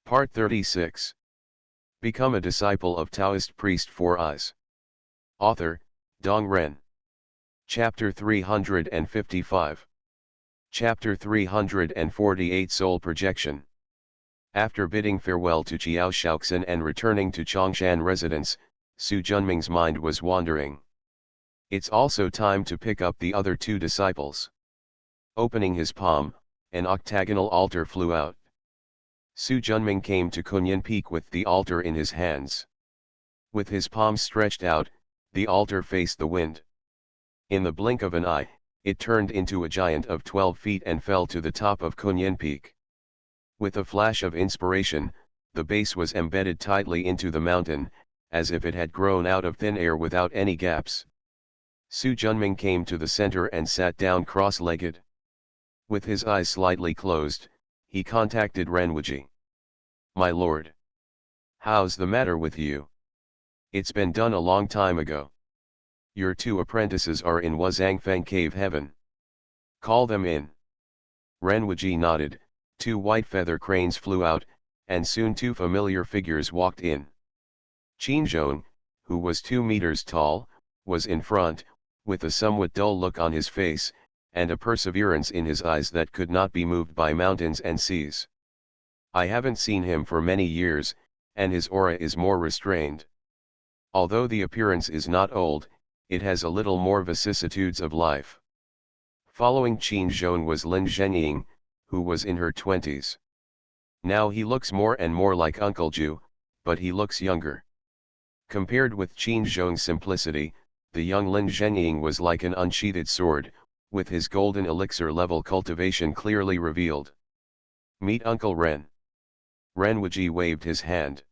Part 36. Become a disciple of Taoist priest 4 Eyes. Author, Dong Ren. Chapter 355. Chapter 348 Soul Projection. After bidding farewell to Chiao Shaoxin and returning to Chongshan residence, Su Junming's mind was wandering. It's also time to pick up the other 2 disciples. Opening his palm, an octagonal altar flew out. Su Junming came to Kunyan Peak with the altar in his hands. With his palms stretched out, the altar faced the wind. In the blink of an eye, it turned into a giant of 12 feet and fell to the top of Kunyan Peak. With a flash of inspiration, the base was embedded tightly into the mountain, as if it had grown out of thin air without any gaps. Su Junming came to the center and sat down cross-legged. With his eyes slightly closed, he contacted Renwuji. "My lord. How's the matter with you? It's been done a long time ago. Your 2 apprentices are in Wuzhangfeng Cave Heaven. Call them in." Renwuji nodded, 2 white feather cranes flew out, and soon 2 familiar figures walked in. Qin Zhong, who was 2 meters tall, was in front, with a somewhat dull look on his face, and a perseverance in his eyes that could not be moved by mountains and seas. I haven't seen him for many years, and his aura is more restrained. Although the appearance is not old, it has a little more vicissitudes of life. Following Qin Zhong was Lin Zhenying, who was in her 20s. Now he looks more and more like Uncle Ju, but he looks younger. Compared with Qin Zhong's simplicity, the young Lin Zhenying was like an unsheathed sword, with his golden elixir level cultivation clearly revealed. "Meet Uncle Ren." Renwuji waved his hand.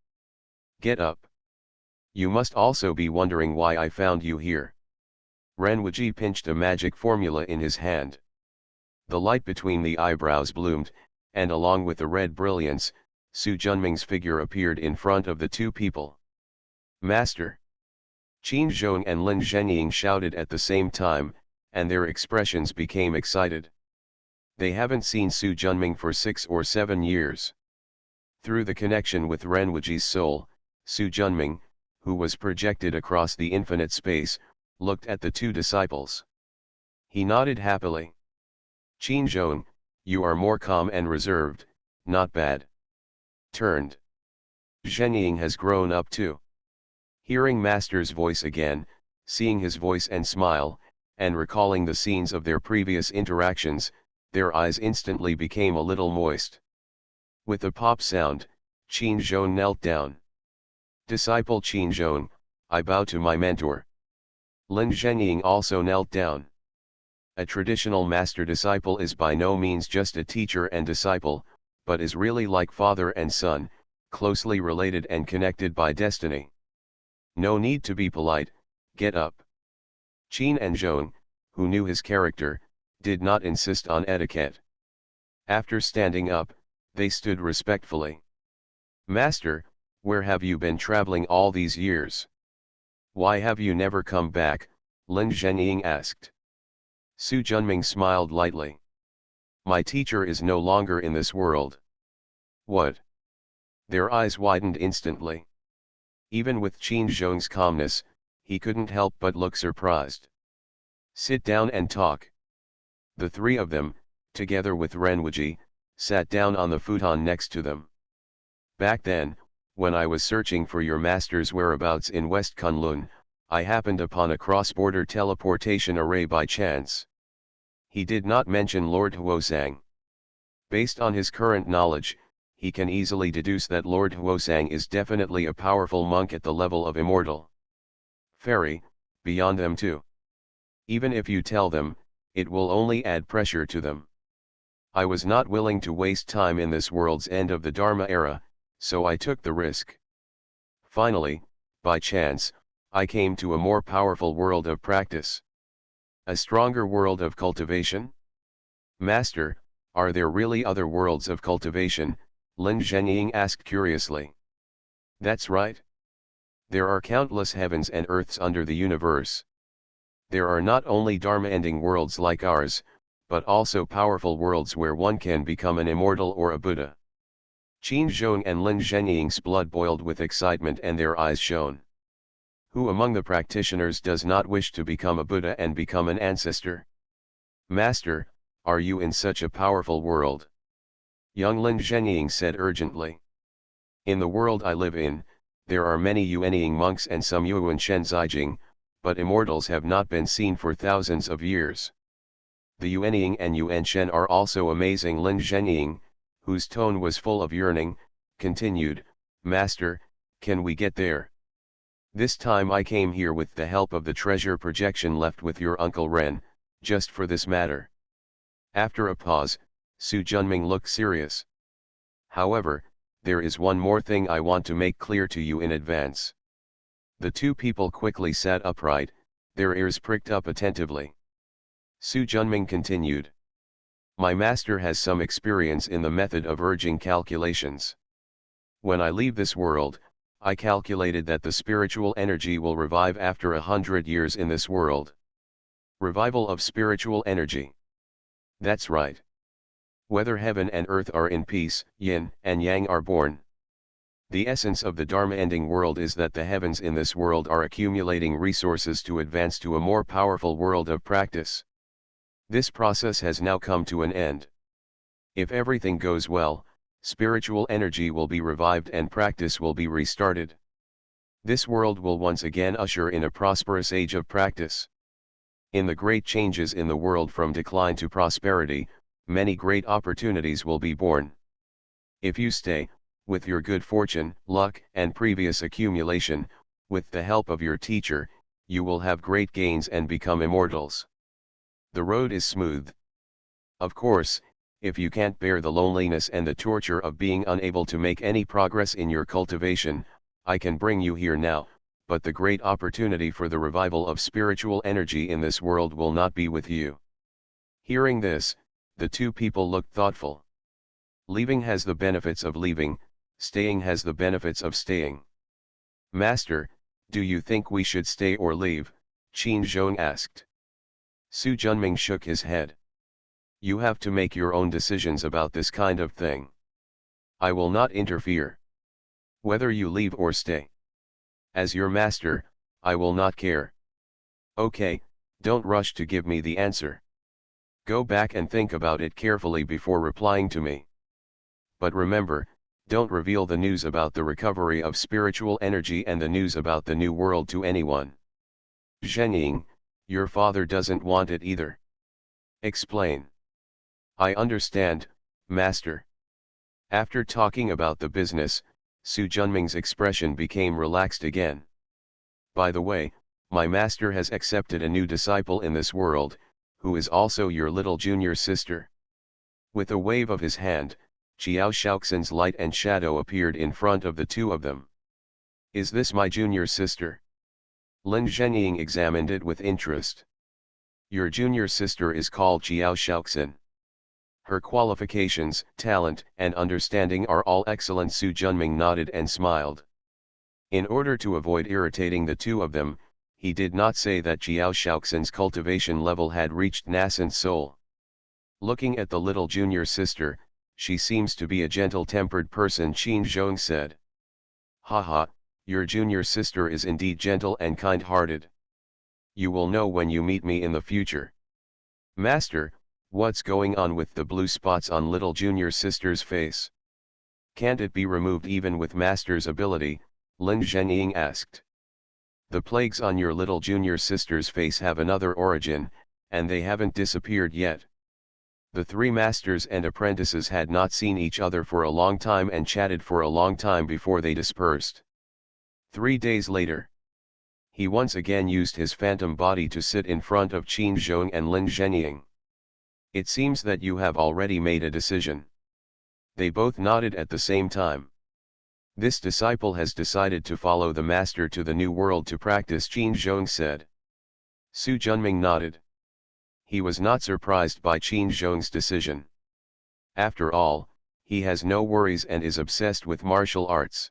"Get up. You must also be wondering why I found you here." Renwuji pinched a magic formula in his hand. The light between the eyebrows bloomed, and along with the red brilliance, Su Junming's figure appeared in front of the 2 people. "Master!" Qin Zhong and Lin Zhenying shouted at the same time, and their expressions became excited. They haven't seen Su Junming for 6 or 7 years. Through the connection with Renwuji's soul, Su Junming, who was projected across the infinite space, looked at the 2 disciples. He nodded happily. "Qin Zhong, you are more calm and reserved, not bad. Turned. Zhenying has grown up too." Hearing Master's voice again, seeing his voice and smile, and recalling the scenes of their previous interactions, their eyes instantly became a little moist. With a pop sound, Qin Zhong knelt down. "Disciple Qin Zhong, I bow to my mentor." Lin Zhenying also knelt down. A traditional master-disciple is by no means just a teacher and disciple, but is really like father and son, closely related and connected by destiny. "No need to be polite, get up." Qin and Zhong, who knew his character, did not insist on etiquette. After standing up, they stood respectfully. "Master, where have you been traveling all these years? Why have you never come back?" Lin Zhenying asked. Su Junming smiled lightly. "My teacher is no longer in this world." "What?" Their eyes widened instantly. Even with Qin Zhong's calmness, he couldn't help but look surprised. "Sit down and talk." The 3 of them, together with Renwuji, sat down on the futon next to them. "Back then, when I was searching for your master's whereabouts in West Kunlun, I happened upon a cross-border teleportation array by chance." He did not mention Lord Huosang. Based on his current knowledge, he can easily deduce that Lord Huosang is definitely a powerful monk at the level of immortal. Fairy, beyond them too. Even if you tell them, it will only add pressure to them. I was not willing to waste time in this world's end of the Dharma era, so I took the risk. Finally, by chance, I came to a more powerful world of practice. A stronger world of cultivation? Master, are there really other worlds of cultivation? Lin Zhenying asked curiously. That's right. There are countless heavens and earths under the universe. There are not only Dharma-ending worlds like ours, but also powerful worlds where one can become an immortal or a Buddha. Qin Zhong and Lin Zhenying's blood boiled with excitement and their eyes shone. Who among the practitioners does not wish to become a Buddha and become an ancestor? Master, are you in such a powerful world? Young Lin Zhenying said urgently. In the world I live in, there are many Yuanying monks and some Yuan Shen Zijing, but immortals have not been seen for thousands of years. The Yuanying and Yuan Shen are also amazing. Lin Zhenying, whose tone was full of yearning, continued, Master, can we get there? This time I came here with the help of the treasure projection left with your Uncle Ren, just for this matter. After a pause, Su Junming looked serious. However, there is one more thing I want to make clear to you in advance. The two people quickly sat upright, their ears pricked up attentively. Su Junming continued. My master has some experience in the method of urging calculations. When I leave this world, I calculated that the spiritual energy will revive after 100 years in this world. Revival of spiritual energy. That's right. Whether heaven and earth are in peace, yin and yang are born. The essence of the Dharma-ending world is that the heavens in this world are accumulating resources to advance to a more powerful world of practice. This process has now come to an end. If everything goes well, spiritual energy will be revived and practice will be restarted. This world will once again usher in a prosperous age of practice. In the great changes in the world from decline to prosperity, many great opportunities will be born. If you stay, with your good fortune, luck, and previous accumulation, with the help of your teacher, you will have great gains and become immortals. The road is smooth. Of course, if you can't bear the loneliness and the torture of being unable to make any progress in your cultivation, I can bring you here now, but the great opportunity for the revival of spiritual energy in this world will not be with you. Hearing this, the two people looked thoughtful. Leaving has the benefits of leaving, staying has the benefits of staying. Master, do you think we should stay or leave? Qin Zhong asked. Su Junming shook his head. You have to make your own decisions about this kind of thing. I will not interfere. Whether you leave or stay. As your master, I will not care. Okay, don't rush to give me the answer. Go back and think about it carefully before replying to me. But remember, don't reveal the news about the recovery of spiritual energy and the news about the new world to anyone. Zhenying, your father doesn't want it either. Explain. I understand, Master. After talking about the business, Su Junming's expression became relaxed again. By the way, my master has accepted a new disciple in this world, who is also your little junior sister. With a wave of his hand, Qiao Shaoxin's light and shadow appeared in front of the two of them. Is this my junior sister? Lin Zhenying examined it with interest. Your junior sister is called Qiao Shaoxin. Her qualifications, talent, and understanding are all excellent. Su Junming nodded and smiled. In order to avoid irritating the two of them, he did not say that Qiao Shaoxin's cultivation level had reached nascent soul. Looking at the little junior sister, she seems to be a gentle-tempered person, Qin Zhong said. Haha, your junior sister is indeed gentle and kind-hearted. You will know when you meet me in the future. Master, what's going on with the blue spots on little junior sister's face? Can't it be removed even with master's ability? Lin Zhenying asked. The plagues on your little junior sister's face have another origin, and they haven't disappeared yet. The three masters and apprentices had not seen each other for a long time and chatted for a long time before they dispersed. 3 days later, he once again used his phantom body to sit in front of Qin Zhong and Lin Zhenying. It seems that you have already made a decision. They both nodded at the same time. This disciple has decided to follow the master to the new world to practice, Qin Zhong said. Su Junming nodded. He was not surprised by Qin Zhong's decision. After all, he has no worries and is obsessed with martial arts.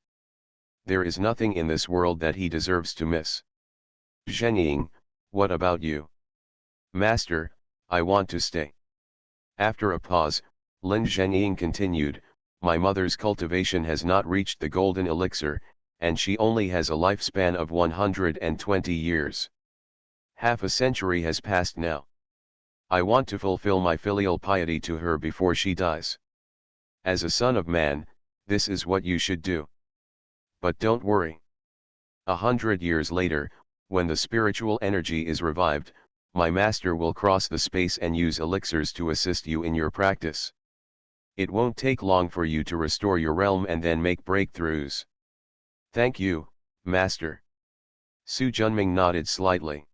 There is nothing in this world that he deserves to miss. Zhenying, what about you? Master, I want to stay. After a pause, Lin Zhenying continued, My mother's cultivation has not reached the golden elixir, and she only has a lifespan of 120 years. Half a century has passed now. I want to fulfill my filial piety to her before she dies. As a son of man, this is what you should do. But don't worry. 100 years later, when the spiritual energy is revived, my master will cross the space and use elixirs to assist you in your practice. It won't take long for you to restore your realm and then make breakthroughs. Thank you, Master. Su Junming nodded slightly.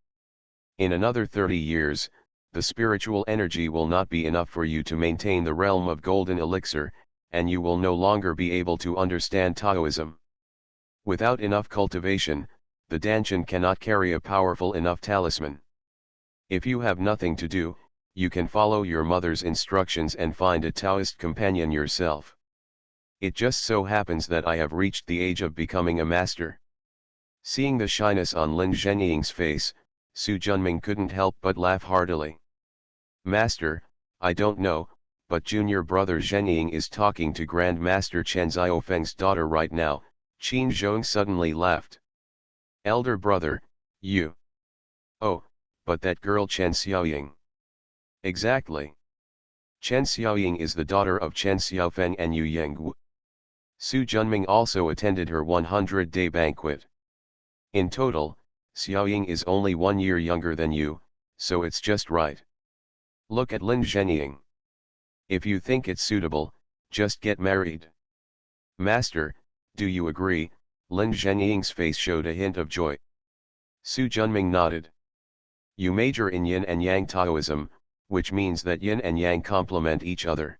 In another 30 years, the spiritual energy will not be enough for you to maintain the realm of golden elixir, and you will no longer be able to understand Taoism. Without enough cultivation, the Danshan cannot carry a powerful enough talisman. If you have nothing to do, you can follow your mother's instructions and find a Taoist companion yourself. It just so happens that I have reached the age of becoming a master. Seeing the shyness on Lin Zhenying's face, Su Junming couldn't help but laugh heartily. Master, I don't know, but junior brother Zhenying is talking to Grand Master Chen Xiaofeng's daughter right now. Qin Zhong suddenly laughed. Elder brother, you. Oh, but that girl Chen Xiaoying. Exactly. Chen Xiaoying is the daughter of Chen Xiaofeng and Yu Yangwu. Su Junming also attended her 100-day banquet. In total, Xiaoying is only 1 year younger than you, so it's just right. Look at Lin Zhenying. If you think it's suitable, just get married. Master, do you agree? Lin Zhenying's face showed a hint of joy. Su Junming nodded. You major in yin and yang Taoism, which means that yin and yang complement each other.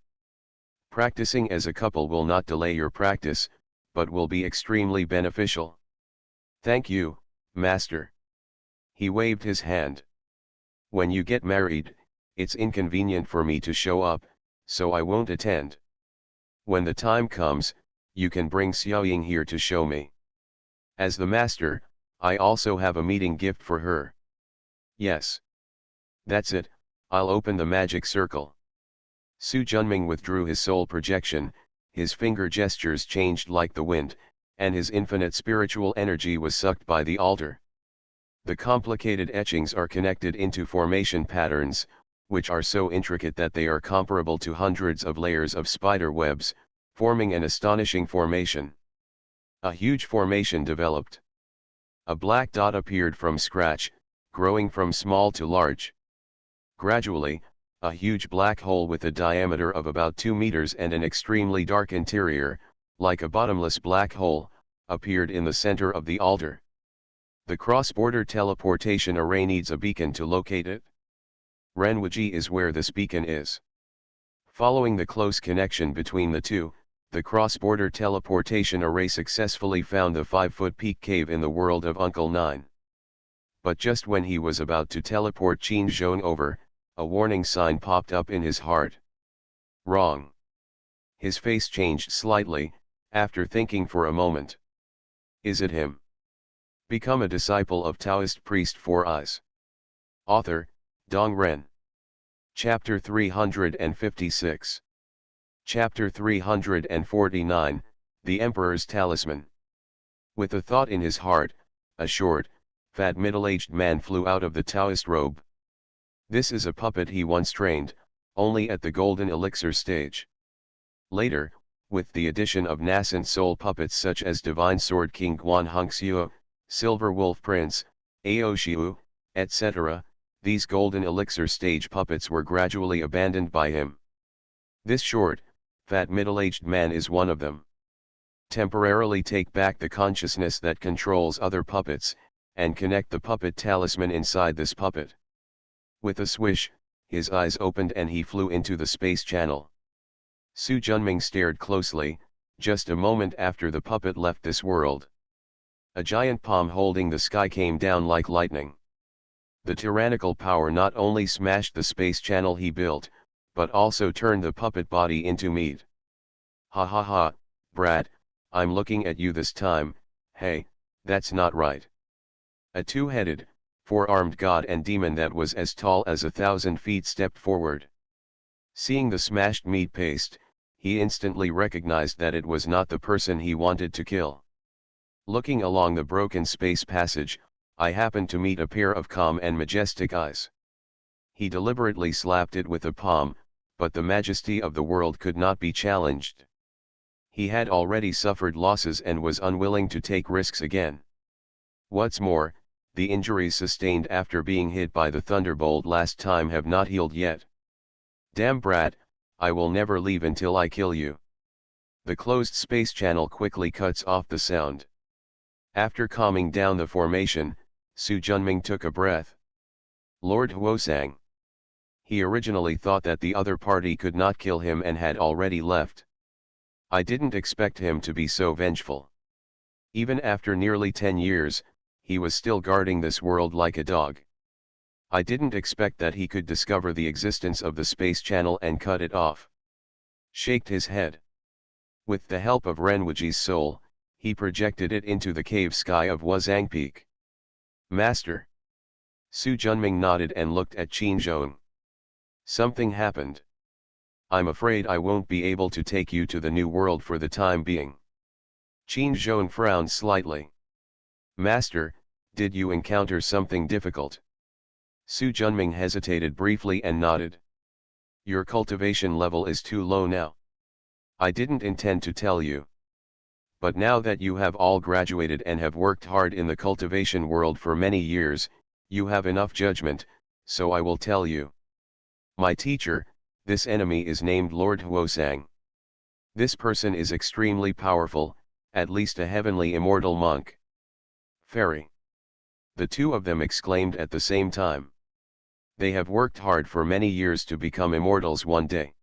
Practicing as a couple will not delay your practice, but will be extremely beneficial. Thank you, Master. He waved his hand. When you get married, it's inconvenient for me to show up, so I won't attend. When the time comes, you can bring Xiaoying here to show me. As the master, I also have a meeting gift for her. Yes. That's it, I'll open the magic circle. Su Junming withdrew his soul projection, his finger gestures changed like the wind, and his infinite spiritual energy was sucked by the altar. The complicated etchings are connected into formation patterns, which are so intricate that they are comparable to hundreds of layers of spider webs, forming an astonishing formation. A huge formation developed. A black dot appeared from scratch, growing from small to large. Gradually, a huge black hole with a diameter of about 2 meters and an extremely dark interior, like a bottomless black hole, appeared in the center of the altar. The cross-border teleportation array needs a beacon to locate it. Renwuji is where this beacon is. Following the close connection between the two, the cross-border teleportation array successfully found the 5-foot peak cave in the world of Uncle Nine. But just when he was about to teleport Qin Zhong over, a warning sign popped up in his heart. Wrong. His face changed slightly, after thinking for a moment. Is it him? Become a disciple of Taoist priest 4 Eyes. Author, Dong Ren. Chapter 356. Chapter 349, The Emperor's Talisman. With a thought in his heart, a short, fat middle-aged man flew out of the Taoist robe. This is a puppet he once trained, only at the golden elixir stage. Later, with the addition of nascent soul puppets such as Divine Sword King Guan Hongxiu, Silver Wolf Prince, Aoshiu, etc., these golden elixir stage puppets were gradually abandoned by him. This short, fat middle-aged man is one of them. Temporarily take back the consciousness that controls other puppets, and connect the puppet talisman inside this puppet. With a swish, his eyes opened and he flew into the space channel. Su Junming stared closely, just a moment after the puppet left this world. A giant palm holding the sky came down like lightning. The tyrannical power not only smashed the space channel he built, but also turned the puppet body into meat. Ha ha ha, brat, I'm looking at you this time. Hey, that's not right. A two-headed, four-armed god and demon that was as tall as 1,000 feet stepped forward. Seeing the smashed meat paste, he instantly recognized that it was not the person he wanted to kill. Looking along the broken space passage, I happened to meet a pair of calm and majestic eyes. He deliberately slapped it with a palm, but the majesty of the world could not be challenged. He had already suffered losses and was unwilling to take risks again. What's more, the injuries sustained after being hit by the thunderbolt last time have not healed yet. Damn brat, I will never leave until I kill you. The closed space channel quickly cuts off the sound. After calming down the formation, Su Junming took a breath. Lord Huosang. He originally thought that the other party could not kill him and had already left. I didn't expect him to be so vengeful. Even after nearly 10 years, he was still guarding this world like a dog. I didn't expect that he could discover the existence of the space channel and cut it off. Shaked his head. With the help of Renwuji's soul, he projected it into the cave sky of Wuzang Peak. Master. Su Junming nodded and looked at Qin Zhong. Something happened. I'm afraid I won't be able to take you to the new world for the time being. Qin Zhong frowned slightly. Master, did you encounter something difficult? Su Junming hesitated briefly and nodded. Your cultivation level is too low now. I didn't intend to tell you. But now that you have all graduated and have worked hard in the cultivation world for many years, you have enough judgment, so I will tell you. My teacher, this enemy is named Lord Huosang. This person is extremely powerful, at least a heavenly immortal monk. Fairy. The two of them exclaimed at the same time. They have worked hard for many years to become immortals one day.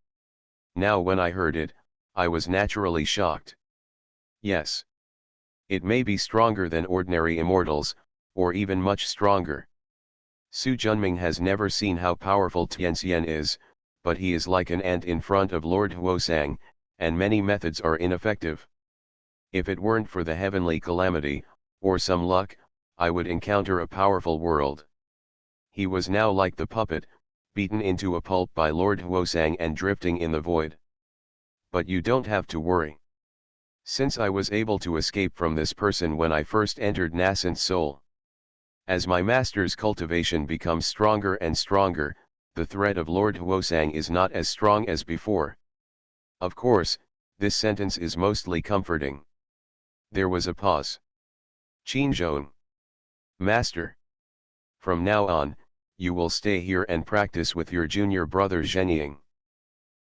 Now when I heard it, I was naturally shocked. Yes. It may be stronger than ordinary immortals, or even much stronger. Su Junming has never seen how powerful Tianxian is, but he is like an ant in front of Lord Huosang, and many methods are ineffective. If it weren't for the heavenly calamity, or some luck, I would encounter a powerful world. He was now like the puppet, beaten into a pulp by Lord Huosang and drifting in the void. But you don't have to worry. Since I was able to escape from this person when I first entered nascent soul. As my master's cultivation becomes stronger and stronger, the threat of Lord Huosang is not as strong as before. Of course, this sentence is mostly comforting. There was a pause. Qin Zhong. Master. From now on, you will stay here and practice with your junior brother Zhenying.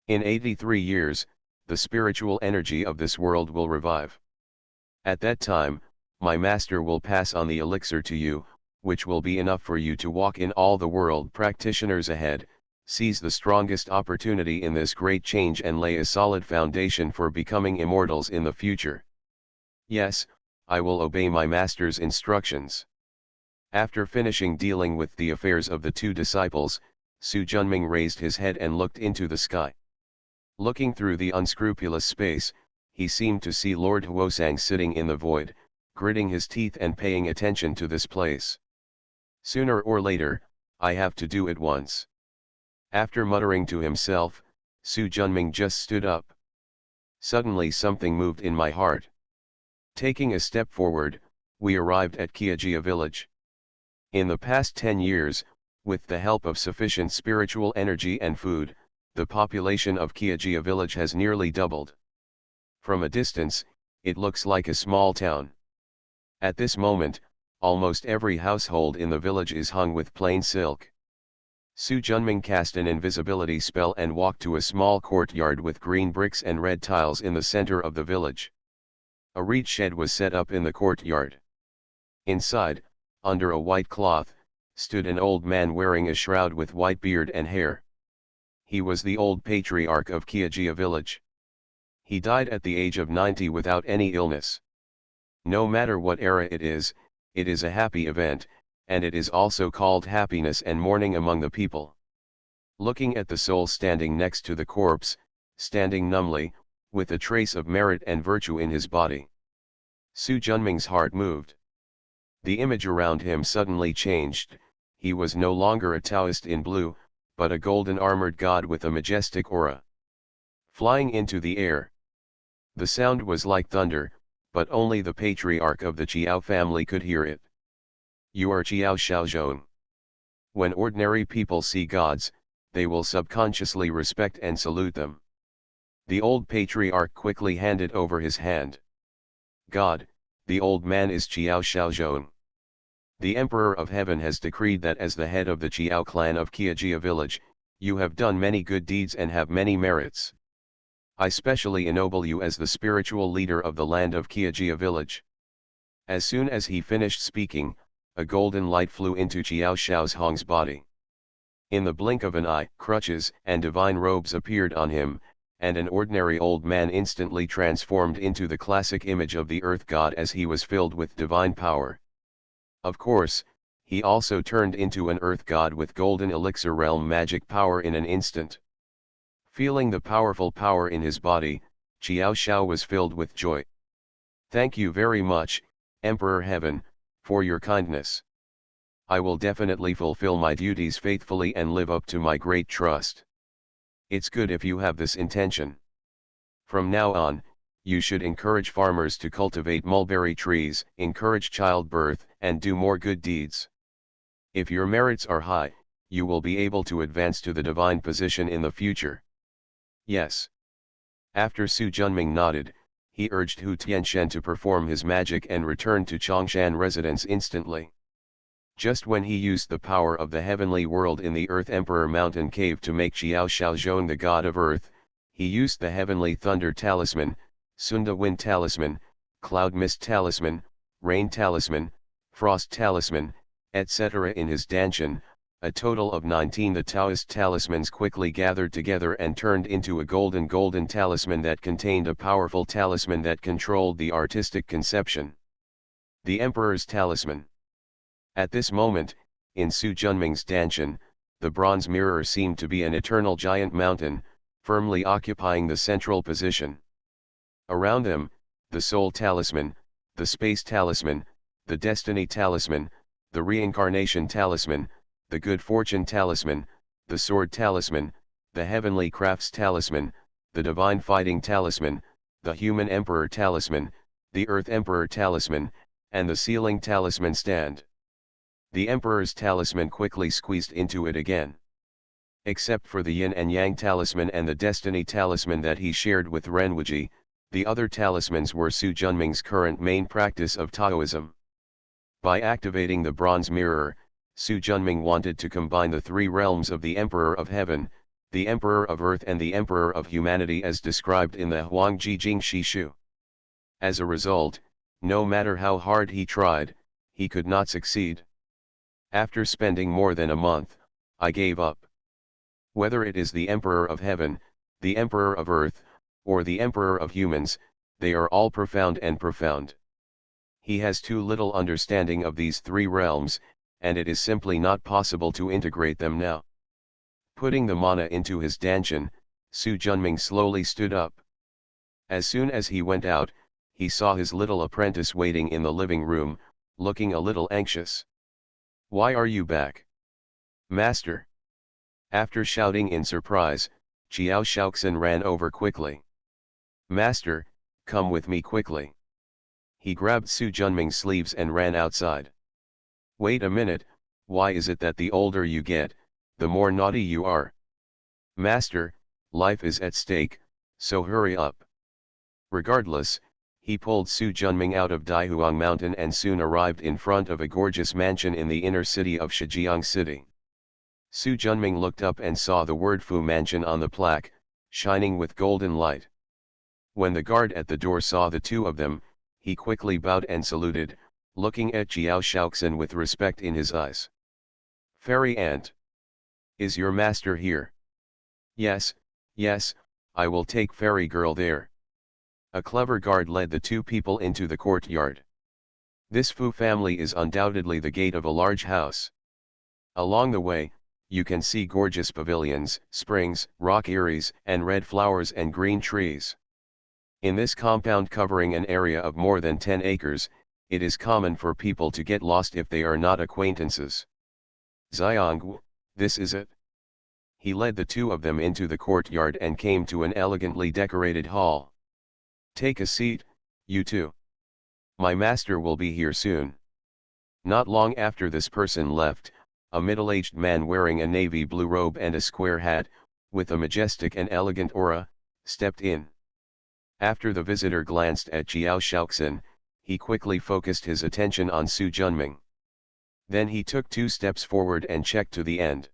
In 83 years, the spiritual energy of this world will revive. At that time, my master will pass on the elixir to you, which will be enough for you to walk in all the world practitioners ahead, seize the strongest opportunity in this great change and lay a solid foundation for becoming immortals in the future. Yes, I will obey my master's instructions. After finishing dealing with the affairs of the two disciples, Su Junming raised his head and looked into the sky. Looking through the unscrupulous space, he seemed to see Lord Huosang sitting in the void, gritting his teeth and paying attention to this place. Sooner or later, I have to do it once. After muttering to himself, Su Junming just stood up. Suddenly something moved in my heart. Taking a step forward, we arrived at Kiajia village. In the past 10 years, with the help of sufficient spiritual energy and food, the population of Kiajia village has nearly doubled. From a distance, it looks like a small town. At this moment, almost every household in the village is hung with plain silk. Su Junming cast an invisibility spell and walked to a small courtyard with green bricks and red tiles in the center of the village. A reed shed was set up in the courtyard. Inside, under a white cloth, stood an old man wearing a shroud with white beard and hair. He was the old patriarch of Kiajia village. He died at the age of 90 without any illness. No matter what era it is a happy event, and it is also called happiness and mourning among the people. Looking at the soul standing next to the corpse, standing numbly, with a trace of merit and virtue in his body. Su Junming's heart moved. The image around him suddenly changed. He was no longer a Taoist in blue, but a golden armored god with a majestic aura. flying into the air. The sound was like thunder, but only the patriarch of the Chiao family could hear it. You are Chiao Shaozhong. When ordinary people see gods, they will subconsciously respect and salute them. The old patriarch quickly handed over his hand. God, the old man is Chiao Shaozhong. The Emperor of Heaven has decreed that as the head of the Chiao clan of Qiajia village, you have done many good deeds and have many merits. I specially ennoble you as the spiritual leader of the land of Qiajia village. As soon as he finished speaking, a golden light flew into Chiao Shaozhong's body. In the blink of an eye, crutches and divine robes appeared on him, and an ordinary old man instantly transformed into the classic image of the earth god as he was filled with divine power. Of course, he also turned into an earth god with golden elixir realm magic power in an instant. Feeling the powerful power in his body, Chiao Shao was filled with joy. Thank you very much, Emperor Heaven, for your kindness. I will definitely fulfill my duties faithfully and live up to my great trust. It's good if you have this intention. From now on, you should encourage farmers to cultivate mulberry trees, encourage childbirth, and do more good deeds. If your merits are high, you will be able to advance to the divine position in the future. Yes. After Su Junming nodded, he urged Hu Tianshen to perform his magic and returned to Chongshan residence instantly. Just when he used the power of the heavenly world in the Earth Emperor Mountain Cave to make Chiao Shaozhong the god of earth, he used the heavenly thunder talisman, Sunda wind talisman, cloud mist talisman, rain talisman, frost talisman, etc. in his danshan. A total of 19 the Taoist talismans quickly gathered together and turned into a golden talisman that contained a powerful talisman that controlled the artistic conception. The Emperor's Talisman. At this moment, in Su Junming's danshan, the bronze mirror seemed to be an eternal giant mountain, firmly occupying the central position. Around them, the soul talisman, the space talisman, the destiny talisman, the reincarnation talisman, the good fortune talisman, the sword talisman, the heavenly crafts talisman, the divine fighting talisman, the human emperor talisman, the earth emperor talisman, and the sealing talisman stand. The emperor's talisman quickly squeezed into it again. Except for the yin and yang talisman and the destiny talisman that he shared with Renwuji, the other talismans were Su Junming's current main practice of Taoism. By activating the bronze mirror, Su Junming wanted to combine the three realms of the Emperor of Heaven, the Emperor of Earth and the Emperor of Humanity as described in the Huangji Jing Shi Shu. As a result, no matter how hard he tried, he could not succeed. After spending more than a month, I gave up. Whether it is the Emperor of Heaven, the Emperor of Earth, or the Emperor of Humans, they are all profound and profound. He has too little understanding of these three realms, and it is simply not possible to integrate them now. Putting the mana into his danshan, Su Junming slowly stood up. As soon as he went out, he saw his little apprentice waiting in the living room, looking a little anxious. "Why are you back, Master?" After shouting in surprise, Chiao Shaoxin ran over quickly. "Master, come with me quickly." He grabbed Su Junming's sleeves and ran outside. "Wait a minute, why is it that the older you get, the more naughty you are?" "Master, life is at stake, so hurry up." Regardless, he pulled Su Junming out of Daihuang Mountain and soon arrived in front of a gorgeous mansion in the inner city of Shijiang City. Su Junming looked up and saw the word Fu Mansion on the plaque, shining with golden light. When the guard at the door saw the two of them, he quickly bowed and saluted, looking at Chiao Shaoxin with respect in his eyes. "Fairy aunt. Is your master here?" Yes, I will take fairy girl there." A clever guard led the two people into the courtyard. This Fu family is undoubtedly the gate of a large house. Along the way, you can see gorgeous pavilions, springs, rock eyries, and red flowers and green trees. In this compound covering an area of more than 10 acres, it is common for people to get lost if they are not acquaintances. "Xiangwu, this is it?" He led the two of them into the courtyard and came to an elegantly decorated hall. "Take a seat, you two. My master will be here soon." Not long after this person left, a middle-aged man wearing a navy blue robe and a square hat, with a majestic and elegant aura, stepped in. After the visitor glanced at Jiao Shaoxin, he quickly focused his attention on Su Junming. Then he took 2 steps forward and checked to the end.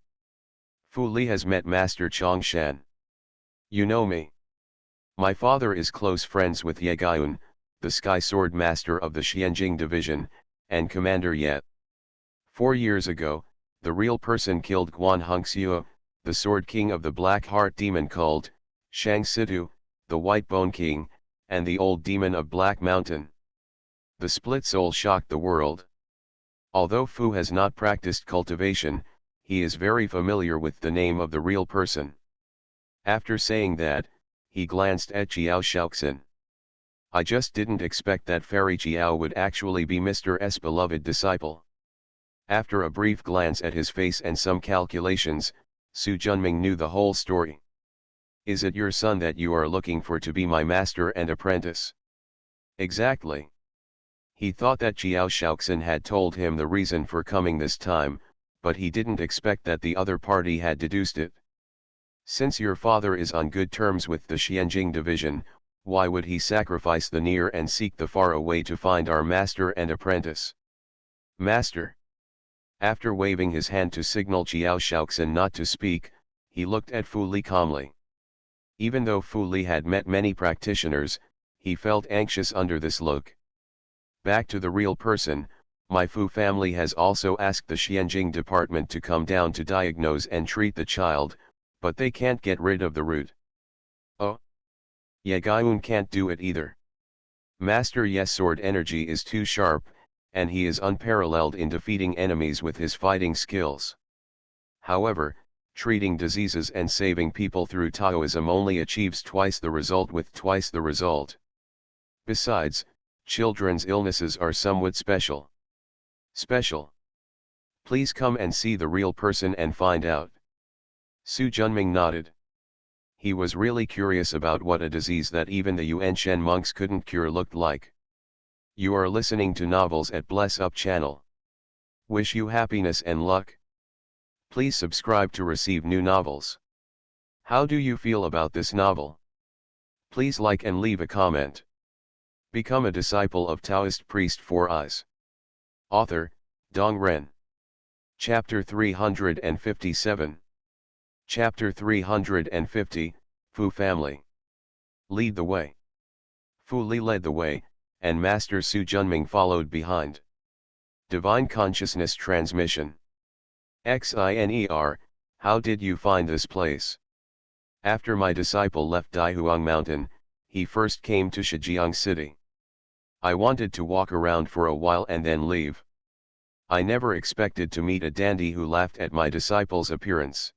"Fu Li has met Master Chong Shan. You know me. My father is close friends with Ye Gaiyun, the Sky Sword Master of the Xianjing Division, and Commander Ye. 4 years ago, the real person killed Guan Hongxiu, the Sword King of the Black Heart Demon cult, Shang Situ, the White Bone King, and the Old Demon of Black Mountain. The split soul shocked the world. Although Fu has not practiced cultivation, he is very familiar with the name of the real person." After saying that, he glanced at Jiao Shaoxin. "I just didn't expect that Fairy Jiao would actually be Mr. S' beloved disciple." After a brief glance at his face and some calculations, Su Junming knew the whole story. "Is it your son that you are looking for to be my master and apprentice?" "Exactly." He thought that Jiao Shaoxin had told him the reason for coming this time, but he didn't expect that the other party had deduced it. "Since your father is on good terms with the Xianjing Division, why would he sacrifice the near and seek the far away to find our master and apprentice?" "Master." After waving his hand to signal Jiao Shaoxin not to speak, he looked at Fu Li calmly. Even though Fu Li had met many practitioners, he felt anxious under this look. "Back to the real person, my Fu family has also asked the Xianjing department to come down to diagnose and treat the child, but they can't get rid of the root." "Oh? Ye Gaiyun can't do it either. Master Ye's sword energy is too sharp, and he is unparalleled in defeating enemies with his fighting skills. However, treating diseases and saving people through Taoism only achieves twice the result with twice the result. Besides, children's illnesses are somewhat special." "Special? Please come and see the real person and find out." Su Junming nodded. He was really curious about what a disease that even the Yuanshen monks couldn't cure looked like. You are listening to Novels at Bless Up channel. Wish you happiness and luck. Please subscribe to receive new novels. How do you feel about this novel? Please like and leave a comment. Become a disciple of Taoist priest 4 eyes. Author, Dong Ren. Chapter 357. Chapter 350, Fu Family. Lead the way. Fu Li led the way, and Master Su Junming followed behind. Divine Consciousness Transmission. XINER, how did you find this place? After my disciple left Daihuang Mountain, he first came to Shijiang City. I wanted to walk around for a while and then leave. I never expected to meet a dandy who laughed at my disciple's appearance.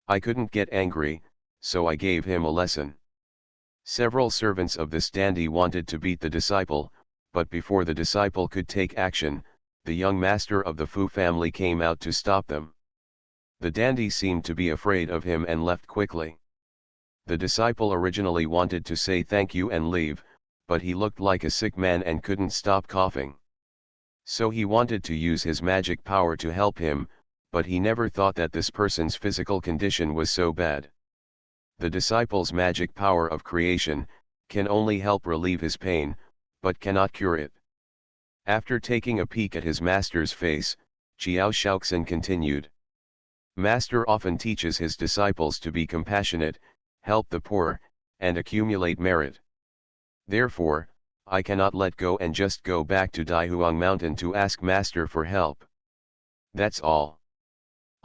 I couldn't get angry, so I gave him a lesson. Several servants of this dandy wanted to beat the disciple, but before the disciple could take action, the young master of the Fu family came out to stop them. The dandy seemed to be afraid of him and left quickly. The disciple originally wanted to say thank you and leave, but he looked like a sick man and couldn't stop coughing. So he wanted to use his magic power to help him, but he never thought that this person's physical condition was so bad. The disciple's magic power of creation can only help relieve his pain, but cannot cure it. After taking a peek at his master's face, Jiao Shaoxin continued. Master often teaches his disciples to be compassionate, help the poor, and accumulate merit. Therefore, I cannot let go and just go back to Daihuang Mountain to ask Master for help. That's all.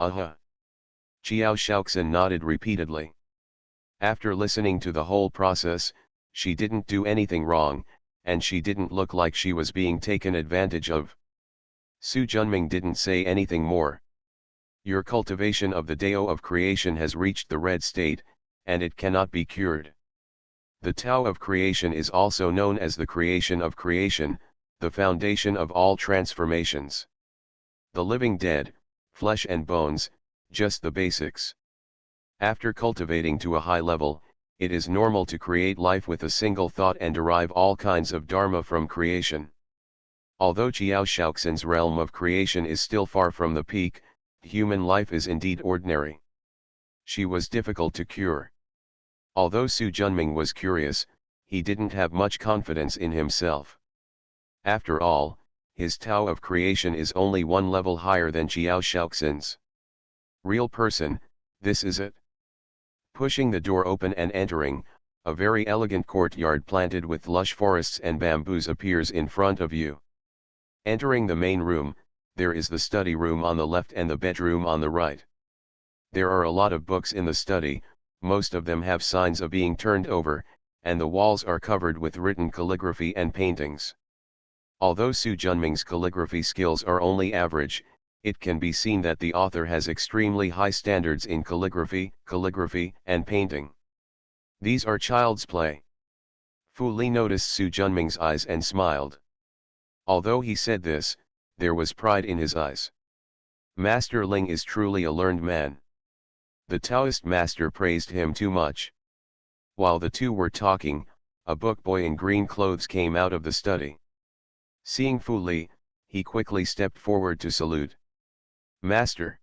Jiao Shaoxin nodded repeatedly. After listening to the whole process, she didn't do anything wrong, and she didn't look like she was being taken advantage of. Su Junming didn't say anything more. Your cultivation of the Tao of creation has reached the red state, and it cannot be cured. The Tao of creation is also known as the creation of creation, the foundation of all transformations. The living dead, flesh and bones, just the basics. After cultivating to a high level, it is normal to create life with a single thought and derive all kinds of dharma from creation. Although Jiao Shaoxin's realm of creation is still far from the peak, human life is indeed ordinary. She was difficult to cure. Although Su Junming was curious, he didn't have much confidence in himself. After all, his Tao of creation is only one level higher than Jiao Shaoxin's. Real person, this is it. Pushing the door open and entering, a very elegant courtyard planted with lush forests and bamboos appears in front of you. Entering the main room, there is the study room on the left and the bedroom on the right. There are a lot of books in the study, most of them have signs of being turned over, and the walls are covered with written calligraphy and paintings. Although Su Junming's calligraphy skills are only average, it can be seen that the author has extremely high standards in calligraphy, and painting. These are child's play. Fu Li noticed Su Junming's eyes and smiled. Although he said this, there was pride in his eyes. Master Ling is truly a learned man. The Taoist master praised him too much. While the two were talking, a book boy in green clothes came out of the study. Seeing Fu Li, he quickly stepped forward to salute. Master!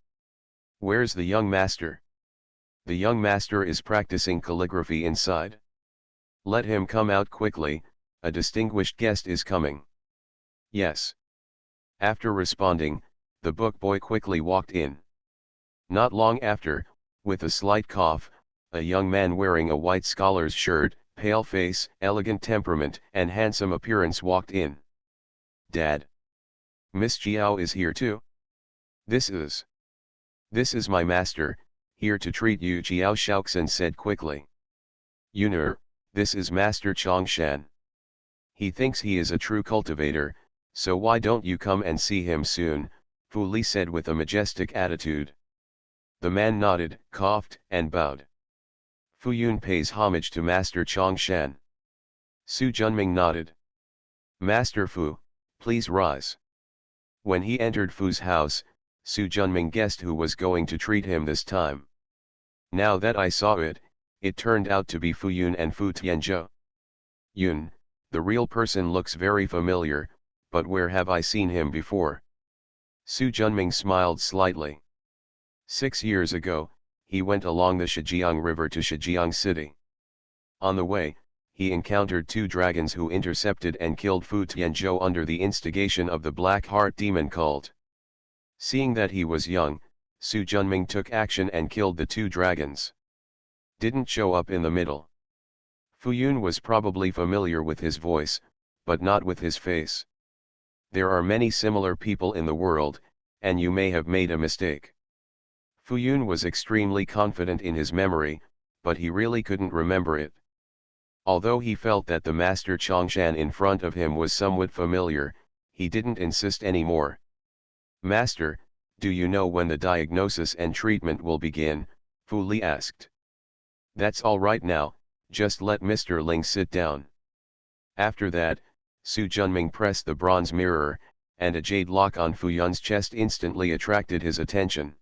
Where's the young master? The young master is practicing calligraphy inside. Let him come out quickly, a distinguished guest is coming. Yes. After responding, the book boy quickly walked in. Not long after, with a slight cough, a young man wearing a white scholar's shirt, pale face, elegant temperament, and handsome appearance walked in. Dad! Miss Jiao is here too? This is my master, here to treat you, Jiao Shaoxin said quickly. Yuner, this is Master Chongshan. He thinks he is a true cultivator, so why don't you come and see him soon, Fu Li said with a majestic attitude. The man nodded, coughed, and bowed. Fu Yun pays homage to Master Chongshan. Su Junming nodded. Master Fu, please rise. When he entered Fu's house, Su Junming guessed who was going to treat him this time. Now that I saw it, it turned out to be Fu Yun and Fu Tianzhou. Yun, the real person looks very familiar, but where have I seen him before? Su Junming smiled slightly. 6 years ago, he went along the Shijiang River to Shijiang City. On the way, he encountered 2 dragons who intercepted and killed Fu Tianzhou under the instigation of the Black Heart Demon cult. Seeing that he was young, Su Junming took action and killed the 2 dragons. Didn't show up in the middle. Fu Yun was probably familiar with his voice, but not with his face. There are many similar people in the world, and you may have made a mistake. Fu Yun was extremely confident in his memory, but he really couldn't remember it. Although he felt that the Master Chongshan in front of him was somewhat familiar, he didn't insist anymore. Master, do you know when the diagnosis and treatment will begin? Fu Li asked. That's all right now, just let Mr. Ling sit down. After that, Su Junming pressed the bronze mirror, and a jade lock on Fu Yun's chest instantly attracted his attention.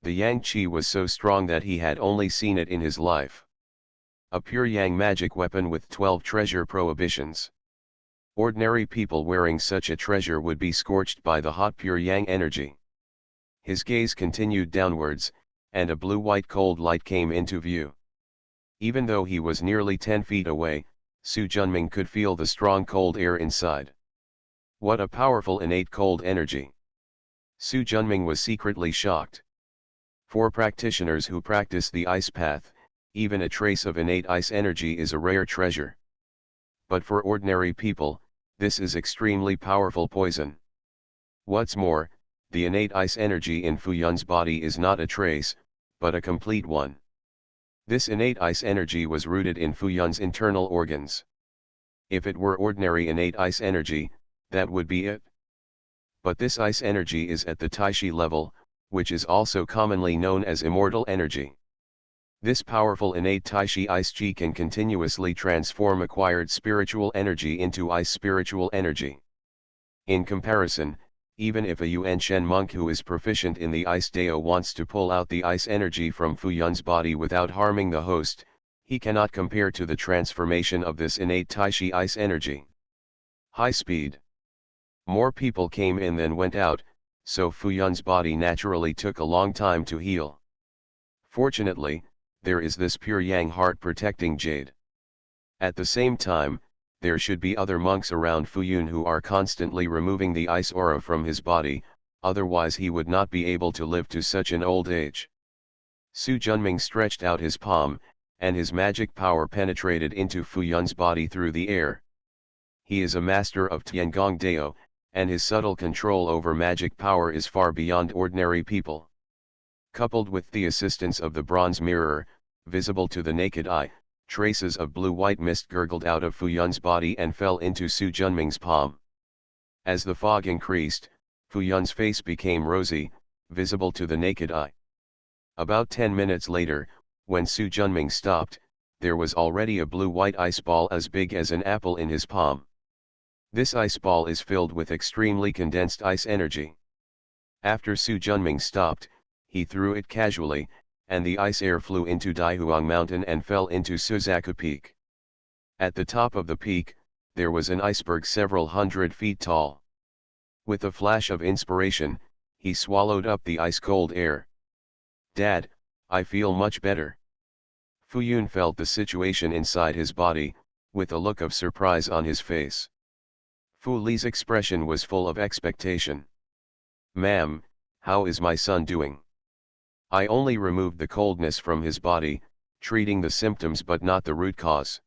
The Yang Qi was so strong that he had only seen it in his life. A pure Yang magic weapon with 12 treasure prohibitions. Ordinary people wearing such a treasure would be scorched by the hot pure Yang energy. His gaze continued downwards, and a blue-white cold light came into view. Even though he was nearly 10 feet away, Su Junming could feel the strong cold air inside. What a powerful innate cold energy! Su Junming was secretly shocked. For practitioners who practice the ice path, even a trace of innate ice energy is a rare treasure. But for ordinary people, this is extremely powerful poison. What's more, the innate ice energy in Fu Yun's body is not a trace, but a complete one. This innate ice energy was rooted in Fu Yun's internal organs. If it were ordinary innate ice energy, that would be it. But this ice energy is at the Taishi level, which is also commonly known as immortal energy. This powerful innate Taishi ice chi can continuously transform acquired spiritual energy into ice spiritual energy. In comparison, Even if a Yuan Shen monk who is proficient in the ice Dao wants to pull out the ice energy from Fu Yun's body without harming the host, he cannot compare to the transformation of this innate Taishi ice energy. High speed. More people came in than went out, so Fu Yun's body naturally took a long time to heal. Fortunately, there is this pure yang heart protecting jade. At the same time, there should be other monks around Fu Yun who are constantly removing the ice aura from his body, otherwise he would not be able to live to such an old age. Su Junming stretched out his palm, and his magic power penetrated into Fu Yun's body through the air. He is a master of Tiangong Dao, and his subtle control over magic power is far beyond ordinary people. Coupled with the assistance of the bronze mirror, visible to the naked eye, traces of blue-white mist gurgled out of Fu Yun's body and fell into Su Junming's palm. As the fog increased, Fu Yun's face became rosy, visible to the naked eye. About 10 minutes later, when Su Junming stopped, there was already a blue-white ice ball as big as an apple in his palm. This ice ball is filled with extremely condensed ice energy. After Su Junming stopped, he threw it casually, and the ice air flew into Daihuang Mountain and fell into Suzaku Peak. At the top of the peak, there was an iceberg several hundred feet tall. With a flash of inspiration, he swallowed up the ice-cold air. "Dad, I feel much better." Fu Yun felt the situation inside his body, with a look of surprise on his face. Fu Li's expression was full of expectation. "Ma'am, how is my son doing?" "I only removed the coldness from his body, treating the symptoms but not the root cause.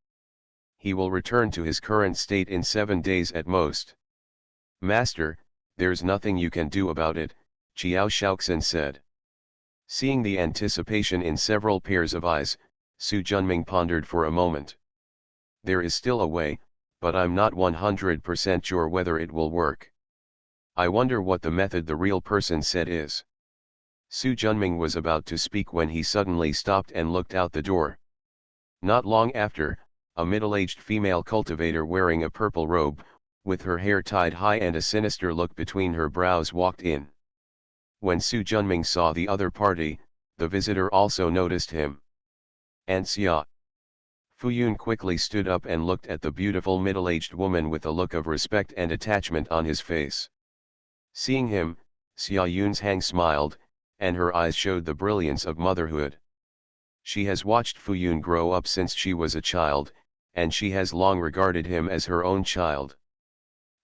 He will return to his current state in 7 days at most." "Master, there's nothing you can do about it," Qiao Shaoxin said. Seeing the anticipation in several pairs of eyes, Su Junming pondered for a moment. "There is still a way, but I'm not 100% sure whether it will work. I wonder what the method the real person said is." Su Junming was about to speak when he suddenly stopped and looked out the door. Not long after, a middle-aged female cultivator wearing a purple robe, with her hair tied high and a sinister look between her brows walked in. When Su Junming saw the other party, the visitor also noticed him. "Aunt Xia." Fu Yun quickly stood up and looked at the beautiful middle-aged woman with a look of respect and attachment on his face. Seeing him, Xia Yun's Hang smiled, and her eyes showed the brilliance of motherhood. She has watched Fu Yun grow up since she was a child, and she has long regarded him as her own child.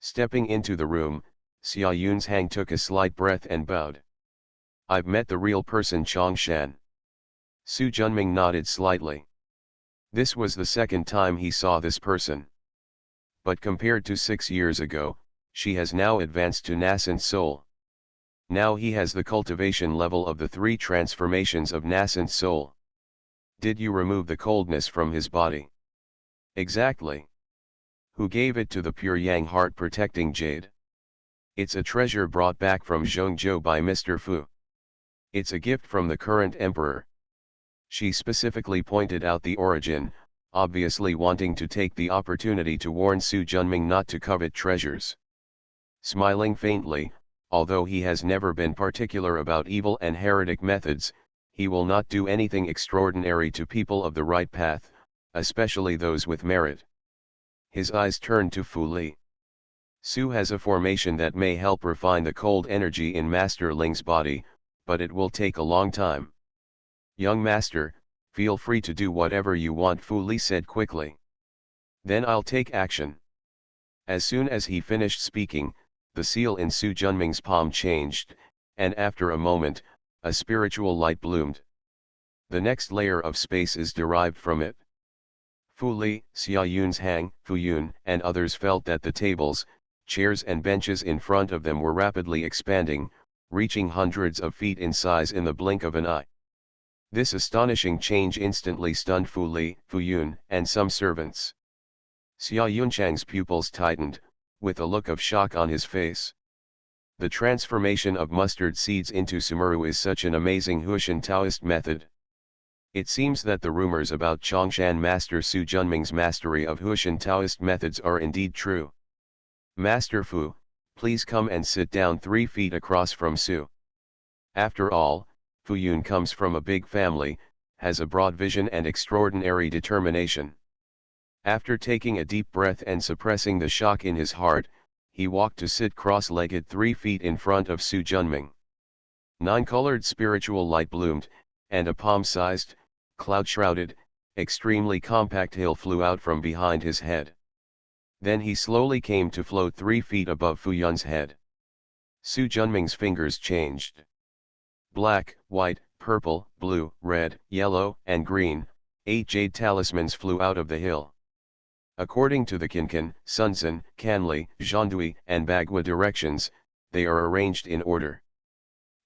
Stepping into the room, Xia Yun's Hang took a slight breath and bowed. "I've met the real person Chongshan." Su Junming nodded slightly. This was the second time he saw this person. But compared to 6 years ago, she has now advanced to nascent soul. Now he has the cultivation level of the 3 transformations of nascent soul. "Did you remove the coldness from his body?" "Exactly." "Who gave it to the pure yang heart protecting jade?" "It's a treasure brought back from Zhongzhou by Mr. Fu. It's a gift from the current emperor." She specifically pointed out the origin, obviously wanting to take the opportunity to warn Su Junming not to covet treasures. Smiling faintly, although he has never been particular about evil and heretic methods, he will not do anything extraordinary to people of the right path, especially those with merit. His eyes turned to Fu Li. "Su has a formation that may help refine the cold energy in Master Ling's body, but it will take a long time." "Young master, feel free to do whatever you want," Fu Li said quickly. "Then I'll take action." As soon as he finished speaking, the seal in Su Junming's palm changed, and after a moment, a spiritual light bloomed. The next layer of space is derived from it. Fu Li, Xia Yun's Hang, Fu Yun, and others felt that the tables, chairs and benches in front of them were rapidly expanding, reaching hundreds of feet in size in the blink of an eye. This astonishing change instantly stunned Fu Li, Fu Yun, and some servants. Xia Yunchang's pupils tightened, with a look of shock on his face. The transformation of mustard seeds into sumuru is such an amazing Huishan Taoist method. It seems that the rumors about Chongshan Master Su Junming's mastery of Huishan Taoist methods are indeed true. "Master Fu, please come and sit down 3 feet across from Su. After all, Fu Yun comes from a big family, has a broad vision and extraordinary determination. After taking a deep breath and suppressing the shock in his heart, he walked to sit cross-legged 3 feet in front of Su Junming. 9-colored spiritual light bloomed, and a palm-sized, cloud-shrouded, extremely compact hill flew out from behind his head. Then he slowly came to float 3 feet above Fu Yun's head. Su Junming's fingers changed. Black, white, purple, blue, red, yellow, and green, 8 jade talismans flew out of the hill. According to the Kinkan, Sunsan, Kanli, Zhandui, and Bagua directions, they are arranged in order.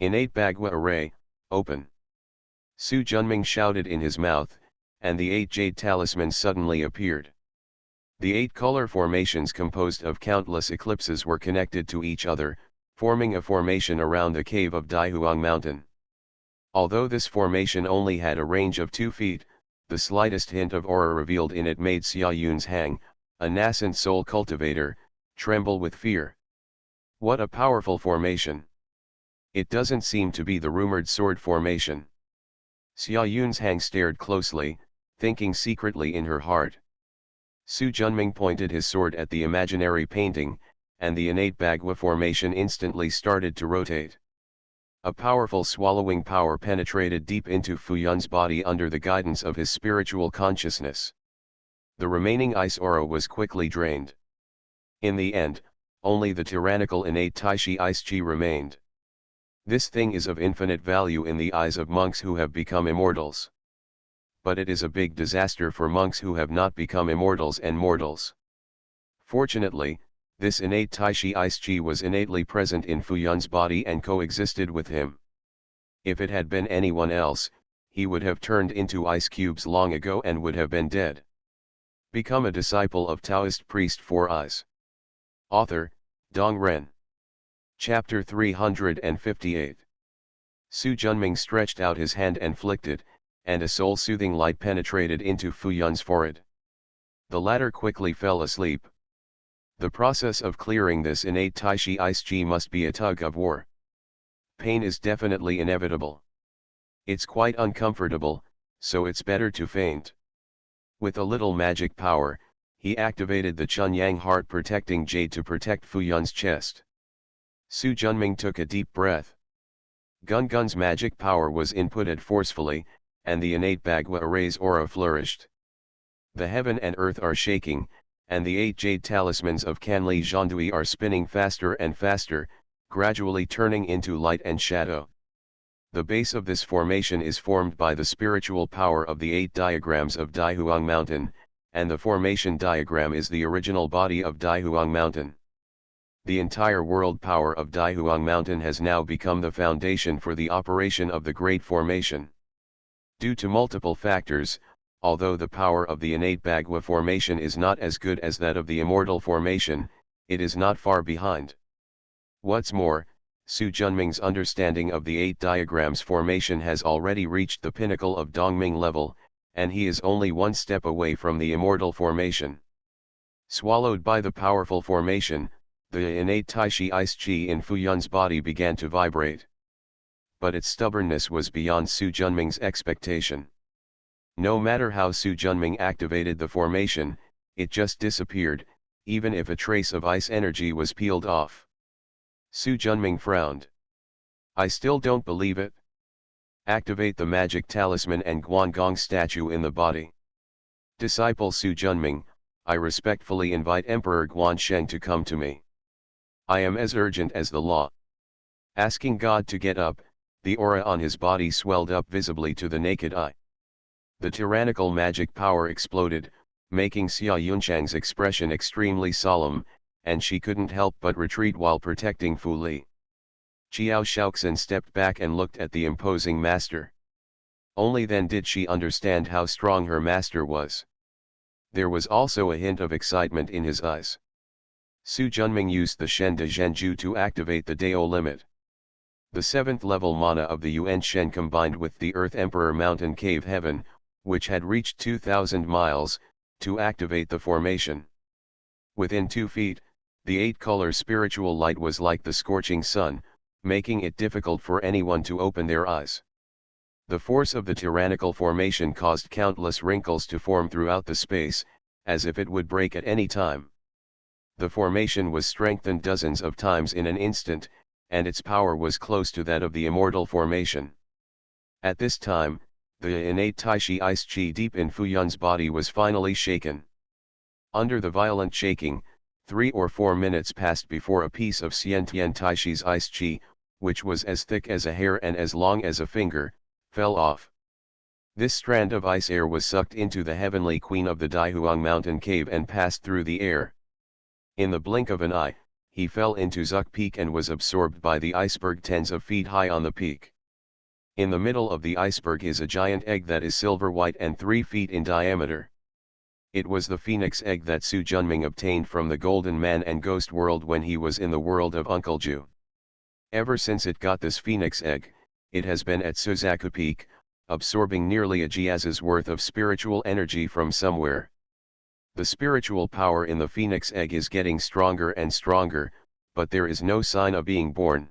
Innate Bagua array, open. Su Junming shouted in his mouth, and the 8 jade talismans suddenly appeared. The 8 color formations composed of countless eclipses were connected to each other, forming a formation around the cave of Daihuang Mountain. Although this formation only had a range of 2 feet, the slightest hint of aura revealed in it made Xia Yun's Hang, a nascent soul cultivator, tremble with fear. What a powerful formation! It doesn't seem to be the rumored sword formation. Xia Yun's Hang stared closely, thinking secretly in her heart. Su Junming pointed his sword at the imaginary painting, and the innate Bagua formation instantly started to rotate. A powerful swallowing power penetrated deep into Fu Yun's body under the guidance of his spiritual consciousness. The remaining ice aura was quickly drained. In the end, only the tyrannical innate Taishi ice chi remained. This thing is of infinite value in the eyes of monks who have become immortals. But it is a big disaster for monks who have not become immortals and mortals. Fortunately, this innate Taishi ice chi was innately present in Fu Yun's body and coexisted with him. If it had been anyone else, he would have turned into ice cubes long ago and would have been dead. Become a disciple of Taoist priest 4 Eyes. Author, Dong Ren. Chapter 358. Su Junming stretched out his hand and flicked it, and a soul-soothing light penetrated into Fu Yun's forehead. The latter quickly fell asleep. The process of clearing this innate Taishi ice chi must be a tug of war. Pain is definitely inevitable. It's quite uncomfortable, so it's better to faint. With a little magic power, he activated the Chunyang heart protecting jade to protect Fu Yun's chest. Su Junming took a deep breath. Gungun's magic power was inputted forcefully, and the innate Bagua array's aura flourished. The heaven and earth are shaking, and the 8 jade talismans of Kanli Zhandui are spinning faster and faster, gradually turning into light and shadow. The base of this formation is formed by the spiritual power of the 8 diagrams of Daihuang Mountain, and the formation diagram is the original body of Daihuang Mountain. The entire world power of Daihuang Mountain has now become the foundation for the operation of the Great Formation. Due to multiple factors, although the power of the innate Bagua formation is not as good as that of the immortal formation, it is not far behind. What's more, Su Junming's understanding of the 8 diagrams formation has already reached the pinnacle of Dongming level, and he is only one step away from the immortal formation. Swallowed by the powerful formation, the innate Taishi ice chi in Fu Yun's body began to vibrate. But its stubbornness was beyond Su Junming's expectation. No matter how Su Junming activated the formation, it just disappeared, even if a trace of ice energy was peeled off. Su Junming frowned. I still don't believe it. Activate the magic talisman and Guanggong statue in the body. Disciple Su Junming, I respectfully invite Emperor Guansheng to come to me. I am as urgent as the law. Asking God to get up, the aura on his body swelled up visibly to the naked eye. The tyrannical magic power exploded, making Xia Yunchang's expression extremely solemn, and she couldn't help but retreat while protecting Fu Li. Qiao Shaoxin stepped back and looked at the imposing master. Only then did she understand how strong her master was. There was also a hint of excitement in his eyes. Su Junming used the Shen de Zhenju to activate the Dao limit. The 7th level mana of the Yuan Shen combined with the Earth Emperor Mountain Cave Heaven, which had reached 2,000 miles, to activate the formation. Within 2 feet, The eight-color spiritual light was like the scorching sun, making it difficult for anyone to open their eyes. The force of the tyrannical formation caused countless wrinkles to form throughout the space, as if it would break at any time. The formation was strengthened dozens of times in an instant, and its power was close to that of the immortal formation. At this time, the innate Taishi ice chi deep in Fu Yun's body was finally shaken. Under the violent shaking, 3 or 4 minutes passed before a piece of Xiantian Taishi's ice chi, which was as thick as a hair and as long as a finger, fell off. This strand of ice air was sucked into the heavenly queen of the Daihuang mountain cave and passed through the air. In the blink of an eye, he fell into Zuk Peak and was absorbed by the iceberg tens of feet high on the peak. In the middle of the iceberg is a giant egg that is silver white and 3 feet in diameter. It was the phoenix egg that Su Junming obtained from the Golden Man and Ghost World when he was in the world of Uncle Ju. Ever since it got this phoenix egg, it has been at Suzaku Peak, absorbing nearly a jiaz's worth of spiritual energy from somewhere. The spiritual power in the phoenix egg is getting stronger and stronger, but there is no sign of being born.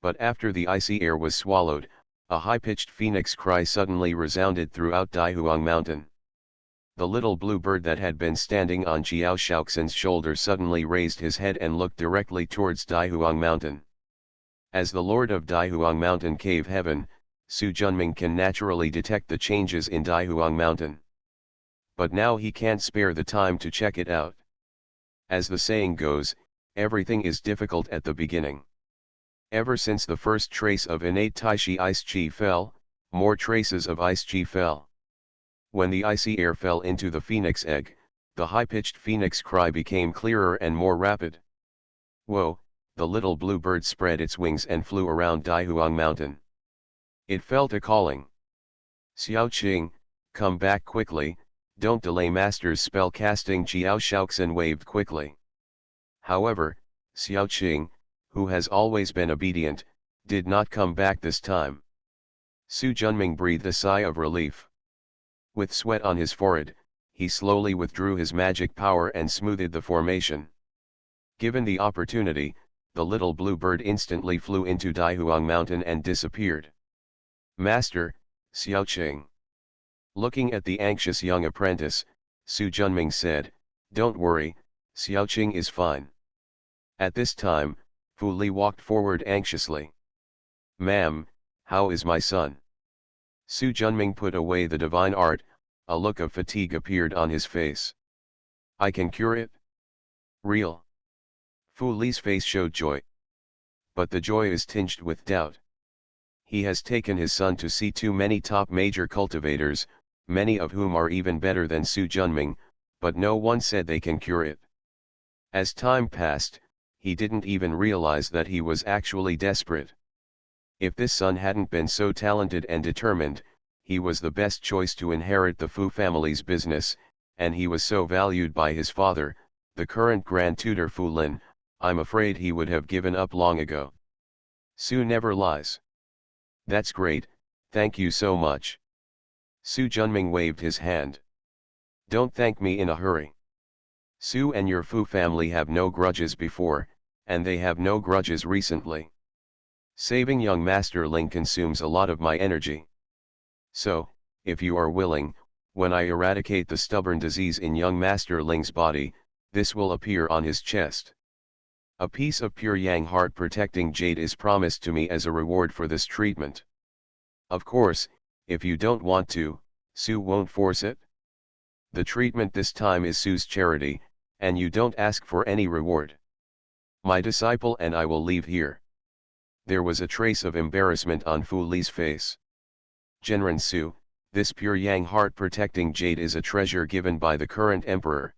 But after the icy air was swallowed, a high-pitched phoenix cry suddenly resounded throughout Daihuang Mountain. The little blue bird that had been standing on Jiao Shaoxin's shoulder suddenly raised his head and looked directly towards Daihuang Mountain. As the lord of Daihuang Mountain Cave Heaven, Su Junming can naturally detect the changes in Daihuang Mountain. But now he can't spare the time to check it out. As the saying goes, everything is difficult at the beginning. Ever since the first trace of innate Taishi ice chi fell, more traces of ice chi fell. When the icy air fell into the phoenix egg, the high-pitched phoenix cry became clearer and more rapid. Whoa, the little blue bird spread its wings and flew around Daihuang Mountain. It felt a calling. Xiao Qing, come back quickly, don't delay master's spell casting. Jiao Shaoxin waved quickly. However, Xiao Qing, who has always been obedient, did not come back this time. Su Junming breathed a sigh of relief. With sweat on his forehead, he slowly withdrew his magic power and smoothed the formation. Given the opportunity, the little blue bird instantly flew into Daihuang Mountain and disappeared. Master, Xiao Qing. Looking at the anxious young apprentice, Su Junming said, "Don't worry, Xiao Qing is fine." At this time, Fu Li walked forward anxiously. "Ma'am, how is my son?" Su Junming put away the divine art, a look of fatigue appeared on his face. "I can cure it?" "Real?" Fu Li's face showed joy. But the joy is tinged with doubt. He has taken his son to see too many top major cultivators, many of whom are even better than Su Junming, but no one said they can cure it. As time passed, he didn't even realize that he was actually desperate. If this son hadn't been so talented and determined, he was the best choice to inherit the Fu family's business, and he was so valued by his father, the current Grand Tutor Fu Lin, I'm afraid he would have given up long ago. Su never lies. That's great, thank you so much. Su Junming waved his hand. Don't thank me in a hurry. Su and your Fu family have no grudges before, and they have no grudges recently. Saving young Master Ling consumes a lot of my energy. So, if you are willing, when I eradicate the stubborn disease in young Master Ling's body, this will appear on his chest. A piece of pure yang heart protecting jade is promised to me as a reward for this treatment. Of course, if you don't want to, Su won't force it. The treatment this time is Su's charity, and you don't ask for any reward. My disciple and I will leave here. There was a trace of embarrassment on Fu Li's face. Genren Su, this pure yang heart protecting jade is a treasure given by the current emperor.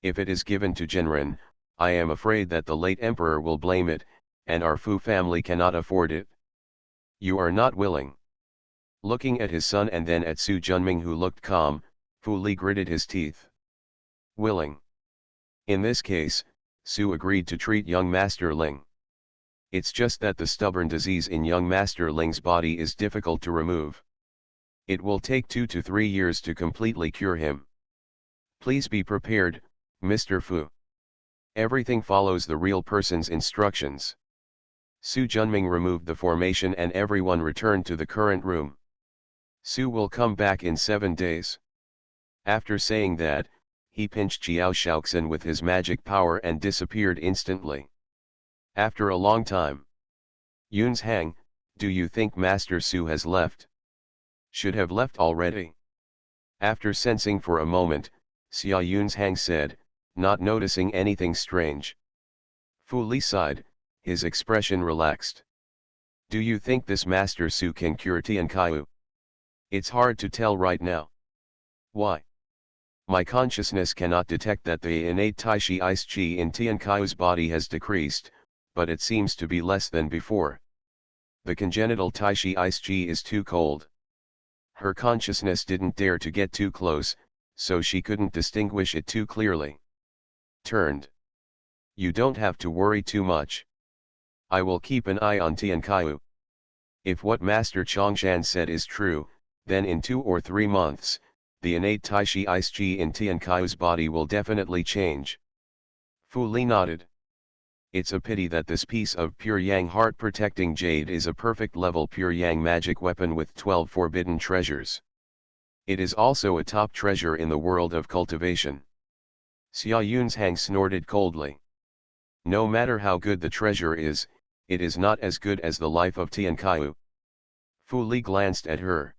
If it is given to Genren, I am afraid that the late emperor will blame it, and our Fu family cannot afford it. You are not willing. Looking at his son and then at Su Junming, who looked calm, Fu Li gritted his teeth. Willing. In this case, Su agreed to treat young Master Ling. It's just that the stubborn disease in young Master Ling's body is difficult to remove. It will take 2 to 3 years to completely cure him. Please be prepared, Mr. Fu. Everything follows the real person's instructions. Su Junming removed the formation and everyone returned to the current room. Su will come back in 7 days. After saying that, he pinched Jiao Shaoxin with his magic power and disappeared instantly. After a long time. Yun's Hang, do you think Master Su has left? Should have left already. After sensing for a moment, Xia Yun's Hang said, not noticing anything strange. Fu Li sighed, his expression relaxed. Do you think this Master Su can cure Tiankaiyu? It's hard to tell right now. Why? My consciousness cannot detect that the innate Taishi Ice Qi in Tiankaiu's body has decreased, but it seems to be less than before. The congenital Taishi Ice Qi is too cold. Her consciousness didn't dare to get too close, so she couldn't distinguish it too clearly. Turned. You don't have to worry too much. I will keep an eye on Tiankaiyu. If what Master Chongshan said is true, then in 2 or 3 months, the innate Taishi Ice Qi in Tiankaiu's body will definitely change. Fu Li nodded. It's a pity that this piece of pure yang heart-protecting jade is a perfect level pure yang magic weapon with 12 forbidden treasures. It is also a top treasure in the world of cultivation. Xia Yun's Hang snorted coldly. No matter how good the treasure is, it is not as good as the life of Tiankaiyu. Fu Li glanced at her.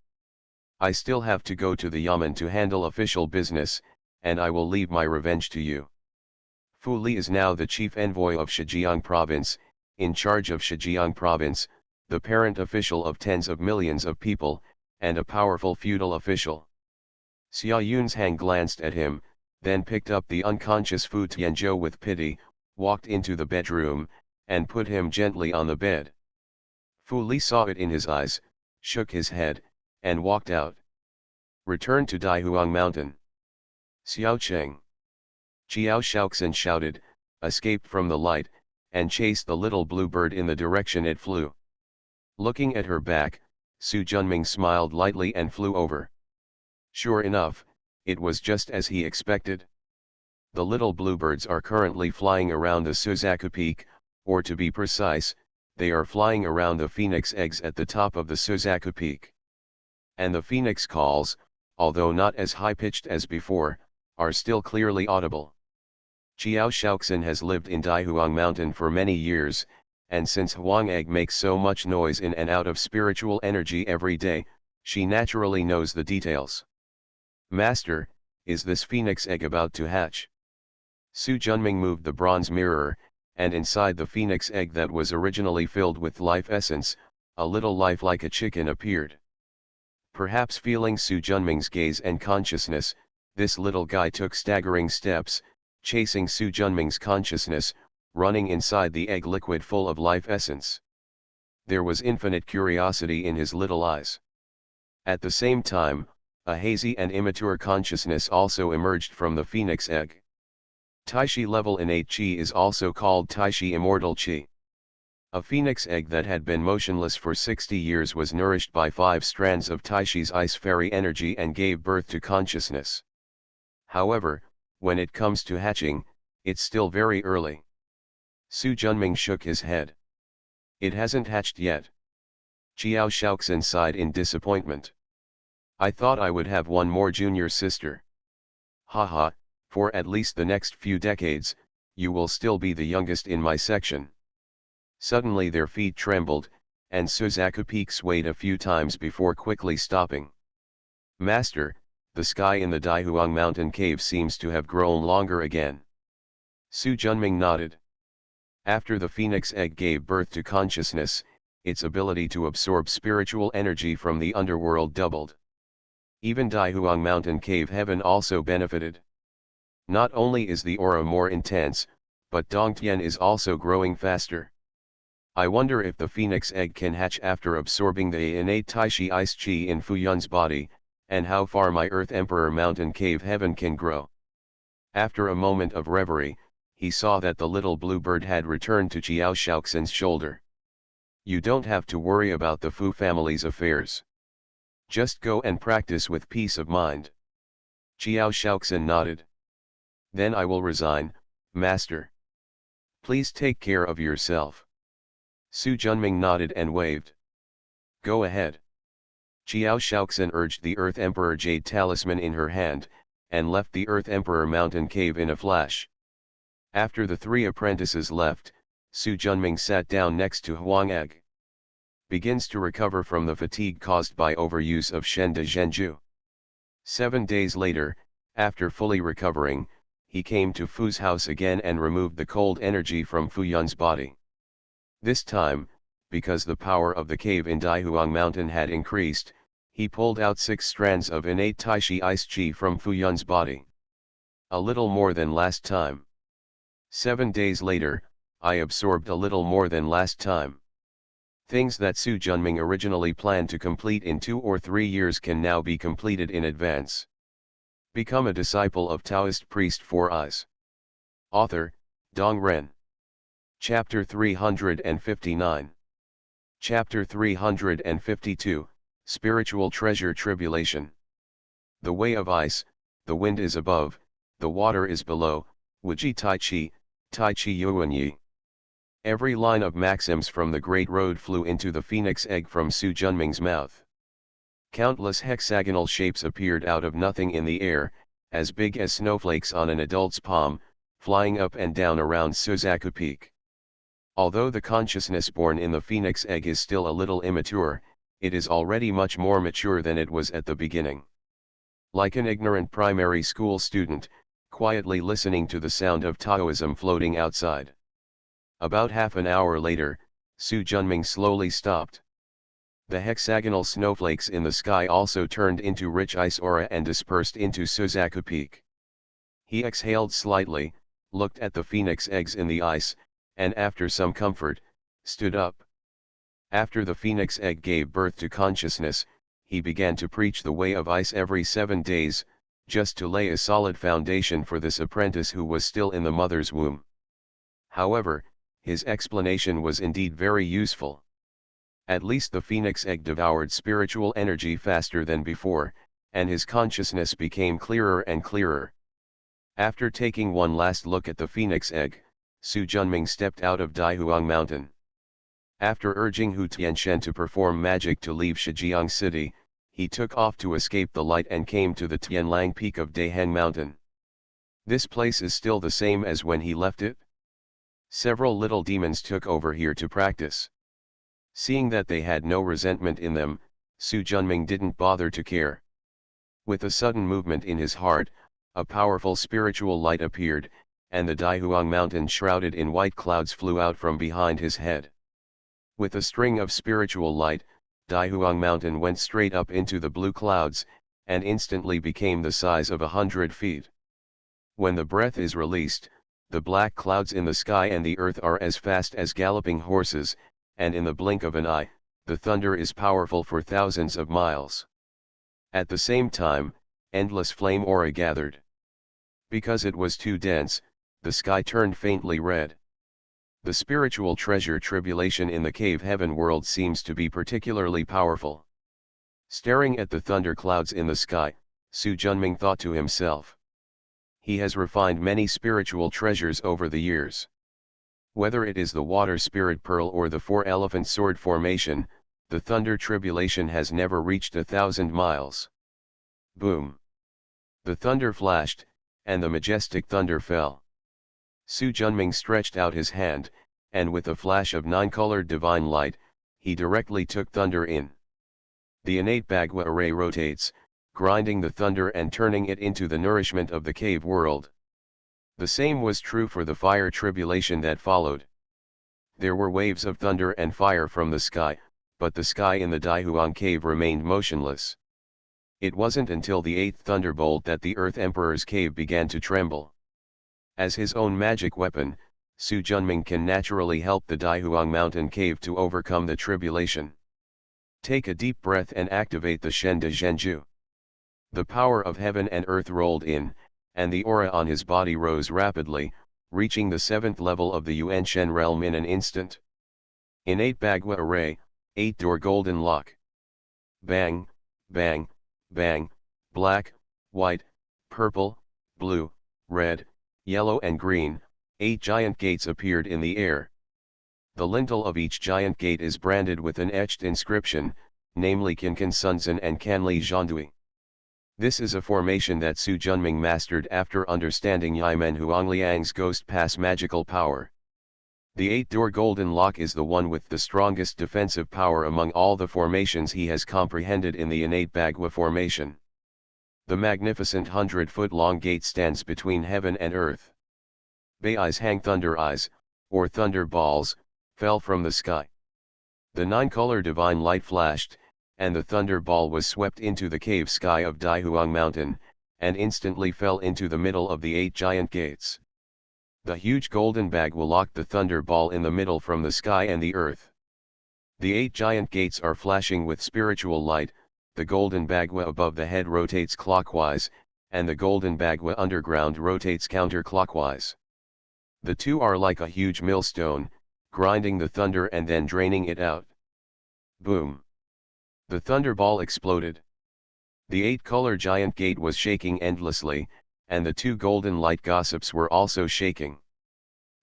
I still have to go to the Yamen to handle official business, and I will leave my revenge to you. Fu Li is now the chief envoy of Zhejiang province, in charge of Zhejiang province, the parent official of tens of millions of people, and a powerful feudal official. Xia Yun's Hang glanced at him, then picked up the unconscious Fu Tianzhou with pity, walked into the bedroom, and put him gently on the bed. Fu Li saw it in his eyes, shook his head, and walked out. Return to Daihuang Mountain. Xiao Cheng. Jiao Shaoxin shouted, escaped from the light, and chased the little blue bird in the direction it flew. Looking at her back, Su Junming smiled lightly and flew over. Sure enough, it was just as he expected. The little bluebirds are currently flying around the Suzaku Peak, or to be precise, they are flying around the phoenix eggs at the top of the Suzaku Peak. And the phoenix calls, although not as high-pitched as before, are still clearly audible. Jiao Shaoxin has lived in Daihuang Mountain for many years, and since Huang Egg makes so much noise in and out of spiritual energy every day, she naturally knows the details. Master, is this phoenix egg about to hatch? Su Junming moved the bronze mirror, and inside the phoenix egg that was originally filled with life essence, a little life like a chicken appeared. Perhaps feeling Su Junming's gaze and consciousness, this little guy took staggering steps, chasing Su Junming's consciousness, running inside the egg liquid full of life essence. There was infinite curiosity in his little eyes. At the same time, a hazy and immature consciousness also emerged from the phoenix egg. Taishi level innate Qi is also called Taishi immortal Qi. A phoenix egg that had been motionless for 60 years was nourished by 5 strands of Taishi's ice fairy energy and gave birth to consciousness. However, when it comes to hatching, it's still very early. Su Junming shook his head. It hasn't hatched yet. Jiao Shaoxin sighed in disappointment. I thought I would have one more junior sister. Haha, for at least the next few decades, you will still be the youngest in my section. Suddenly their feet trembled, and Suzaku Peak swayed a few times before quickly stopping. Master, the sky in the Daihuang mountain cave seems to have grown longer again. Su Junming nodded. After the phoenix egg gave birth to consciousness, its ability to absorb spiritual energy from the underworld doubled. Even Daihuang mountain cave heaven also benefited. Not only is the aura more intense, but Dongtian is also growing faster. I wonder if the phoenix egg can hatch after absorbing the innate Taishi ice Qi in Fuyun's body, and how far my Earth Emperor mountain cave heaven can grow. After a moment of reverie, he saw that the little bluebird had returned to Jiao Shaoxin's shoulder. You don't have to worry about the Fu family's affairs. Just go and practice with peace of mind. Jiao Shaoxin nodded. Then I will resign, Master. Please take care of yourself. Su Junming nodded and waved. Go ahead. Qiao Shaoxan urged the Earth Emperor Jade Talisman in her hand, and left the Earth Emperor mountain cave in a flash. After the three apprentices left, Su Junming sat down next to Huang Egg. Begins to recover from the fatigue caused by overuse of Shen de Zhenju. 7 days later, after fully recovering, he came to Fu's house again and removed the cold energy from Fu Yun's body. This time, because the power of the cave in Daihuang Mountain had increased, he pulled out 6 strands of innate Taishi ice chi from Fu Yun's body. A little more than last time. 7 days later, I absorbed a little more than last time. Things that Su Junming originally planned to complete in 2 or 3 years can now be completed in advance. Become a disciple of Taoist priest 4 eyes. Author, Dong Ren. Chapter 359. Chapter 352, Spiritual Treasure Tribulation. The way of ice, the wind is above, the water is below, Wuji Tai Chi Yuan Yi. Every line of maxims from the Great Road flew into the phoenix egg from Su Junming's mouth. Countless hexagonal shapes appeared out of nothing in the air, as big as snowflakes on an adult's palm, flying up and down around Suzaku Peak. Although the consciousness born in the phoenix egg is still a little immature, it is already much more mature than it was at the beginning. Like an ignorant primary school student, quietly listening to the sound of Taoism floating outside. About half an hour later, Su Junming slowly stopped. The hexagonal snowflakes in the sky also turned into rich ice aura and dispersed into Suzaku Peak. He exhaled slightly, looked at the phoenix eggs in the ice, and after some comfort, stood up. After the phoenix egg gave birth to consciousness, he began to preach the way of ice every 7 days, just to lay a solid foundation for this apprentice who was still in the mother's womb. However, his explanation was indeed very useful. At least the phoenix egg devoured spiritual energy faster than before, and his consciousness became clearer and clearer. After taking one last look at the phoenix egg, Su Junming stepped out of Daihuang Mountain. After urging Hu Tianshen to perform magic to leave Shijiang City, he took off to escape the light and came to the Tianlang Peak of Daiheng Mountain. This place is still the same as when he left it. Several little demons took over here to practice. Seeing that they had no resentment in them, Su Junming didn't bother to care. With a sudden movement in his heart, a powerful spiritual light appeared, and the Daihuang Mountain shrouded in white clouds flew out from behind his head. With a string of spiritual light, Daihuang Mountain went straight up into the blue clouds, and instantly became the size of 100 feet. When the breath is released, the black clouds in the sky and the earth are as fast as galloping horses, and in the blink of an eye, the thunder is powerful for thousands of miles. At the same time, endless flame aura gathered. Because it was too dense, the sky turned faintly red. The spiritual treasure tribulation in the cave heaven world seems to be particularly powerful. Staring at the thunder clouds in the sky, Su Junming thought to himself. He has refined many spiritual treasures over the years. Whether it is the water spirit pearl or the 4-elephant sword formation, the thunder tribulation has never reached 1,000 miles. Boom! The thunder flashed, and the majestic thunder fell. Su Junming stretched out his hand, and with a flash of 9-colored divine light, he directly took thunder in. The innate Bagua array rotates, grinding the thunder and turning it into the nourishment of the cave world. The same was true for the fire tribulation that followed. There were waves of thunder and fire from the sky, but the sky in the Daihuang cave remained motionless. It wasn't until the 8th thunderbolt that the Earth Emperor's cave began to tremble. As his own magic weapon, Su Junming can naturally help the Daihuang mountain cave to overcome the tribulation. Take a deep breath and activate the Shen de Zhenju. The power of heaven and earth rolled in, and the aura on his body rose rapidly, reaching the 7th level of the Yuan Shen realm in an instant. Innate Bagua array, 8-door golden lock. Bang, bang, bang, black, white, purple, blue, red, yellow and green, 8 giant gates appeared in the air. The lintel of each giant gate is branded with an etched inscription, namely Kinkan Sunzan and Kanli Zhandui. This is a formation that Su Junming mastered after understanding Yimen Huangliang's ghost pass magical power. The 8-door golden lock is the one with the strongest defensive power among all the formations he has comprehended in the innate Bagua formation. The magnificent 100-foot-long gate stands between heaven and earth. Bei eyes hang thunder eyes, or thunder balls, fell from the sky. The 9-color divine light flashed, and the thunder ball was swept into the cave sky of Daihuang Mountain, and instantly fell into the middle of the 8 giant gates. The huge golden Bagua locked the thunder ball in the middle from the sky and the earth. The 8 giant gates are flashing with spiritual light, the golden Bagua above the head rotates clockwise, and the golden Bagua underground rotates counterclockwise. The two are like a huge millstone, grinding the thunder and then draining it out. Boom! The thunderball exploded. The 8-color giant gate was shaking endlessly, and the 2 golden light gossips were also shaking.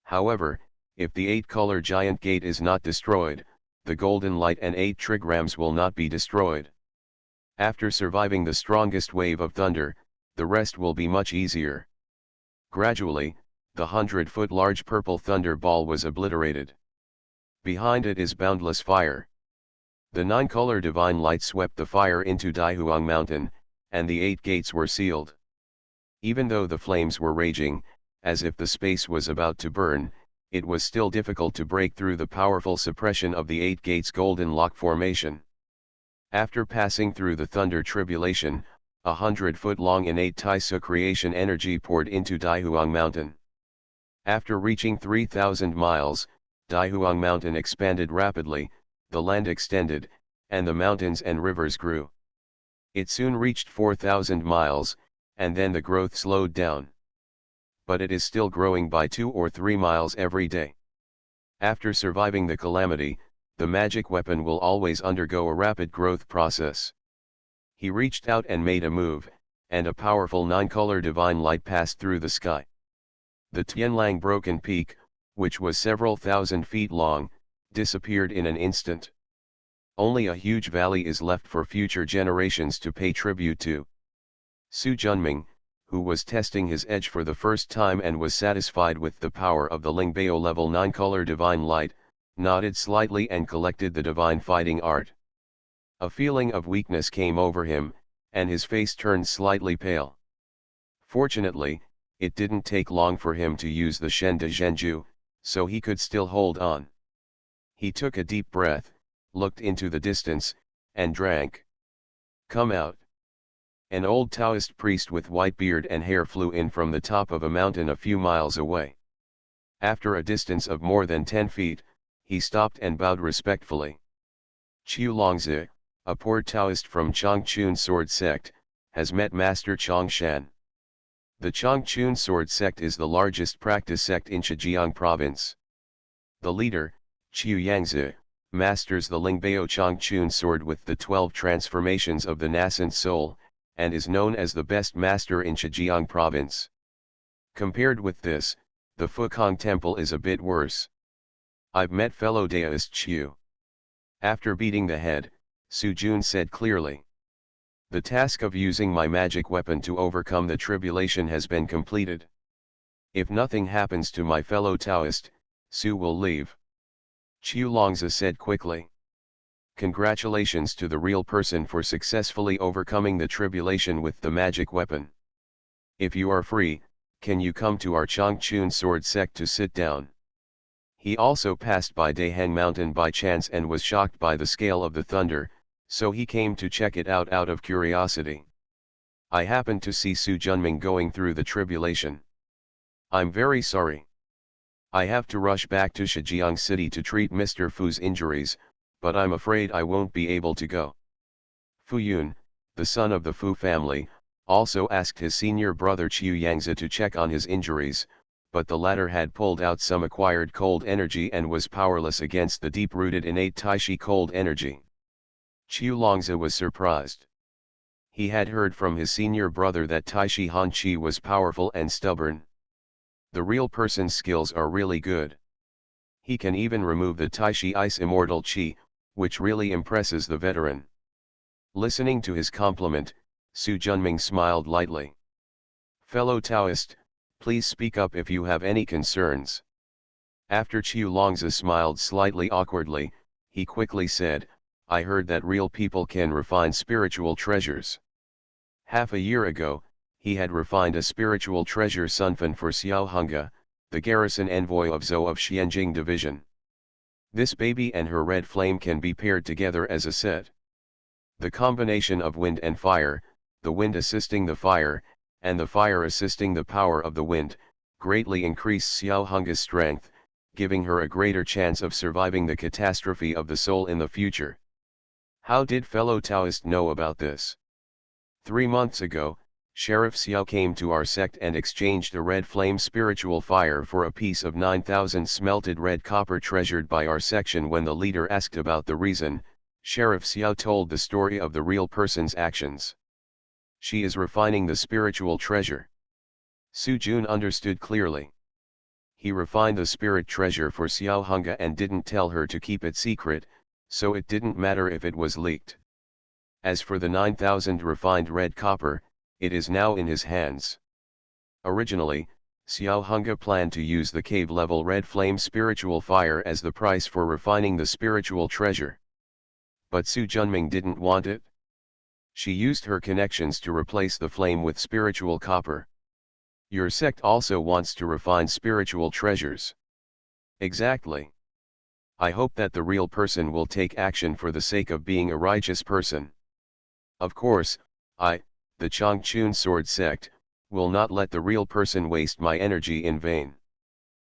However, if the 8-color giant gate is not destroyed, the golden light and 8 trigrams will not be destroyed. After surviving the strongest wave of thunder, the rest will be much easier. Gradually, the 100-foot large purple thunder ball was obliterated. Behind it is boundless fire. The 9-color divine light swept the fire into Daihuang Mountain, and the 8 gates were sealed. Even though the flames were raging, as if the space was about to burn, it was still difficult to break through the powerful suppression of the 8 gates golden lock formation. After passing through the thunder tribulation, 100-foot-long innate Taisu creation energy poured into Daihuang Mountain. After reaching 3,000 miles, Daihuang Mountain expanded rapidly, the land extended, and the mountains and rivers grew. It soon reached 4,000 miles, and then the growth slowed down. But it is still growing by 2 or 3 miles every day. After surviving the calamity, the magic weapon will always undergo a rapid growth process. He reached out and made a move, and a powerful 9-color divine light passed through the sky. The Tianlang broken peak, which was several thousand feet long, disappeared in an instant. Only a huge valley is left for future generations to pay tribute to. Su Junming, who was testing his edge for the first time and was satisfied with the power of the Lingbao level 9-color divine light, nodded slightly and collected the divine fighting art. A feeling of weakness came over him, and his face turned slightly pale. Fortunately, it didn't take long for him to use the Shen de Zhenju, so he could still hold on. He took a deep breath, looked into the distance, and drank. "Come out." An old Taoist priest with white beard and hair flew in from the top of a mountain a few miles away. After a distance of more than 10 feet, he stopped and bowed respectfully. Qiu Longzi, a poor Taoist from Changchun sword sect, has met Master Chongshan. The Changchun sword sect is the largest practice sect in Zhejiang province. The leader, Qiu Yangzi, masters the Lingbao Changchun sword with the 12 transformations of the nascent soul, and is known as the best master in Zhejiang province. Compared with this, the Fukong temple is a bit worse. I've met fellow Taoist Qiu. After beating the head, Su Jun said clearly. The task of using my magic weapon to overcome the tribulation has been completed. If nothing happens to my fellow Taoist, Su will leave. Qiu Longzi said quickly. Congratulations to the real person for successfully overcoming the tribulation with the magic weapon. If you are free, can you come to our Changchun sword sect to sit down? He also passed by Daheng Mountain by chance and was shocked by the scale of the thunder, so he came to check it out of curiosity. I happened to see Su Junming going through the tribulation. I'm very sorry. I have to rush back to Zhejiang City to treat Mr. Fu's injuries, but I'm afraid I won't be able to go. Fu Yun, the son of the Fu family, also asked his senior brother Qiu Yangzi to check on his injuries, but the latter had pulled out some acquired cold energy and was powerless against the deep-rooted innate Taishi cold energy. Qiu Longzi was surprised. He had heard from his senior brother that Taishi Han Qi was powerful and stubborn. The real person's skills are really good. He can even remove the Taishi Ice Immortal Chi, which really impresses the veteran. Listening to his compliment, Su Junming smiled lightly. Fellow Taoist, please speak up if you have any concerns. After Qiu Longzi smiled slightly awkwardly, he quickly said, I heard that real people can refine spiritual treasures. Half a year ago, he had refined a spiritual treasure Sunfen for Xiao Hunga, the garrison envoy of Zhou of Xianjing Division. This baby and her red flame can be paired together as a set. The combination of wind and fire, the wind assisting the fire, and the fire assisting the power of the wind, greatly increased Xiao Hunga's strength, giving her a greater chance of surviving the catastrophe of the soul in the future. How did fellow Taoist know about this? 3 months ago, Sheriff Xiao came to our sect and exchanged a red flame spiritual fire for a piece of 9,000 smelted red copper treasured by our section. When the leader asked about the reason, Sheriff Xiao told the story of the real person's actions. She is refining the spiritual treasure. Su Jun understood clearly. He refined the spirit treasure for Xiao Hunga and didn't tell her to keep it secret, so it didn't matter if it was leaked. As for the 9,000 refined red copper, it is now in his hands. Originally, Xiao Hunga planned to use the cave-level red flame spiritual fire as the price for refining the spiritual treasure. But Su Junming didn't want it. She used her connections to replace the flame with spiritual copper. Your sect also wants to refine spiritual treasures. Exactly. I hope that the real person will take action for the sake of being a righteous person. Of course, the Changchun Sword Sect, will not let the real person waste my energy in vain.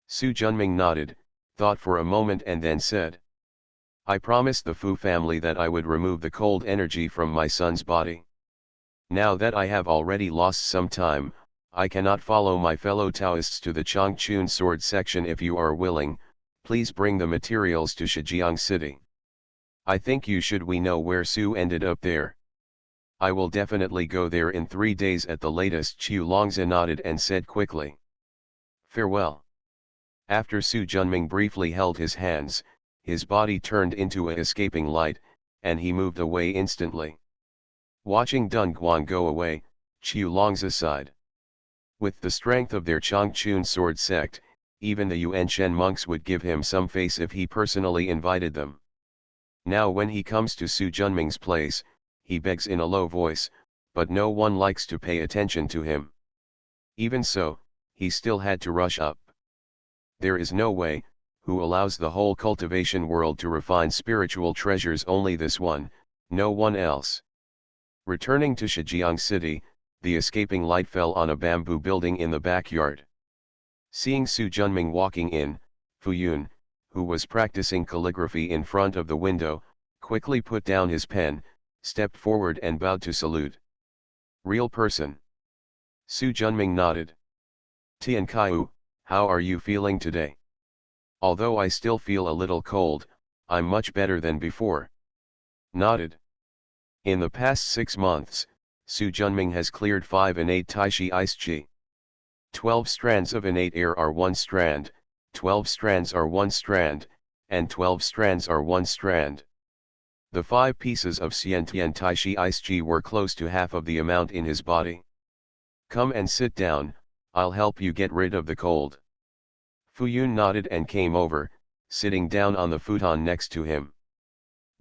Su Junming nodded, thought for a moment and then said. I promised the Fu family that I would remove the cold energy from my son's body. Now that I have already lost some time, I cannot follow my fellow Taoists to the Changchun Sword section. If you are willing, please bring the materials to Shijiang City. I think you should. We know where Su ended up there. I will definitely go there in 3 days at the latest. Qiu Longzi nodded and said quickly. Farewell. After Su Junming briefly held his hands, his body turned into a escaping light, and he moved away instantly. Watching Dun Guan go away, Qiu Longzi sighed. With the strength of their Changchun sword sect, even the Yuanshen monks would give him some face if he personally invited them. Now when he comes to Su Junming's place, he begs in a low voice, but no one likes to pay attention to him. Even so, he still had to rush up. There is no way, who allows the whole cultivation world to refine spiritual treasures? Only this one, no one else. Returning to Shijiang City, the escaping light fell on a bamboo building in the backyard. Seeing Su Junming walking in, Fu Yun, who was practicing calligraphy in front of the window, quickly put down his pen, stepped forward and bowed to salute. Real person. Su Junming nodded. Tian Kaiu, how are you feeling today? Although I still feel a little cold, I'm much better than before. Nodded. In the past 6 months, Su Junming has cleared 5 innate Taishi Ice Chi. 12 strands of innate air are 1 strand, 12 strands are 1 strand, and 12 strands are 1 strand. The 5 pieces of Xiantian Taishi Ice Chi were close to half of the amount in his body. Come and sit down, I'll help you get rid of the cold. Fu Yun nodded and came over, sitting down on the futon next to him.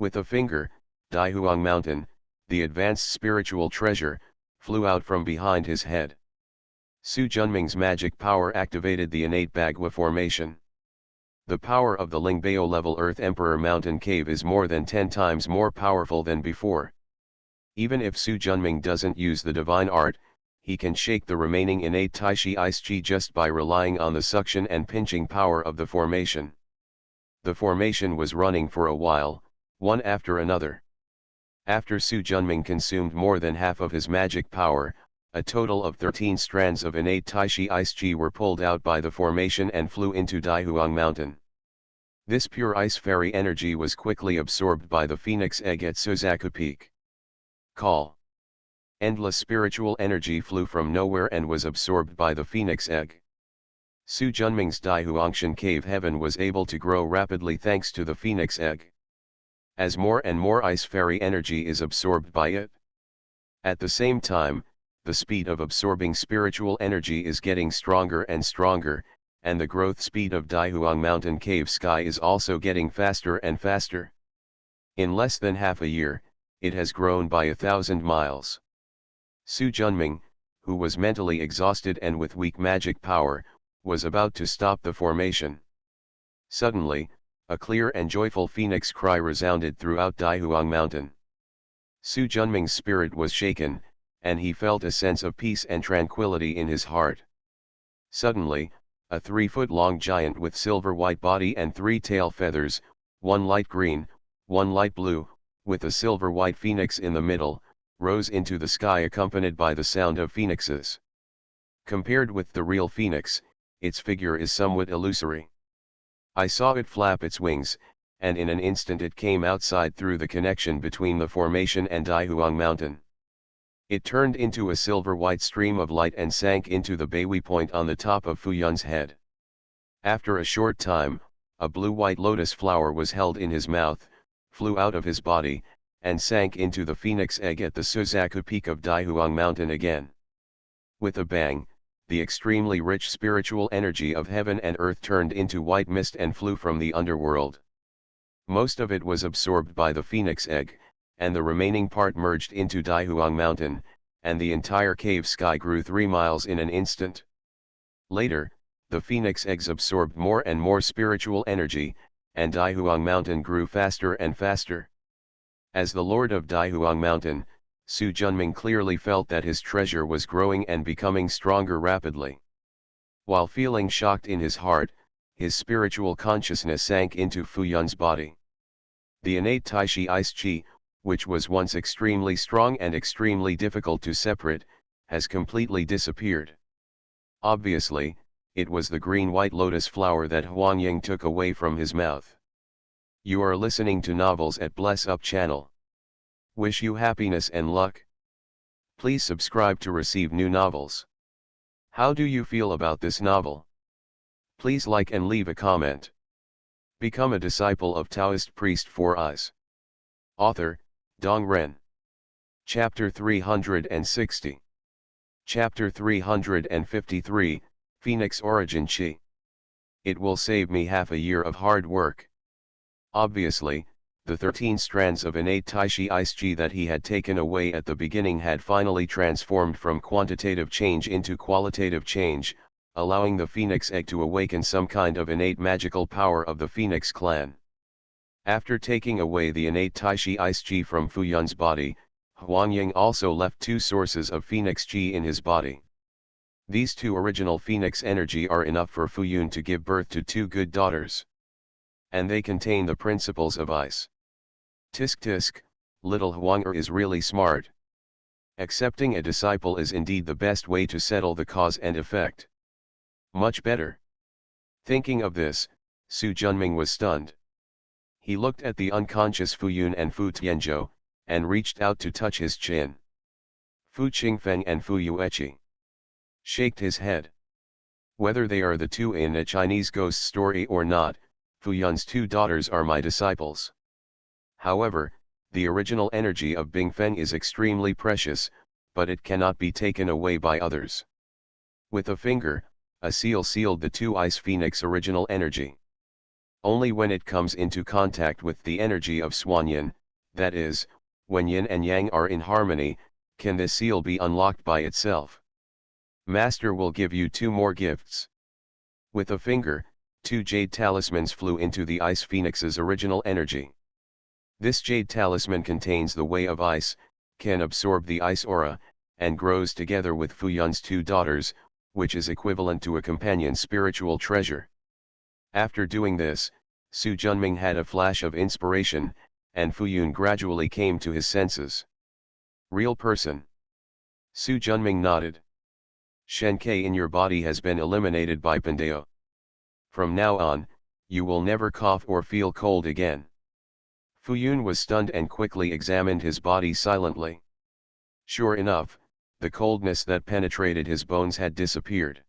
With a finger, Daihuang Mountain, the advanced spiritual treasure, flew out from behind his head. Su Junming's magic power activated the innate Bagua formation. The power of the Lingbao level Earth Emperor Mountain Cave is more than 10 times more powerful than before. Even if Su Junming doesn't use the divine art, he can shake the remaining innate Taishi Ice Chi just by relying on the suction and pinching power of the formation. The formation was running for a while, one after another. After Su Junming consumed more than half of his magic power, a total of 13 strands of innate Taishi Ice Chi were pulled out by the formation and flew into Daihuang Mountain. This pure ice fairy energy was quickly absorbed by the phoenix egg at Suzaku Peak. Call. Endless spiritual energy flew from nowhere and was absorbed by the phoenix egg. Su Junming's Daihuangshan cave heaven was able to grow rapidly thanks to the phoenix egg. As more and more ice fairy energy is absorbed by it. At the same time, the speed of absorbing spiritual energy is getting stronger and stronger, and the growth speed of Daihuang Mountain Cave Sky is also getting faster and faster. In less than half a year, it has grown by 1,000 miles. Su Junming, who was mentally exhausted and with weak magic power, was about to stop the formation. Suddenly, a clear and joyful phoenix cry resounded throughout Daihuang Mountain. Su Junming's spirit was shaken, and he felt a sense of peace and tranquility in his heart. Suddenly, a 3-foot-long giant with silver-white body and 3 tail feathers, one light green, one light blue, with a silver-white phoenix in the middle, rose into the sky accompanied by the sound of phoenixes. Compared with the real phoenix, its figure is somewhat illusory. I saw it flap its wings, and in an instant it came outside through the connection between the formation and Daihuang Mountain. It turned into a silver-white stream of light and sank into the Beihui point on the top of Fuyun's head. After a short time, a blue-white lotus flower was held in his mouth, flew out of his body, and sank into the phoenix egg at the Suzaku peak of Daihuang Mountain again. With a bang, the extremely rich spiritual energy of heaven and earth turned into white mist and flew from the underworld. Most of it was absorbed by the phoenix egg, and the remaining part merged into Daihuang Mountain, and the entire cave sky grew 3 miles in an instant. Later, the phoenix eggs absorbed more and more spiritual energy, and Daihuang Mountain grew faster and faster. As the lord of Daihuang Mountain, Su Junming clearly felt that his treasure was growing and becoming stronger rapidly. While feeling shocked in his heart, his spiritual consciousness sank into Fuyun's body. The innate Taishi Ice Chi, which was once extremely strong and extremely difficult to separate, has completely disappeared. Obviously, it was the green-white lotus flower that Huangying took away from his mouth. You are listening to Novels at Bless Up channel. Wish you happiness and luck. Please subscribe to receive new novels. How do you feel about this novel? Please like and leave a comment. Become a disciple of Taoist priest 4 Eyes. Author, Dong Ren. Chapter 360. Chapter 353, Phoenix Origin Chi. It will save me half a year of hard work. Obviously, the 13 strands of innate Taishi Ice Chi that he had taken away at the beginning had finally transformed from quantitative change into qualitative change, allowing the phoenix egg to awaken some kind of innate magical power of the phoenix clan. After taking away the innate Taishi Ice Chi from Fuyun's body, Huangying also left 2 sources of phoenix Chi in his body. These 2 original phoenix energy are enough for Fuyun to give birth to 2 good daughters. And they contain the principles of ice. Tisk tisk, little Huanger is really smart. Accepting a disciple is indeed the best way to settle the cause and effect. Much better. Thinking of this, Su Junming was stunned. He looked at the unconscious Fuyun and Fu Tianzhou, and reached out to touch his chin. Fu Qingfeng and Fu Yueqi shaked his head. Whether they are the 2 in a Chinese ghost story or not, Fuyun's 2 daughters are my disciples. However, the original energy of Bingfeng is extremely precious, but it cannot be taken away by others. With a finger, a seal sealed the 2 ice phoenix original energy. Only when it comes into contact with the energy of Xuanyin, that is, when yin and yang are in harmony, can this seal be unlocked by itself. Master will give you 2 more gifts. With a finger, 2 jade talismans flew into the ice phoenix's original energy. This jade talisman contains the way of ice, can absorb the ice aura, and grows together with Fuyun's 2 daughters, which is equivalent to a companion spiritual treasure. After doing this, Su Junming had a flash of inspiration, and Fuyun gradually came to his senses. Real person. Su Junming nodded. Shenkei in your body has been eliminated by Pandeo. From now on, you will never cough or feel cold again. Fuyun was stunned and quickly examined his body silently. Sure enough, the coldness that penetrated his bones had disappeared.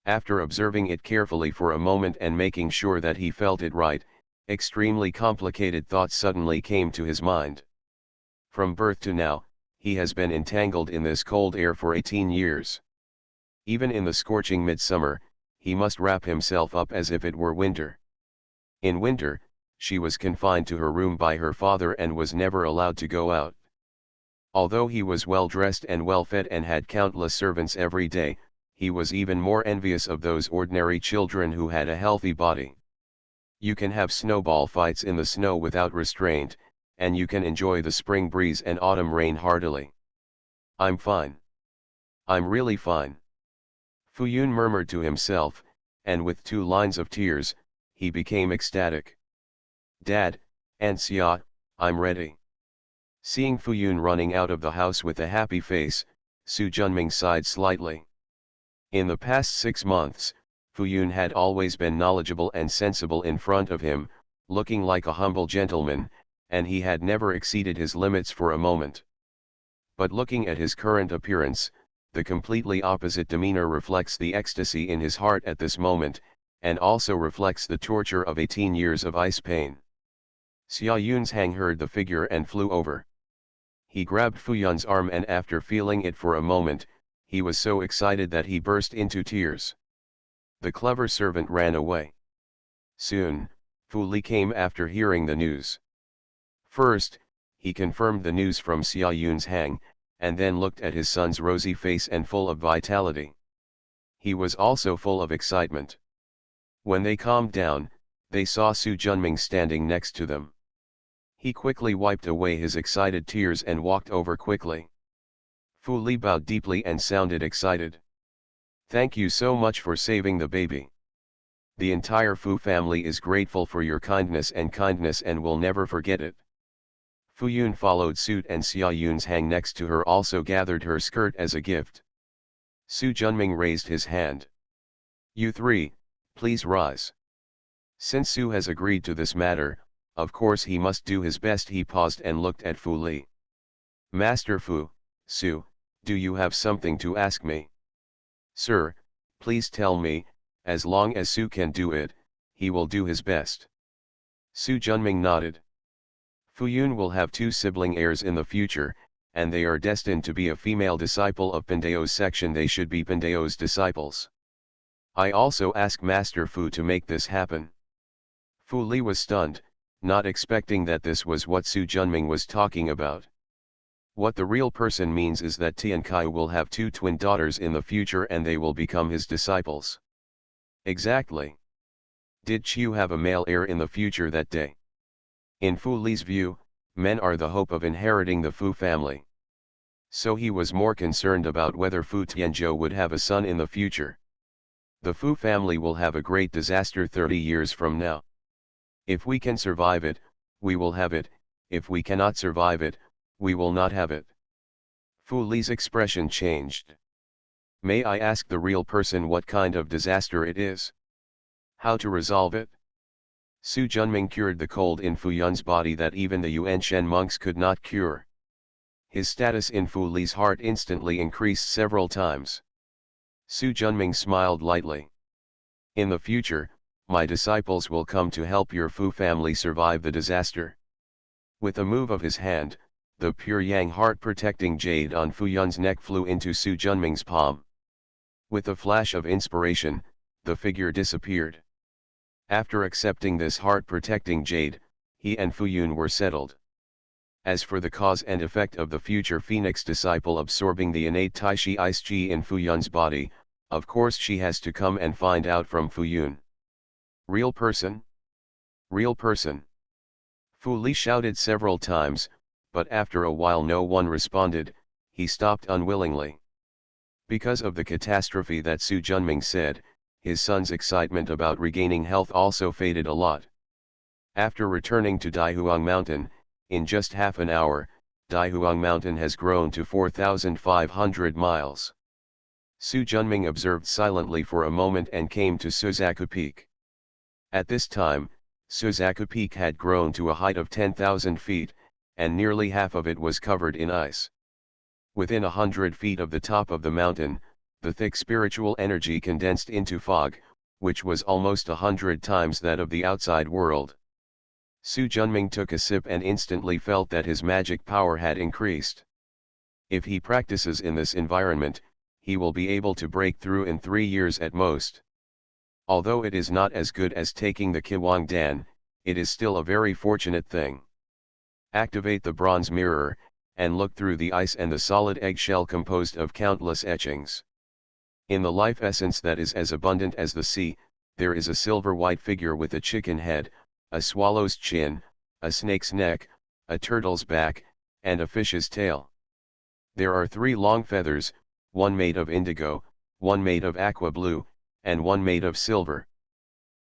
After observing it carefully for a moment and making sure that he felt it right, extremely complicated thoughts suddenly came to his mind. From birth to now, he has been entangled in this cold air for 18 years. Even in the scorching midsummer, he must wrap himself up as if it were winter. In winter, she was confined to her room by her father and was never allowed to go out. Although he was well dressed and well fed and had countless servants every day, he was even more envious of those ordinary children who had a healthy body. You can have snowball fights in the snow without restraint, and you can enjoy the spring breeze and autumn rain heartily. I'm fine. I'm really fine. Fuyun murmured to himself, and with 2 lines of tears, he became ecstatic. Dad, Aunt Xia, I'm ready. Seeing Fuyun running out of the house with a happy face, Su Junming sighed slightly. In the past 6 months, Fuyun had always been knowledgeable and sensible in front of him, looking like a humble gentleman, and he had never exceeded his limits for a moment. But looking at his current appearance, the completely opposite demeanor reflects the ecstasy in his heart at this moment, and also reflects the torture of 18 years of ice pain. Xia Yun's Hang heard the figure and flew over. He grabbed Fuyun's arm and after feeling it for a moment, he was so excited that he burst into tears. The clever servant ran away. Soon, Fu Li came after hearing the news. First, he confirmed the news from Xia Yun's Hang, and then looked at his son's rosy face and full of vitality. He was also full of excitement. When they calmed down, they saw Su Junming standing next to them. He quickly wiped away his excited tears and walked over quickly. Fu Li bowed deeply and sounded excited. Thank you so much for saving the baby. The entire Fu family is grateful for your kindness and will never forget it. Fuyun followed suit and Xia Yun's Hang next to her also gathered her skirt as a gift. Su Junming raised his hand. You 3, please rise. Since Su has agreed to this matter, of course he must do his best. He paused and looked at Fu Li. Master Fu, Su, do you have something to ask me? Sir, please tell me, as long as Su can do it, he will do his best. Su Junming nodded. Fuyun will have 2 sibling heirs in the future, and they are destined to be a female disciple of Pandao's section. They should be Pandao's disciples. I also ask Master Fu to make this happen. Fu Li was stunned, not expecting that this was what Su Junming was talking about. What the real person means is that Tian Kai will have 2 twin daughters in the future and they will become his disciples. Exactly. Did Chiu have a male heir in the future that day? In Fu Li's view, men are the hope of inheriting the Fu family. So he was more concerned about whether Fu Tianzhou would have a son in the future. The Fu family will have a great disaster 30 years from now. If we can survive it, we will have it. If we cannot survive it, we will not have it. Fu Li's expression changed. May I ask the real person what kind of disaster it is? How to resolve it? Su Junming cured the cold in Fuyun's body that even the Yuanshen monks could not cure. His status in Fu Li's heart instantly increased several times. Su Junming smiled lightly. In the future, my disciples will come to help your Fu family survive the disaster. With a move of his hand, the pure yang heart-protecting jade on Fuyun's neck flew into Su Junming's palm. With a flash of inspiration, the figure disappeared. After accepting this heart-protecting jade, he and Fuyun were settled. As for the cause and effect of the future phoenix disciple absorbing the innate Taishi Ice Chi in Fuyun's body, of course she has to come and find out from Fuyun. Real person? Real person? Fu Li shouted several times, but after a while no one responded. He stopped unwillingly. Because of the catastrophe that Su Junming said, his son's excitement about regaining health also faded a lot. After returning to Daihuang Mountain, in just half an hour, Daihuang Mountain has grown to 4,500 miles. Su Junming observed silently for a moment and came to Suzaku Peak. At this time, Suzaku Peak had grown to a height of 10,000 feet, and nearly half of it was covered in ice. Within 100 feet of the top of the mountain, the thick spiritual energy condensed into fog, which was almost 100 times that of the outside world. Su Junming took a sip and instantly felt that his magic power had increased. If he practices in this environment, he will be able to break through in 3 years at most. Although it is not as good as taking the Kiwang Dan, it is still a very fortunate thing. Activate the bronze mirror, and look through the ice and the solid eggshell composed of countless etchings. In the life essence that is as abundant as the sea, there is a silver white figure with a chicken head, a swallow's chin, a snake's neck, a turtle's back, and a fish's tail. There are 3 long feathers, one made of indigo, one made of aqua blue, and one made of silver.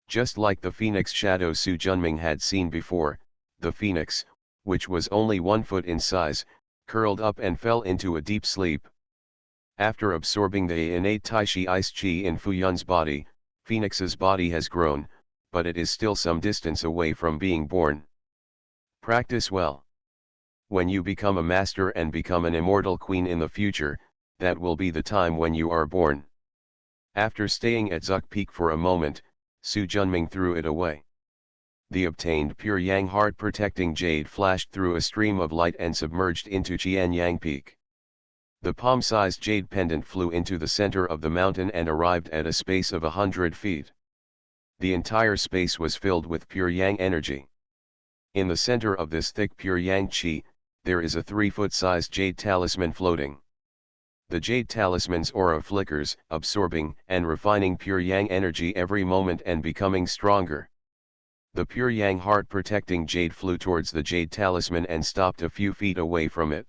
Just like the phoenix shadow Su Junming had seen before, the phoenix, which was only 1 foot in size, curled up and fell into a deep sleep. After absorbing the innate Taishi ice chi in Fuyun's body, Phoenix's body has grown, but it is still some distance away from being born. Practice well. When you become a master and become an immortal queen in the future, that will be the time when you are born. After staying at Zuk Peak for a moment, Su Junming threw it away. The obtained pure yang heart protecting jade flashed through a stream of light and submerged into Qianyang Peak. The palm-sized jade pendant flew into the center of the mountain and arrived at a space of 100 feet. The entire space was filled with pure yang energy. In the center of this thick pure yang qi, there is a 3-foot-sized jade talisman floating. The jade talisman's aura flickers, absorbing and refining pure yang energy every moment and becoming stronger. The pure yang heart protecting jade flew towards the jade talisman and stopped a few feet away from it.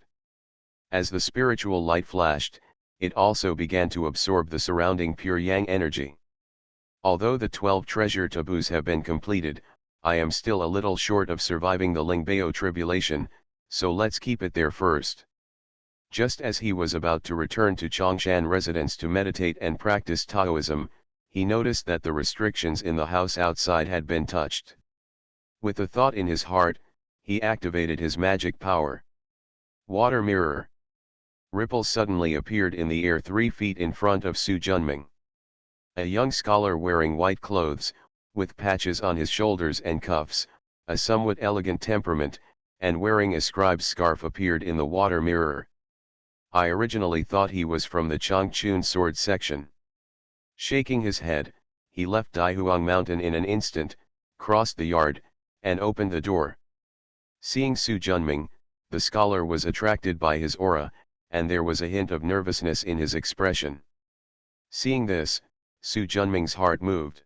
As the spiritual light flashed, it also began to absorb the surrounding pure yang energy. Although the 12 treasure taboos have been completed, I am still a little short of surviving the Lingbao tribulation, so let's keep it there first. Just as he was about to return to Chongshan residence to meditate and practice Taoism, he noticed that the restrictions in the house outside had been touched. With the thought in his heart, he activated his magic power. Water mirror. Ripples suddenly appeared in the air 3 feet in front of Su Junming. A young scholar wearing white clothes, with patches on his shoulders and cuffs, a somewhat elegant temperament, and wearing a scribe's scarf appeared in the water mirror. I originally thought he was from the Changchun sword section. Shaking his head, he left Daihuang Mountain in an instant, crossed the yard, and opened the door. Seeing Su Junming, the scholar was attracted by his aura, and there was a hint of nervousness in his expression. Seeing this, Su Junming's heart moved.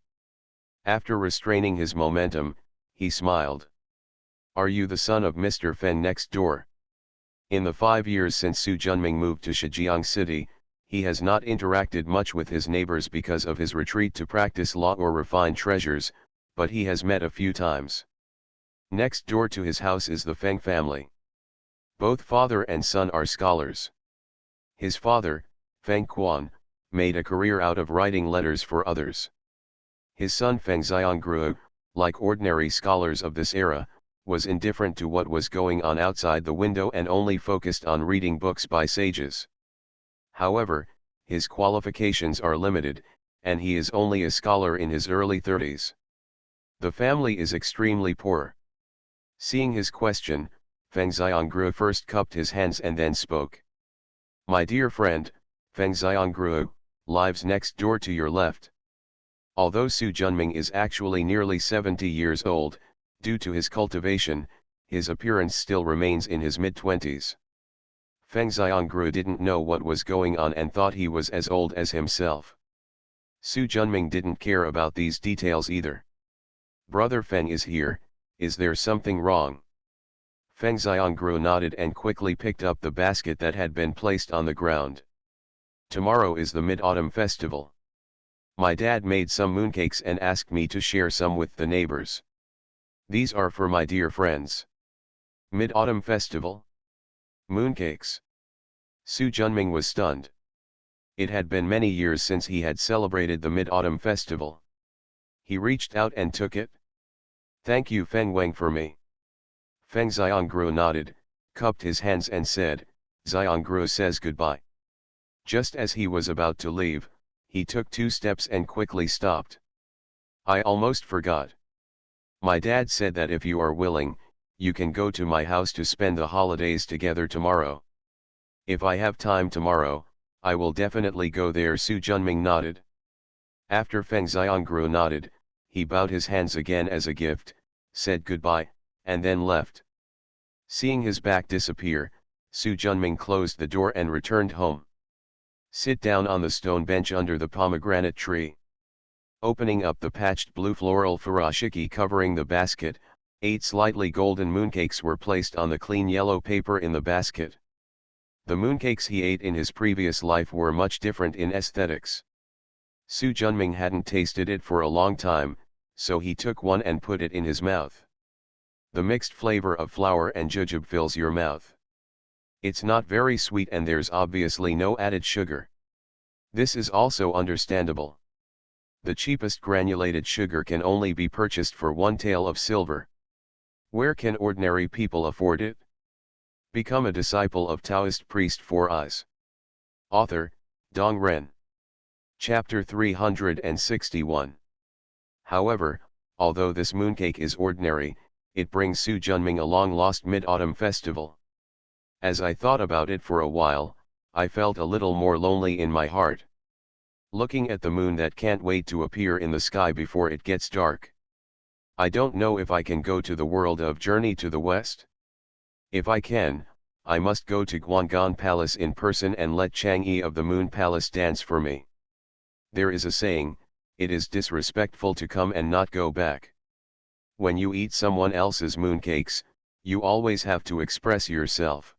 After restraining his momentum, he smiled. "Are you the son of Mr. Feng next door?" In the 5 years since Su Junming moved to Shijiang City, he has not interacted much with his neighbors because of his retreat to practice law or refine treasures, but he has met a few times. Next door to his house is the Feng family. Both father and son are scholars. His father, Feng Quan, made a career out of writing letters for others. His son Feng Xiangruo, like ordinary scholars of this era, was indifferent to what was going on outside the window and only focused on reading books by sages. However, his qualifications are limited, and he is only a scholar in his early 30s. The family is extremely poor. Seeing his question, Feng Xiangruo first cupped his hands and then spoke. "My dear friend, Feng Xiangruo, lives next door to your left." Although Su Junming is actually nearly 70 years old, due to his cultivation, his appearance still remains in his mid-20s. Feng Xiangruo didn't know what was going on and thought he was as old as himself. Su Junming didn't care about these details either. "Brother Feng is here, is there something wrong?" Feng Xiangruo nodded and quickly picked up the basket that had been placed on the ground. "Tomorrow is the Mid-Autumn Festival. My dad made some mooncakes and asked me to share some with the neighbors. These are for my dear friends." Mid-Autumn Festival? Mooncakes? Su Junming was stunned. It had been many years since he had celebrated the Mid-Autumn Festival. He reached out and took it. "Thank you Feng Wang for me." Feng Xiangruo nodded, cupped his hands and said, "Xiangruo says goodbye." Just as he was about to leave, he took 2 steps and quickly stopped. I almost forgot. My dad said that if you are willing, you can go to my house to spend the holidays together tomorrow. If I have time tomorrow, I will definitely go there. Su Junming nodded. After Feng Xiangru nodded, he bowed his hands again as a gift, said goodbye, and then left. Seeing his back disappear, Su Junming closed the door and returned home. Sit down on the stone bench under the pomegranate tree. Opening up the patched blue floral furoshiki covering the basket, 8 slightly golden mooncakes were placed on the clean yellow paper in the basket. The mooncakes he ate in his previous life were much different in aesthetics. Su Junming hadn't tasted it for a long time, so he took one and put it in his mouth. The mixed flavor of flour and jujube fills your mouth. It's not very sweet and there's obviously no added sugar. This is also understandable. The cheapest granulated sugar can only be purchased for 1 tael of silver. Where can ordinary people afford it? Become a disciple of Taoist priest 4 eyes. Author, Dong Ren. Chapter 361. However, although this mooncake is ordinary, it brings Su Junming a long-lost mid-autumn festival. As I thought about it for a while, I felt a little more lonely in my heart. Looking at the moon that can't wait to appear in the sky before it gets dark. I don't know if I can go to the world of Journey to the West. If I can, I must go to Guanggan Palace in person and let Chang'e of the Moon Palace dance for me. There is a saying, it is disrespectful to come and not go back. When you eat someone else's mooncakes, you always have to express yourself.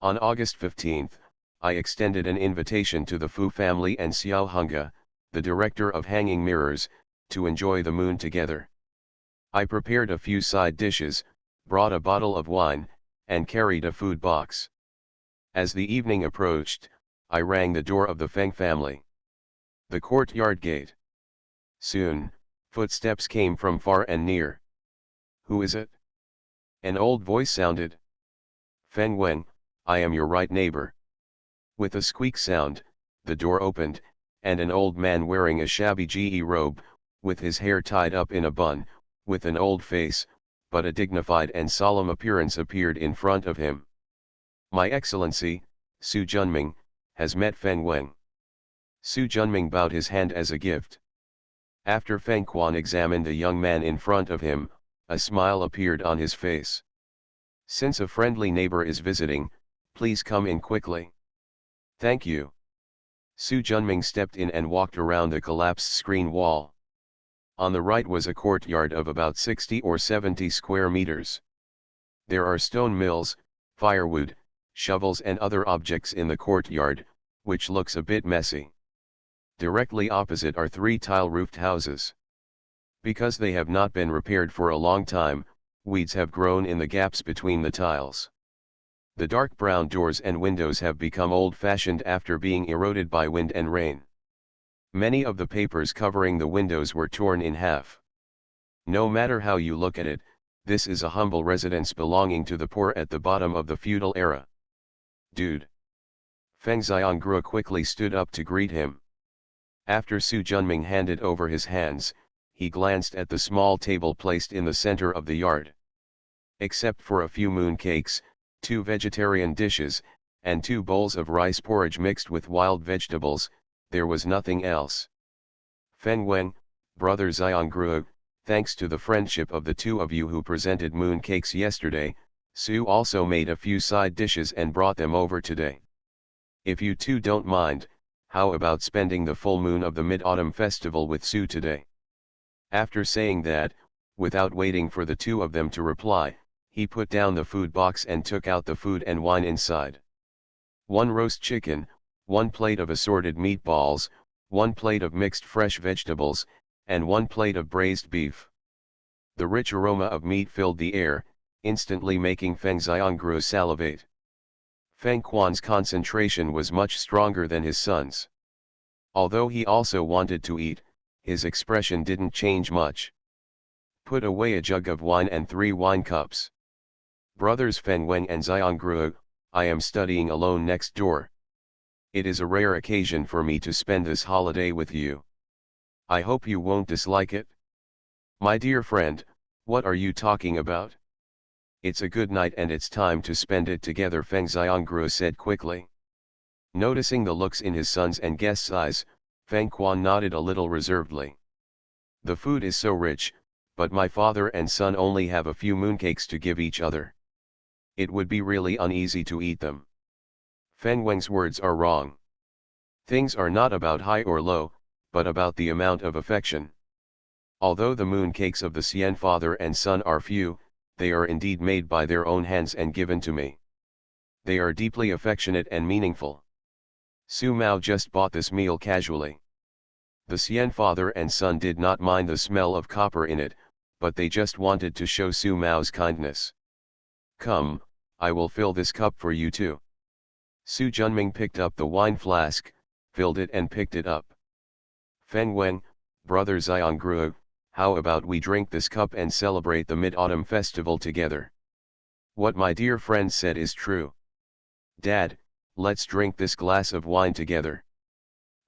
On August 15th, I extended an invitation to the Fu family and Xiao Hunga, the director of Hanging Mirrors, to enjoy the moon together. I prepared a few side dishes, brought a bottle of wine, and carried a food box. As the evening approached, I rang the door of the Feng family. The courtyard gate. Soon, footsteps came from far and near. Who is it? An old voice sounded. Feng Wen, I am your right neighbor. With a squeak sound, the door opened, and an old man wearing a shabby GE robe, with his hair tied up in a bun, with an old face, but a dignified and solemn appearance appeared in front of him. My Excellency, Su Junming, has met Feng Wen. Su Junming bowed his hand as a gift. After Feng Quan examined the young man in front of him, a smile appeared on his face. Since a friendly neighbor is visiting, please come in quickly. Thank you. Su Junming stepped in and walked around the collapsed screen wall. On the right was a courtyard of about 60 or 70 square meters. There are stone mills, firewood, shovels and other objects in the courtyard, which looks a bit messy. Directly opposite are 3 tile-roofed houses. Because they have not been repaired for a long time, weeds have grown in the gaps between the tiles. The dark brown doors and windows have become old-fashioned after being eroded by wind and rain. Many of the papers covering the windows were torn in half. No matter how you look at it, this is a humble residence belonging to the poor at the bottom of the feudal era. Dude. Feng Xiangru quickly stood up to greet him. After Su Junming handed over his hands, he glanced at the small table placed in the center of the yard. Except for a few mooncakes, 2 vegetarian dishes, and 2 bowls of rice porridge mixed with wild vegetables, there was nothing else. Feng Wen, brother Xiangru, thanks to the friendship of the 2 of you who presented mooncakes yesterday, Su also made a few side dishes and brought them over today. If you 2 don't mind, how about spending the full moon of the Mid-Autumn Festival with Su today? After saying that, without waiting for the 2 of them to reply, he put down the food box and took out the food and wine inside. 1 roast chicken, 1 plate of assorted meatballs, 1 plate of mixed fresh vegetables, and 1 plate of braised beef. The rich aroma of meat filled the air, instantly making Feng Xiangru salivate. Feng Quan's concentration was much stronger than his son's. Although he also wanted to eat, his expression didn't change much. Put away a jug of wine and 3 wine cups. Brothers Feng Wen and Xiangru, I am studying alone next door. It is a rare occasion for me to spend this holiday with you. I hope you won't dislike it. My dear friend, what are you talking about? It's a good night and it's time to spend it together, Feng Xiangruo said quickly. Noticing the looks in his son's and guest's eyes, Feng Quan nodded a little reservedly. The food is so rich, but my father and son only have a few mooncakes to give each other. It would be really uneasy to eat them. Feng Weng's words are wrong. Things are not about high or low, but about the amount of affection. Although the mooncakes of the Xian father and son are few, they are indeed made by their own hands and given to me. They are deeply affectionate and meaningful. Su Mao just bought this meal casually. The Xian father and son did not mind the smell of copper in it, but they just wanted to show Su Mao's kindness. Come, I will fill this cup for you too. Su Junming picked up the wine flask, filled it and picked it up. Feng Weng, brother Xiangruo, how about we drink this cup and celebrate the Mid-Autumn Festival together? What my dear friend said is true. Dad, let's drink this glass of wine together.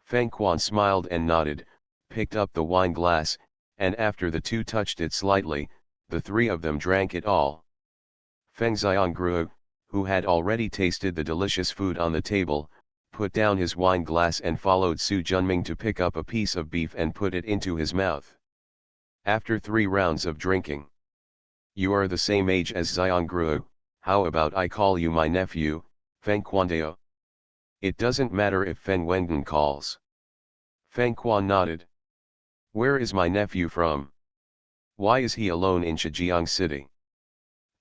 Feng Quan smiled and nodded, picked up the wine glass, and after the two touched it slightly, the three of them drank it all. Feng Xiangruo, who had already tasted the delicious food on the table, put down his wine glass and followed Su Junming to pick up a piece of beef and put it into his mouth. After 3 rounds of drinking. You are the same age as Xiangruo, how about I call you my nephew, Feng Quandao? It doesn't matter if Feng Wengdan calls. Feng Quan nodded. Where is my nephew from? Why is he alone in Shijiang City?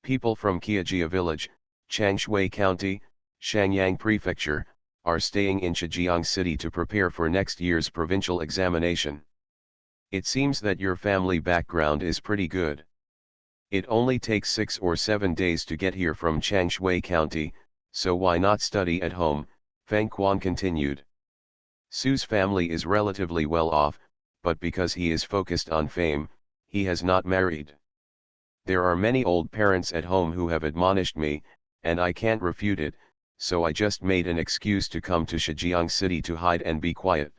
People from Qiajia village, Changshui County, Shangyang Prefecture, are staying in Shijiang City to prepare for next year's provincial examination. It seems that your family background is pretty good. It only takes 6 or 7 days to get here from Changshui County, so why not study at home, Feng Quan continued. Su's family is relatively well off, but because he is focused on fame, he has not married. There are many old parents at home who have admonished me, and I can't refute it, so I just made an excuse to come to Shijiang City to hide and be quiet.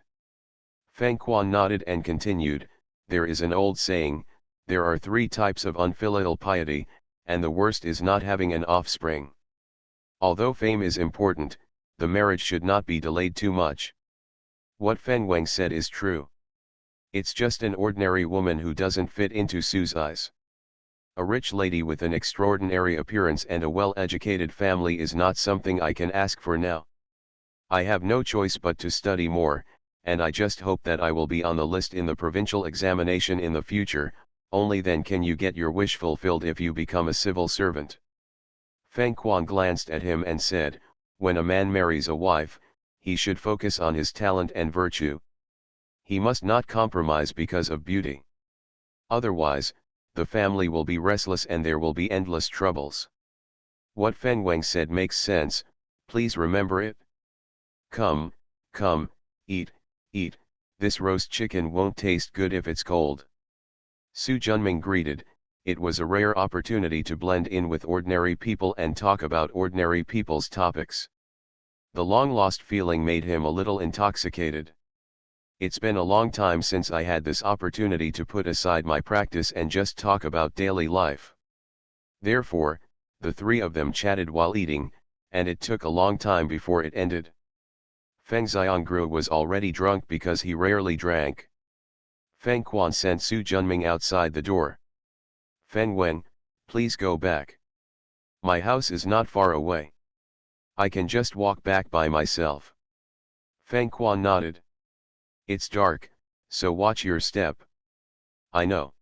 Feng Quan nodded and continued, there is an old saying, there are 3 types of unfilial piety, and the worst is not having an offspring. Although fame is important, the marriage should not be delayed too much. What Feng Weng said is true. It's just an ordinary woman who doesn't fit into Su's eyes. A rich lady with an extraordinary appearance and a well-educated family is not something I can ask for now. I have no choice but to study more, and I just hope that I will be on the list in the provincial examination in the future, only then can you get your wish fulfilled if you become a civil servant. Feng Quan glanced at him and said, when a man marries a wife, he should focus on his talent and virtue. He must not compromise because of beauty. Otherwise, the family will be restless and there will be endless troubles. What Feng Weng said makes sense, please remember it. Come, eat, this roast chicken won't taste good if it's cold. Su Junming greeted, it was a rare opportunity to blend in with ordinary people and talk about ordinary people's topics. The long-lost feeling made him a little intoxicated. It's been a long time since I had this opportunity to put aside my practice and just talk about daily life. Therefore, the 3 of them chatted while eating, and it took a long time before it ended. Feng Xiangruo was already drunk because he rarely drank. Feng Quan sent Su Junming outside the door. Feng Weng, please go back. My house is not far away. I can just walk back by myself. Feng Quan nodded. It's dark, so watch your step. I know.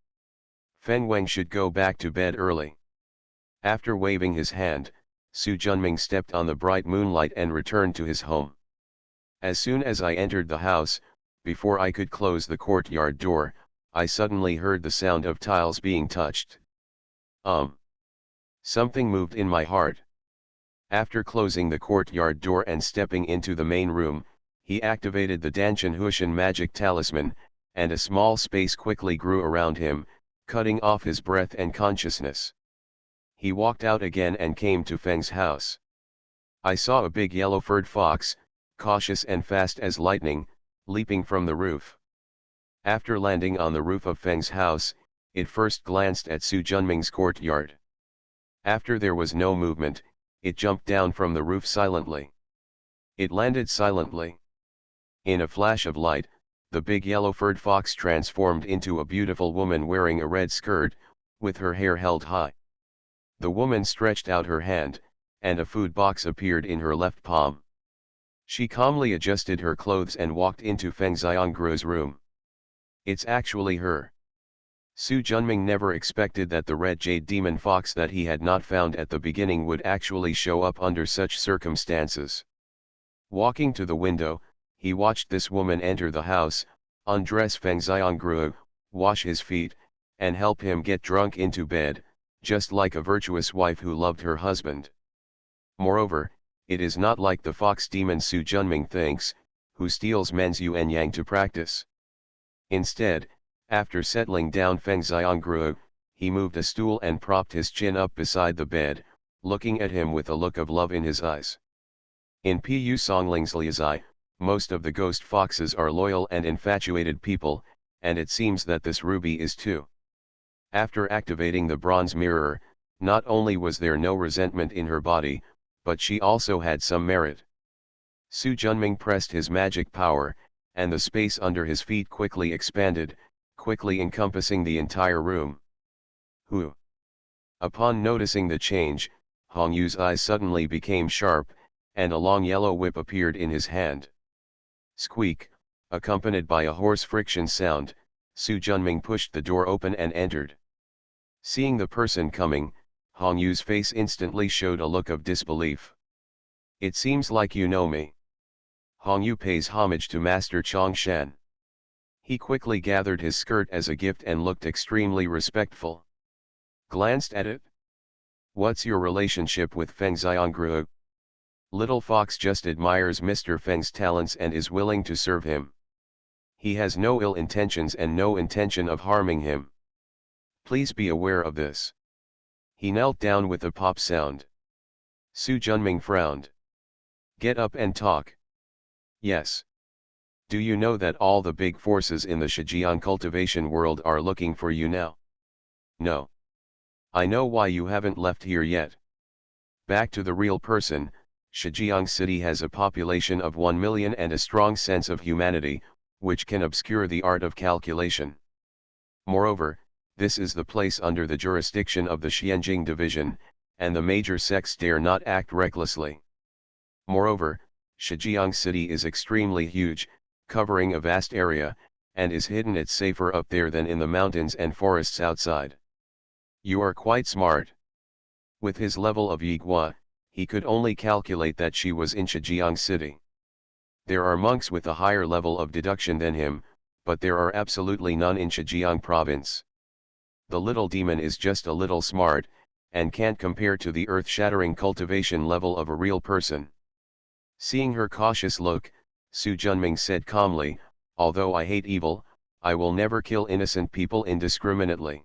Feng Weng should go back to bed early. After waving his hand, Su Junming stepped on the bright moonlight and returned to his home. As soon as I entered the house, before I could close the courtyard door, I suddenly heard the sound of tiles being touched. Something moved in my heart. After closing the courtyard door and stepping into the main room, he activated the Danshan Hushan magic talisman, and a small space quickly grew around him, cutting off his breath and consciousness. He walked out again and came to Feng's house. I saw a big yellow-furred fox, cautious and fast as lightning, leaping from the roof. After landing on the roof of Feng's house, it first glanced at Su Junming's courtyard. After there was no movement, it jumped down from the roof silently. It landed silently. In a flash of light, the big yellow-furred fox transformed into a beautiful woman wearing a red skirt, with her hair held high. The woman stretched out her hand, and a food box appeared in her left palm. She calmly adjusted her clothes and walked into Feng Xiangruo's room. It's actually her. Su Junming never expected that the red jade demon fox that he had not found at the beginning would actually show up under such circumstances. Walking to the window, he watched this woman enter the house, undress Feng Xiangruo, wash his feet, and help him get drunk into bed, just like a virtuous wife who loved her husband. Moreover, it is not like the fox demon Su Junming thinks, who steals men's yin and yang to practice. Instead, after settling down Feng Xiangruo, he moved a stool and propped his chin up beside the bed, looking at him with a look of love in his eyes. In Pu Songling's Liazai, most of the ghost foxes are loyal and infatuated people, and it seems that this ruby is too. After activating the bronze mirror, not only was there no resentment in her body, but she also had some merit. Su Junming pressed his magic power, and the space under his feet quickly expanded, quickly encompassing the entire room. Who? Upon noticing the change, Hong Yu's eyes suddenly became sharp, and a long yellow whip appeared in his hand. Squeak, accompanied by a hoarse friction sound, Su Junming pushed the door open and entered. Seeing the person coming, Hong Yu's face instantly showed a look of disbelief. It seems like you know me. Hong Yu pays homage to Master Chong Shan. He quickly gathered his skirt as a gift and looked extremely respectful. Glanced at it. What's your relationship with Feng Xiangruo? Little Fox just admires Mr. Feng's talents and is willing to serve him. He has no ill intentions and no intention of harming him. Please be aware of this. He knelt down with a pop sound. Su Junming frowned. Get up and talk. Yes. Do you know that all the big forces in the Shijian cultivation world are looking for you now? No. I know why you haven't left here yet. Back to the real person, Shijiang City has a population of 1 million and a strong sense of humanity, which can obscure the art of calculation. Moreover, this is the place under the jurisdiction of the Xianjing division, and the major sects dare not act recklessly. Moreover, Shijiang City is extremely huge, covering a vast area, and is hidden. It's safer up there than in the mountains and forests outside. You are quite smart. With his level of Yiguo, he could only calculate that she was in Shijiang City. There are monks with a higher level of deduction than him, but there are absolutely none in Shijiang province. The little demon is just a little smart, and can't compare to the earth-shattering cultivation level of a real person. Seeing her cautious look, Su Junming said calmly, although I hate evil, I will never kill innocent people indiscriminately.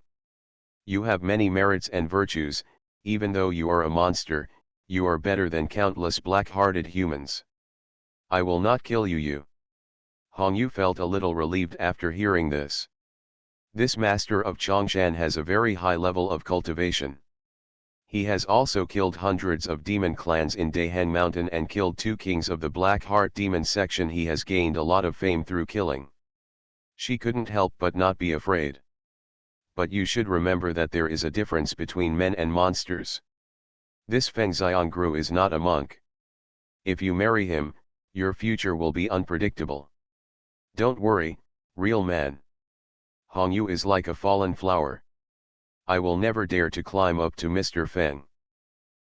You have many merits and virtues, even though you are a monster, you are better than countless black-hearted humans. I will not kill you. Hong Yu felt a little relieved after hearing this. This master of Chongshan has a very high level of cultivation. He has also killed hundreds of demon clans in Daiheng Mountain and killed 2 kings of the Black Heart demon section. He has gained a lot of fame through killing. She couldn't help but not be afraid. But you should remember that there is a difference between men and monsters. This Feng Xiangru is not a monk. If you marry him, your future will be unpredictable. Don't worry, real man. Hong Yu is like a fallen flower. I will never dare to climb up to Mr. Feng.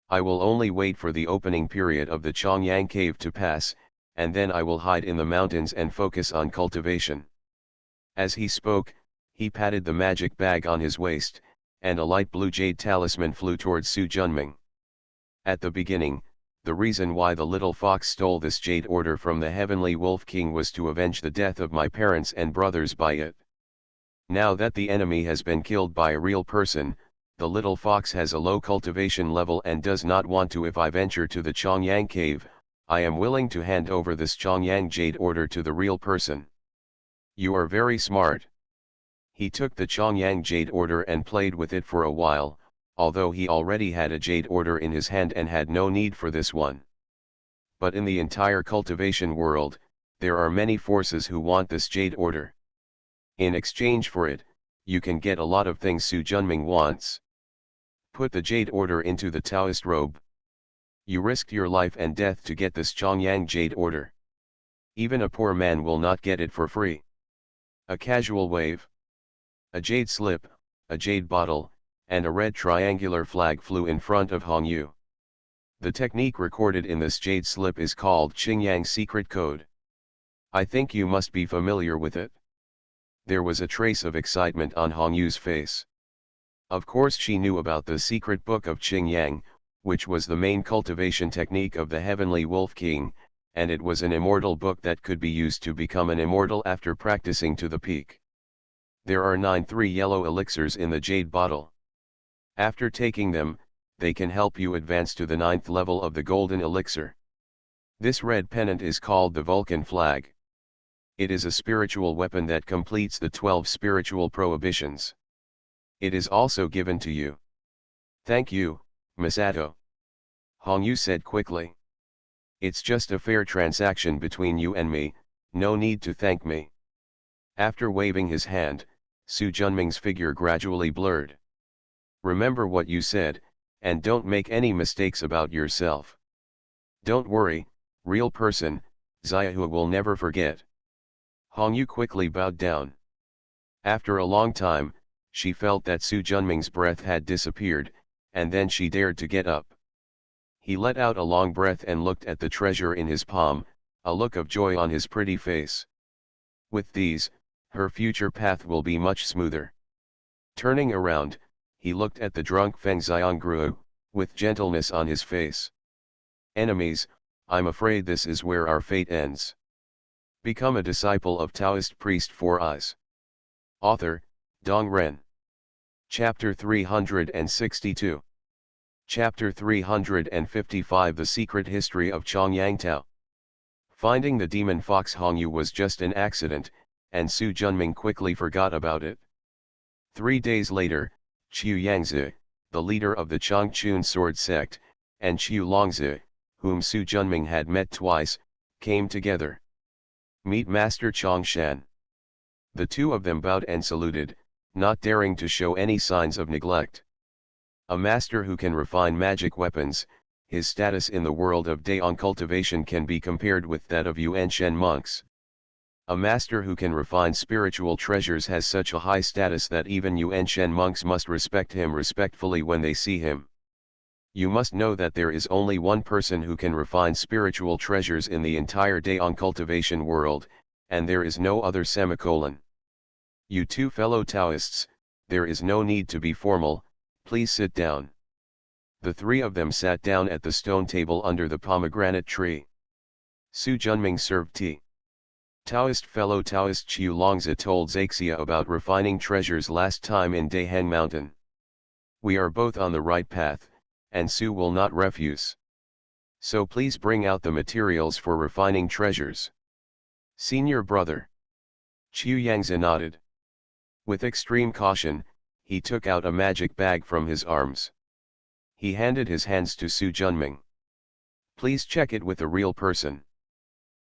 I will only wait for the opening period of the Chongyang cave to pass, and then I will hide in the mountains and focus on cultivation. As he spoke, he patted the magic bag on his waist, and a light blue jade talisman flew towards Su Junming. At the beginning, the reason why the little fox stole this jade order from the heavenly wolf king was to avenge the death of my parents and brothers by it. Now that the enemy has been killed by a real person, the little fox has a low cultivation level and does not want to. If I venture to the Chongyang cave, I am willing to hand over this Chongyang Jade Order to the real person. You are very smart. He took the Chongyang Jade Order and played with it for a while, although he already had a Jade Order in his hand and had no need for this one. But in the entire cultivation world, there are many forces who want this Jade Order. In exchange for it, you can get a lot of things Su Junming wants. Put the Jade Order into the Taoist robe. You risked your life and death to get this Chongyang Jade Order. Even a poor man will not get it for free. A casual wave. A jade slip, a jade bottle, and a red triangular flag flew in front of Hong Yu. The technique recorded in this jade slip is called Qingyang Secret Code. I think you must be familiar with it. There was a trace of excitement on Hong Yu's face. Of course she knew about the secret book of Qingyang, which was the main cultivation technique of the Heavenly Wolf King, and it was an immortal book that could be used to become an immortal after practicing to the peak. There are 9 3-yellow elixirs in the jade bottle. After taking them, they can help you advance to the 9th level of the golden elixir. This red pennant is called the Vulcan flag. It is a spiritual weapon that completes the 12 spiritual prohibitions. It is also given to you. Thank you, Masato. Hong Yu said quickly. It's just a fair transaction between you and me, no need to thank me. After waving his hand, Su Junming's figure gradually blurred. Remember what you said, and don't make any mistakes about yourself. Don't worry, real person, Xiaohua will never forget. Hong Yu quickly bowed down. After a long time, she felt that Su Junming's breath had disappeared, and then she dared to get up. He let out a long breath and looked at the treasure in his palm, a look of joy on his pretty face. With these, her future path will be much smoother. Turning around, he looked at the drunk Feng Xiangruo, with gentleness on his face. Enemies, I'm afraid this is where our fate ends. Become a disciple of Taoist priest Four Eyes. Author, Dong Ren. Chapter 362. Chapter 355 The Secret History of Chongyang Tao. Finding the demon fox Hong Yu was just an accident, and Su Junming quickly forgot about it. 3 days later, Qiu Yangzi, the leader of the Changchun sword sect, and Qiu Longzi, whom Su Junming had met twice, came together. Meet Master Chongshan. The two of them bowed and saluted, not daring to show any signs of neglect. A master who can refine magic weapons, his status in the world of Daong cultivation can be compared with that of Yuan-Shen monks. A master who can refine spiritual treasures has such a high status that even Yuan-Shen monks must respect him respectfully when they see him. You must know that there is only one person who can refine spiritual treasures in the entire Daong cultivation world, and there is no other semicolon. You two fellow Taoists, there is no need to be formal, please sit down. The three of them sat down at the stone table under the pomegranate tree. Su Junming served tea. Fellow Taoist Qiu Longzi told Zhaxia about refining treasures last time in Daheng Mountain. We are both on the right path, and Su will not refuse. So please bring out the materials for refining treasures. Senior brother. Qiu Yangzi nodded. With extreme caution, he took out a magic bag from his arms. He handed his hands to Su Junming. Please check it with a real person.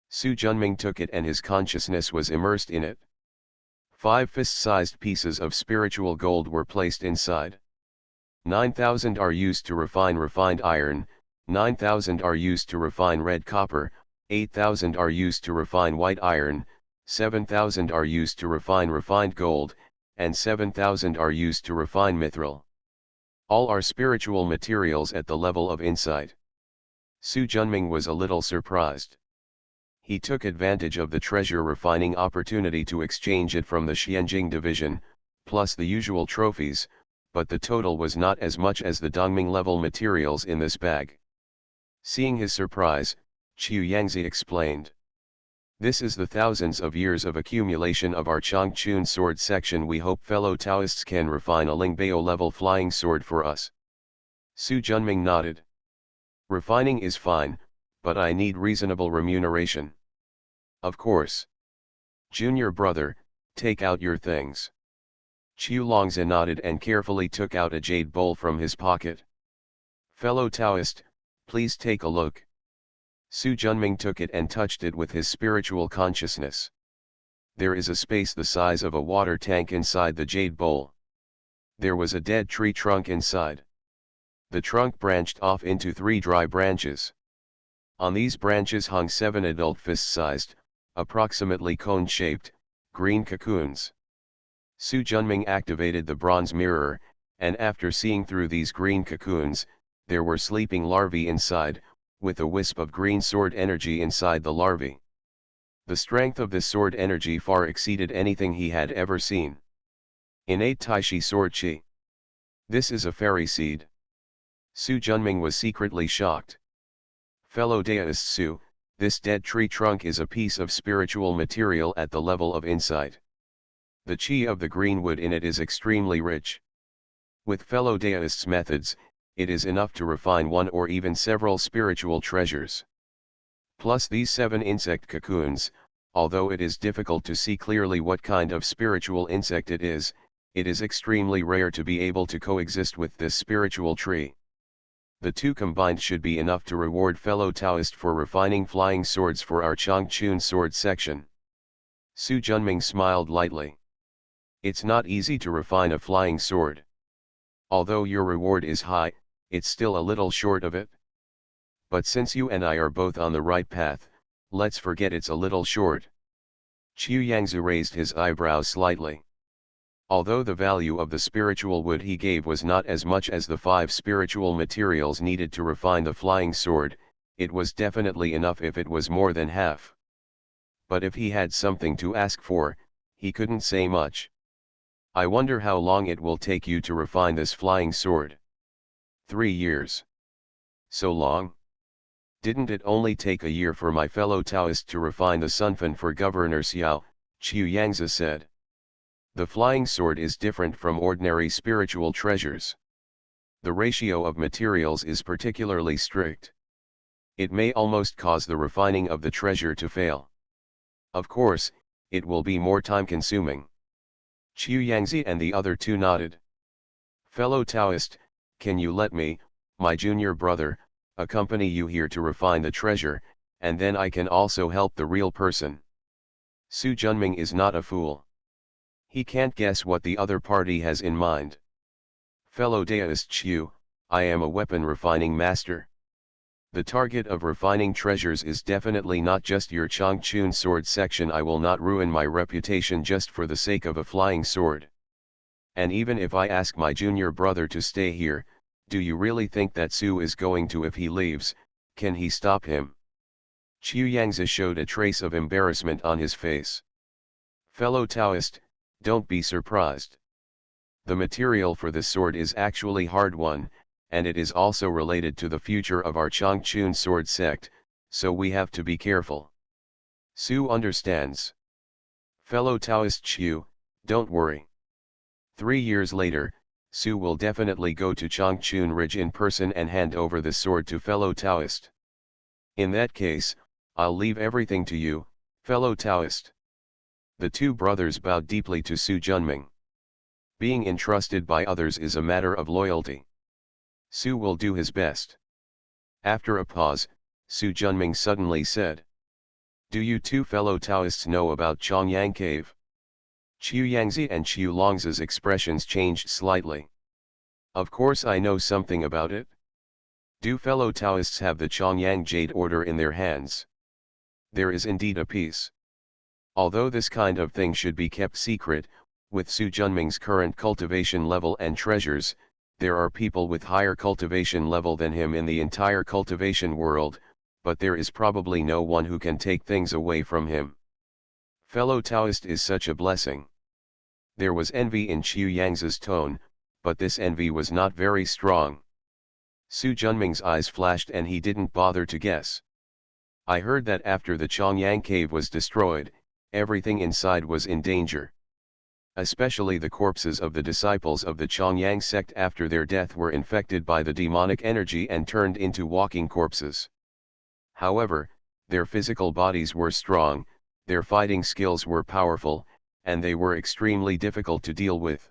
Su Junming took it and his consciousness was immersed in it. 5 fist-sized pieces of spiritual gold were placed inside. 9,000 are used to refine refined iron, 9,000 are used to refine red copper, 8,000 are used to refine white iron, 7,000 are used to refine refined gold, and 7,000 are used to refine mithril. All are spiritual materials at the level of insight. Su Junming was a little surprised. He took advantage of the treasure refining opportunity to exchange it from the Xianjing division, plus the usual trophies, but the total was not as much as the Dongming level materials in this bag. Seeing his surprise, Qiu Yangzi explained. This is the thousands of years of accumulation of our Changchun sword section. We hope fellow Taoists can refine a Lingbao level flying sword for us. Su Junming nodded. Refining is fine, but I need reasonable remuneration. Of course. Junior brother, take out your things. Qiu Longzi nodded and carefully took out a jade bowl from his pocket. Fellow Taoist, please take a look. Su Junming took it and touched it with his spiritual consciousness. There is a space the size of a water tank inside the jade bowl. There was a dead tree trunk inside. The trunk branched off into 3 dry branches. On these branches hung 7 adult fist-sized, approximately cone-shaped, green cocoons. Su Junming activated the bronze mirror, and after seeing through these green cocoons, there were sleeping larvae inside, with a wisp of green sword energy inside the larvae. The strength of this sword energy far exceeded anything he had ever seen. Innate Taishi sword chi. This is a fairy seed. Su Junming was secretly shocked. Fellow Taoist Su, this dead tree trunk is a piece of spiritual material at the level of insight. The chi of the green wood in it is extremely rich. With fellow Taoists' methods, it is enough to refine one or even several spiritual treasures. Plus these 7 insect cocoons, although it is difficult to see clearly what kind of spiritual insect it is extremely rare to be able to coexist with this spiritual tree. The 2 combined should be enough to reward fellow Taoist for refining flying swords for our Changchun sword section. Su Junming smiled lightly. It's not easy to refine a flying sword. Although your reward is high, it's still a little short of it. But since you and I are both on the right path, let's forget it's a little short. Qiu Yangzi raised his eyebrows slightly. Although the value of the spiritual wood he gave was not as much as the 5 spiritual materials needed to refine the flying sword, it was definitely enough if it was more than half. But if he had something to ask for, he couldn't say much. I wonder how long it will take you to refine this flying sword. 3 years. So long? Didn't it only take a year for my fellow Taoist to refine the Sunfan for Governor Xiao? Qiu Yangzi said. The flying sword is different from ordinary spiritual treasures. The ratio of materials is particularly strict. It may almost cause the refining of the treasure to fail. Of course, it will be more time-consuming. Qiu Yangzi and the other 2 nodded. Fellow Taoist, can you let me, my junior brother, accompany you here to refine the treasure, and then I can also help the real person. Su Junming is not a fool. He can't guess what the other party has in mind. Fellow Taoist Qiu, I am a weapon refining master. The target of refining treasures is definitely not just your Changchun sword section. I will not ruin my reputation just for the sake of a flying sword. And even if I ask my junior brother to stay here, do you really think that Su is going to? If he leaves, can he stop him? Qiu Yangzi showed a trace of embarrassment on his face. Fellow Taoist, don't be surprised. The material for this sword is actually hard one, and it is also related to the future of our Changchun sword sect, so we have to be careful. Su understands. Fellow Taoist Qiu, don't worry. 3 years later, Su will definitely go to Changchun Ridge in person and hand over the sword to fellow Taoist. In that case, I'll leave everything to you, fellow Taoist. The 2 brothers bowed deeply to Su Junming. Being entrusted by others is a matter of loyalty. Su will do his best. After a pause, Su Junming suddenly said. Do you 2 fellow Taoists know about Chongyang Cave? Qiu Yangzi and Qiu Longzi's expressions changed slightly. Of course I know something about it. Do fellow Taoists have the Chongyang Jade Order in their hands? There is indeed a piece. Although this kind of thing should be kept secret, with Su Junming's current cultivation level and treasures, there are people with higher cultivation level than him in the entire cultivation world, but there is probably no one who can take things away from him. Fellow Taoist is such a blessing. There was envy in Qiu Yangzi's tone, but this envy was not very strong. Su Junming's eyes flashed and he didn't bother to guess. I heard that after the Chongyang cave was destroyed, everything inside was in danger. Especially the corpses of the disciples of the Chongyang sect after their death were infected by the demonic energy and turned into walking corpses. However, their physical bodies were strong, their fighting skills were powerful, and they were extremely difficult to deal with.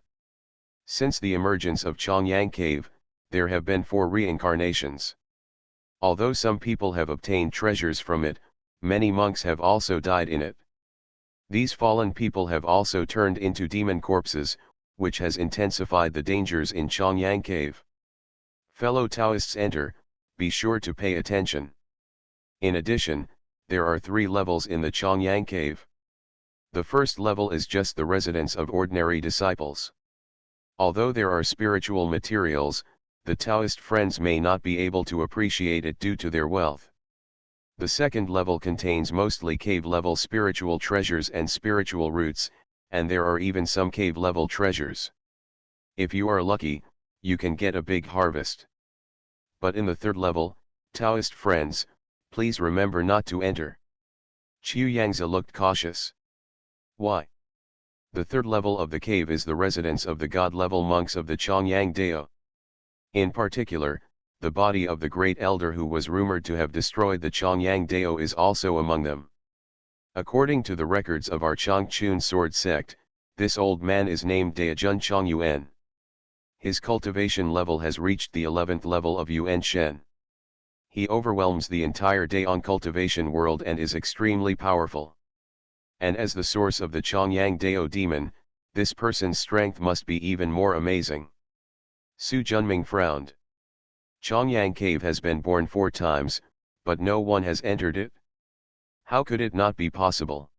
Since the emergence of Chongyang Cave, there have been 4 reincarnations. Although some people have obtained treasures from it, many monks have also died in it. These fallen people have also turned into demon corpses, which has intensified the dangers in Chongyang Cave. Fellow Taoists enter, be sure to pay attention. In addition, there are 3 levels in the Chongyang Cave. The first level is just the residence of ordinary disciples. Although there are spiritual materials, the Taoist friends may not be able to appreciate it due to their wealth. The second level contains mostly cave-level spiritual treasures and spiritual roots, and there are even some cave-level treasures. If you are lucky, you can get a big harvest. But in the third level, Taoist friends, please remember not to enter. Chu Yangzi looked cautious. Why? The third level of the cave is the residence of the god-level monks of the Chongyang Dao. In particular, the body of the great elder who was rumored to have destroyed the Chongyang Dao is also among them. According to the records of our Changchun sword sect, this old man is named Daojun Chongyuan. His cultivation level has reached the 11th level of Yuan Shen. He overwhelms the entire Daon cultivation world and is extremely powerful. And as the source of the Chongyang Dao demon, this person's strength must be even more amazing. Su Junming frowned. Chongyang Cave has been born 4 times, but no one has entered it. How could it not be possible?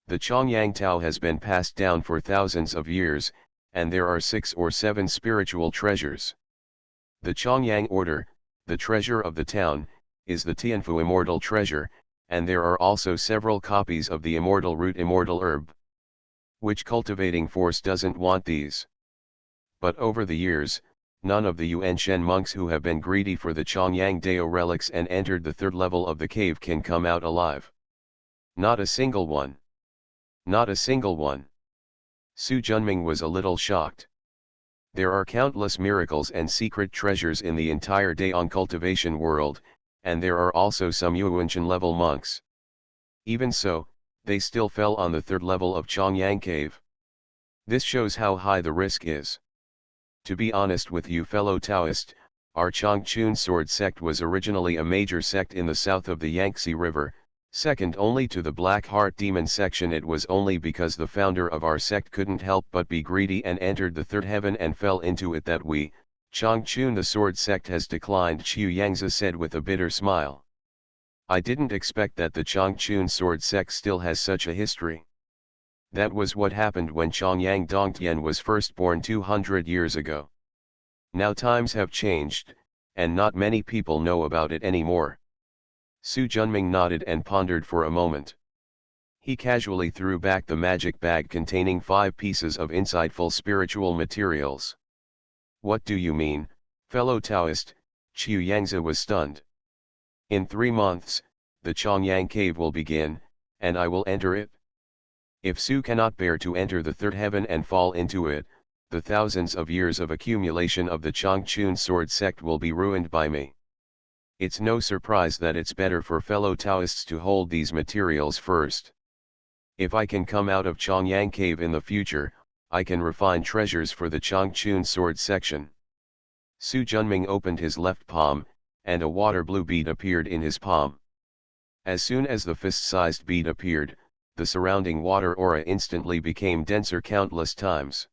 The Chongyang Tao has been passed down for thousands of years, and there are 6 or 7 spiritual treasures. The Chongyang Order, the treasure of the town, is the Tianfu immortal treasure, and there are also several copies of the immortal root immortal herb. Which cultivating force doesn't want these? But over the years, none of the Yuan Shen monks who have been greedy for the Chongyang Dao relics and entered the third level of the cave can come out alive. Not a single one. Not a single one. Su Junming was a little shocked. There are countless miracles and secret treasures in the entire Daon cultivation world, and there are also some Yuanshan level monks. Even so, they still fell on the third level of Chongyang Cave. This shows how high the risk is. To be honest with you fellow Taoist, our Changchun sword sect was originally a major sect in the south of the Yangtze River, second only to the Black Heart Demon section. It was only because the founder of our sect couldn't help but be greedy and entered the third heaven and fell into it that we, Changchun the sword sect has declined, Chu Yangzi said with a bitter smile. I didn't expect that the Changchun sword sect still has such a history. That was what happened when Chongyang Dongtian was first born 200 years ago. Now times have changed, and not many people know about it anymore. Su Junming nodded and pondered for a moment. He casually threw back the magic bag containing 5 pieces of insightful spiritual materials. What do you mean, fellow Taoist? Chu Yangzi was stunned. In 3 months, the Chongyang Cave will begin, and I will enter it. If Su cannot bear to enter the third heaven and fall into it, the thousands of years of accumulation of the Changchun sword sect will be ruined by me. It's no surprise that it's better for fellow Taoists to hold these materials first. If I can come out of Chongyang Cave in the future, I can refine treasures for the Changchun sword section. Su Junming opened his left palm, and a water blue bead appeared in his palm. As soon as the fist-sized bead appeared, the surrounding water aura instantly became denser countless times.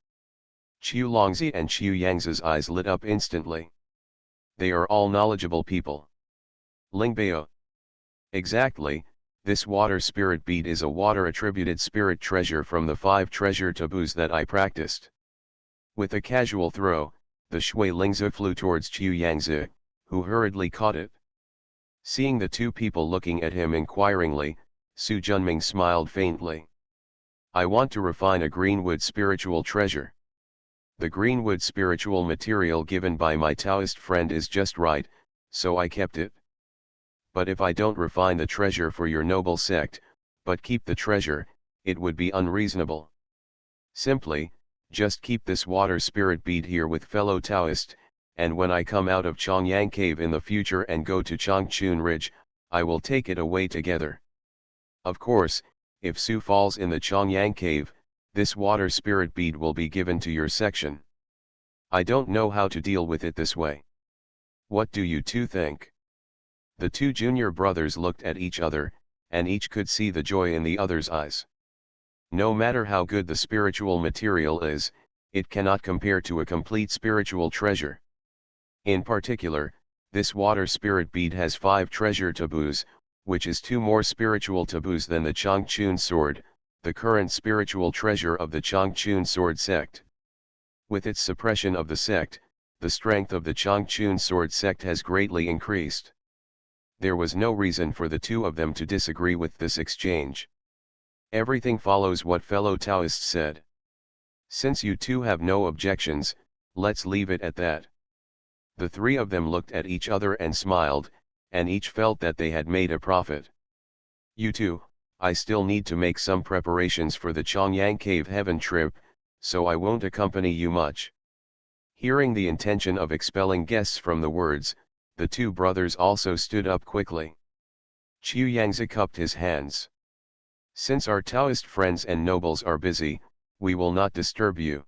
Chu Longzi and Chu Yangzi's eyes lit up instantly. They are all knowledgeable people. Lingbao. Exactly, this water spirit bead is a water-attributed spirit treasure from the 5 treasure taboos that I practiced. With a casual throw, the Shui Lingzi flew towards Chu Yangzi, who hurriedly caught it. Seeing the 2 people looking at him inquiringly, Su Junming smiled faintly. I want to refine a greenwood spiritual treasure. The greenwood spiritual material given by my Taoist friend is just right, so I kept it. But if I don't refine the treasure for your noble sect, but keep the treasure, it would be unreasonable. Simply, just keep this water spirit bead here with fellow Taoist, and when I come out of Chongyang Cave in the future and go to Changchun Ridge, I will take it away together. Of course, if Su falls in the Chongyang cave, this water spirit bead will be given to your section. I don't know how to deal with it this way. What do you two think? The two junior brothers looked at each other, and each could see the joy in the other's eyes. No matter how good the spiritual material is, it cannot compare to a complete spiritual treasure. In particular, this water spirit bead has 5 treasure taboos, which is 2 more spiritual taboos than the Changchun sword, the current spiritual treasure of the Changchun sword sect. With its suppression of the sect, the strength of the Changchun sword sect has greatly increased. There was no reason for the two of them to disagree with this exchange. Everything follows what fellow Taoists said. Since you two have no objections, let's leave it at that. The three of them looked at each other and smiled, and each felt that they had made a profit. You two, I still need to make some preparations for the Chongyang Cave Heaven trip, so I won't accompany you much. Hearing the intention of expelling guests from the words, the two brothers also stood up quickly. Qiu Yangzi cupped his hands. Since our Taoist friends and nobles are busy, we will not disturb you.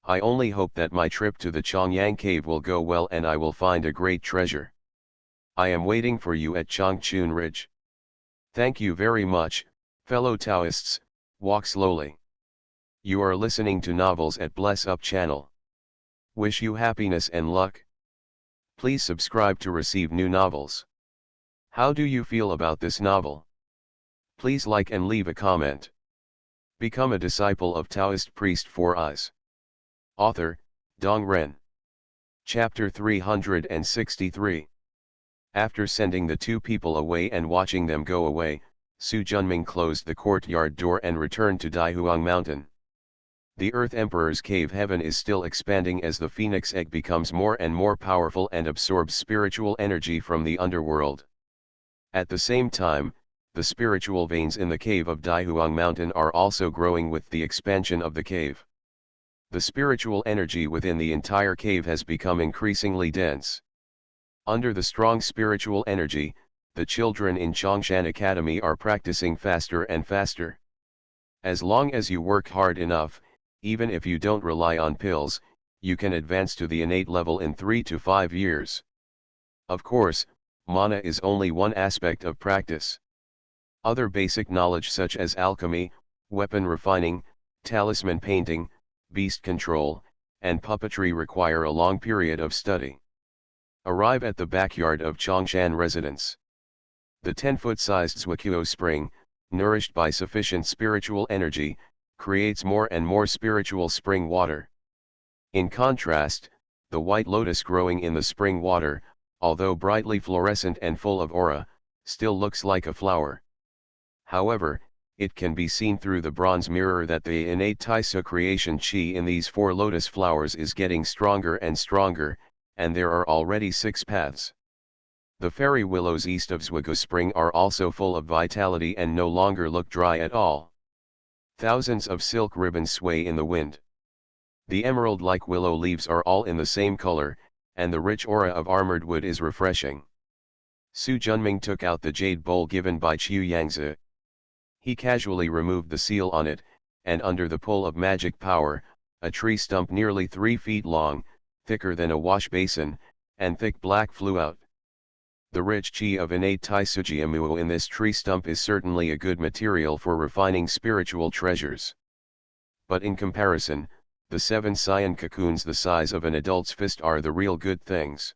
I only hope that my trip to the Chongyang cave will go well and I will find a great treasure. I am waiting for you at Changchun Ridge. Thank you very much, fellow Taoists. Walk slowly. You are listening to novels at Bless Up channel. Wish you happiness and luck. Please subscribe to receive new novels. How do you feel about this novel? Please like and leave a comment. Become a disciple of Taoist priest 4 Eyes. Author, Dong Ren. Chapter 363. After sending the two people away and watching them go away, Su Junming closed the courtyard door and returned to Daihuang Mountain. The Earth Emperor's cave heaven is still expanding as the phoenix egg becomes more and more powerful and absorbs spiritual energy from the underworld. At the same time, the spiritual veins in the cave of Daihuang Mountain are also growing with the expansion of the cave. The spiritual energy within the entire cave has become increasingly dense. Under the strong spiritual energy, the children in Chongshan Academy are practicing faster and faster. As long as you work hard enough, even if you don't rely on pills, you can advance to the innate level in 3 to 5 years. Of course, mana is only one aspect of practice. Other basic knowledge such as alchemy, weapon refining, talisman painting, beast control, and puppetry require a long period of study. Arrive at the backyard of Chongshan residence. The 10-foot-sized Zhuaqiu spring, nourished by sufficient spiritual energy, creates more and more spiritual spring water. In contrast, the white lotus growing in the spring water, although brightly fluorescent and full of aura, still looks like a flower. However, it can be seen through the bronze mirror that the innate Taisa creation chi in these 4 lotus flowers is getting stronger and stronger, and there are already 6 paths. The fairy willows east of Zhuagu Spring are also full of vitality and no longer look dry at all. Thousands of silk ribbons sway in the wind. The emerald-like willow leaves are all in the same color, and the rich aura of armored wood is refreshing. Su Junming took out the jade bowl given by Qiu Yangzi. He casually removed the seal on it, and under the pull of magic power, a tree stump nearly 3 feet long, thicker than a wash basin, and thick black flew out. The rich chi of innate Taisujiamu in this tree stump is certainly a good material for refining spiritual treasures. But in comparison, the 7 cyan cocoons the size of an adult's fist are the real good things.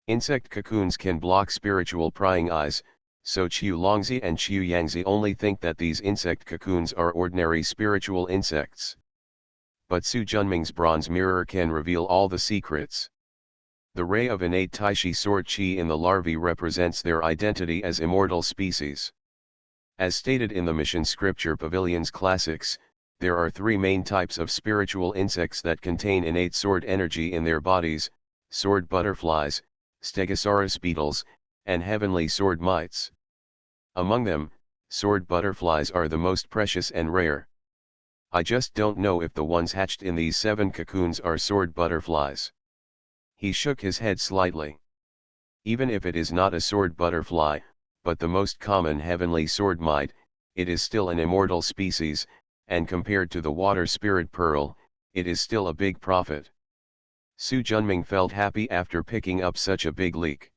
Insect cocoons can block spiritual prying eyes, so Qiu Longzi and Qiu Yangzi only think that these insect cocoons are ordinary spiritual insects. But Su Junming's bronze mirror can reveal all the secrets. The ray of innate Taishi sword chi in the larvae represents their identity as immortal species. As stated in the Mission Scripture Pavilion's classics, there are 3 main types of spiritual insects that contain innate sword energy in their bodies: sword butterflies, stegosaurus beetles, and heavenly sword mites. Among them, sword butterflies are the most precious and rare. I just don't know if the ones hatched in these 7 cocoons are sword butterflies. He shook his head slightly. Even if it is not a sword butterfly, but the most common heavenly sword might, it is still an immortal species, and compared to the water spirit pearl, it is still a big profit. Su Junming felt happy after picking up such a big leak.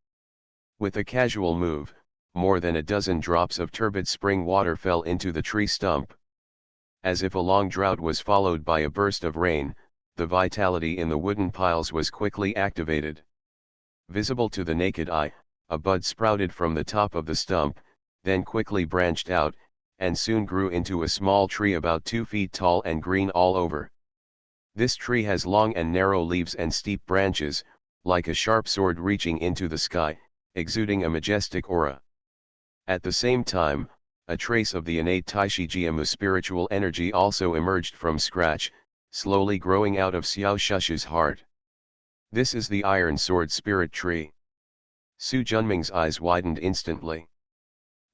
With a casual move, more than a dozen drops of turbid spring water fell into the tree stump. As if a long drought was followed by a burst of rain, the vitality in the wooden piles was quickly activated. Visible to the naked eye, a bud sprouted from the top of the stump, then quickly branched out, and soon grew into a small tree about 2 feet tall and green all over. This tree has long and narrow leaves and steep branches, like a sharp sword reaching into the sky, exuding a majestic aura. At the same time, a trace of the innate Taishijiamu spiritual energy also emerged from scratch, slowly growing out of Xiao Shushu's heart. This is the Iron Sword Spirit Tree. Su Junming's eyes widened instantly.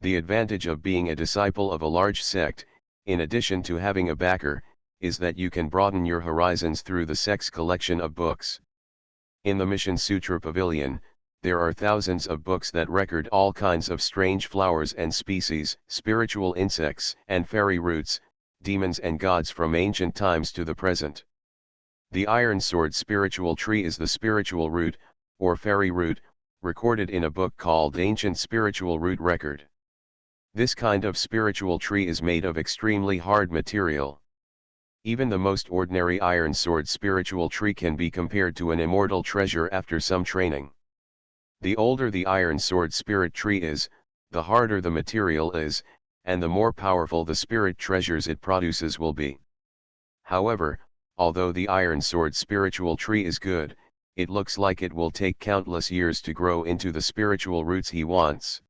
The advantage of being a disciple of a large sect, in addition to having a backer, is that you can broaden your horizons through the sect's collection of books. In the Mission Sutra Pavilion, there are thousands of books that record all kinds of strange flowers and species, spiritual insects and fairy roots, demons and gods from ancient times to the present. The Iron Sword spiritual tree is the spiritual root, or fairy root, recorded in a book called Ancient Spiritual Root Record. This kind of spiritual tree is made of extremely hard material. Even the most ordinary Iron Sword spiritual tree can be compared to an immortal treasure after some training. The older the Iron Sword spirit tree is, the harder the material is, and the more powerful the spirit treasures it produces will be. However, although the Iron Sword spiritual tree is good, it looks like it will take countless years to grow into the spiritual roots he wants.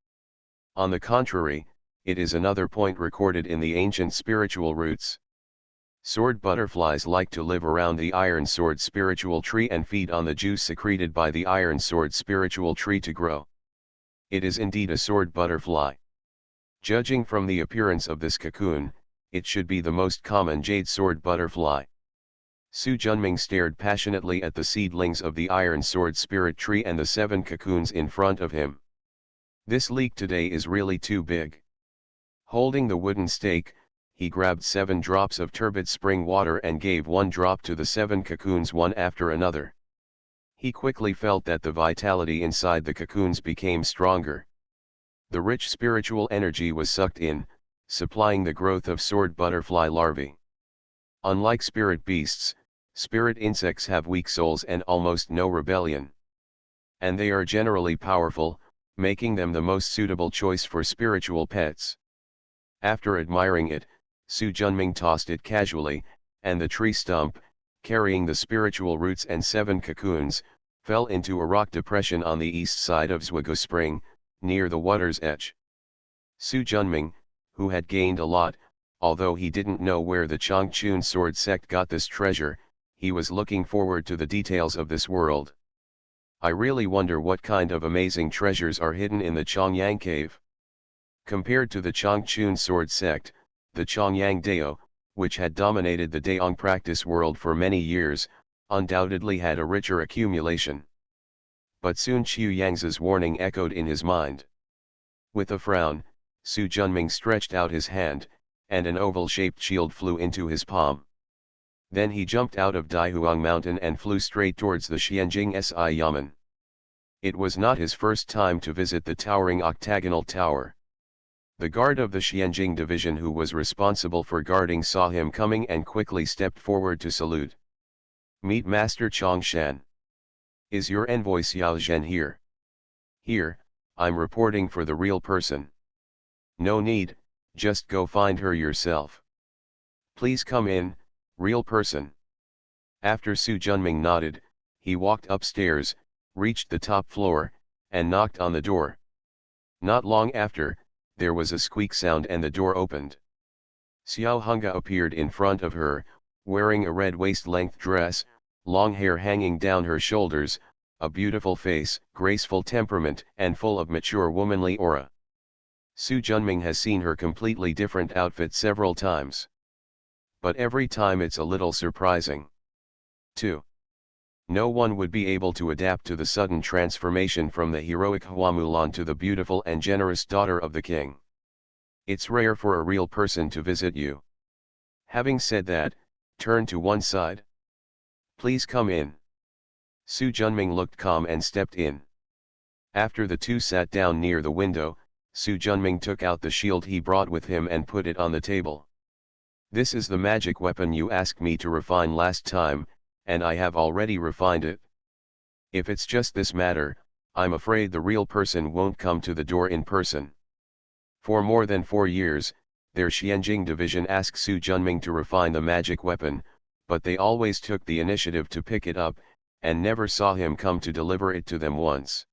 On the contrary, it is another point recorded in the ancient spiritual roots. Sword butterflies like to live around the Iron Sword spiritual tree and feed on the juice secreted by the Iron Sword spiritual tree to grow. It is indeed a sword butterfly. Judging from the appearance of this cocoon, it should be the most common jade sword butterfly. Su Junming stared passionately at the seedlings of the Iron Sword spirit tree and the 7 cocoons in front of him. This leek today is really too big. Holding the wooden stake, he grabbed 7 drops of turbid spring water and gave 1 drop to the 7 cocoons one after another. He quickly felt that the vitality inside the cocoons became stronger. The rich spiritual energy was sucked in, supplying the growth of sword butterfly larvae. Unlike spirit beasts, spirit insects have weak souls and almost no rebellion. And they are generally powerful, making them the most suitable choice for spiritual pets. After admiring it, Su Junming tossed it casually, and the tree stump, carrying the spiritual roots and 7 cocoons, fell into a rock depression on the east side of Zhuge Spring, near the water's edge. Su Junming, who had gained a lot, although he didn't know where the Changchun sword sect got this treasure, he was looking forward to the details of this world. I really wonder what kind of amazing treasures are hidden in the Chongyang cave. Compared to the Changchun sword sect, the Chongyang Dao, which had dominated the Daong practice world for many years, undoubtedly had a richer accumulation. But soon Qiu Yang's warning echoed in his mind. With a frown, Su Junming stretched out his hand, and an oval-shaped shield flew into his palm. Then he jumped out of Daihuang Mountain and flew straight towards the Xianjing Si Yamen. It was not his first time to visit the towering octagonal tower. The guard of the Xianjing division who was responsible for guarding saw him coming and quickly stepped forward to salute. "Meet Master Chongshan. Is your envoy Xiao Zhen here?" "Here, I'm reporting for the real person." "No need, just go find her yourself." "Please come in, real person." After Su Junming nodded, he walked upstairs, reached the top floor, and knocked on the door. Not long after, there was a squeak sound and the door opened. Xiao Hunga appeared in front of her, wearing a red waist-length dress, long hair hanging down her shoulders, a beautiful face, graceful temperament, and full of mature womanly aura. Su Junming has seen her completely different outfit several times. But every time it's a little surprising. 2. No one would be able to adapt to the sudden transformation from the heroic Hua Mulan to the beautiful and generous daughter of the king. It's rare for a real person to visit you. Having said that, turn to one side. Please come in. Su Junming looked calm and stepped in. After the two sat down near the window, Su Junming took out the shield he brought with him and put it on the table. This is the magic weapon you asked me to refine last time, and I have already refined it. If it's just this matter, I'm afraid the real person won't come to the door in person. For more than 4 years, their Xianjing division asked Su Junming to refine the magic weapon, but they always took the initiative to pick it up, and never saw him come to deliver it to them once.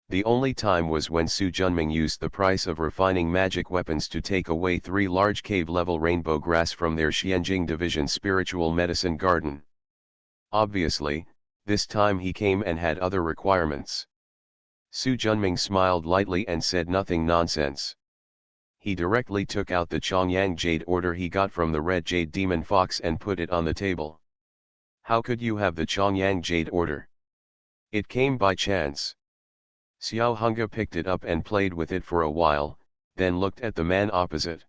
The only time was when Su Junming used the price of refining magic weapons to take away 3 large cave-level rainbow grass from their Xianjing division's spiritual medicine garden. Obviously, this time he came and had other requirements. Su Junming smiled lightly and said nothing nonsense. He directly took out the Chongyang Jade order he got from the Red Jade Demon Fox and put it on the table. How could you have the Chongyang Jade order? It came by chance. Xiao Hunga picked it up and played with it for a while, then looked at the man opposite.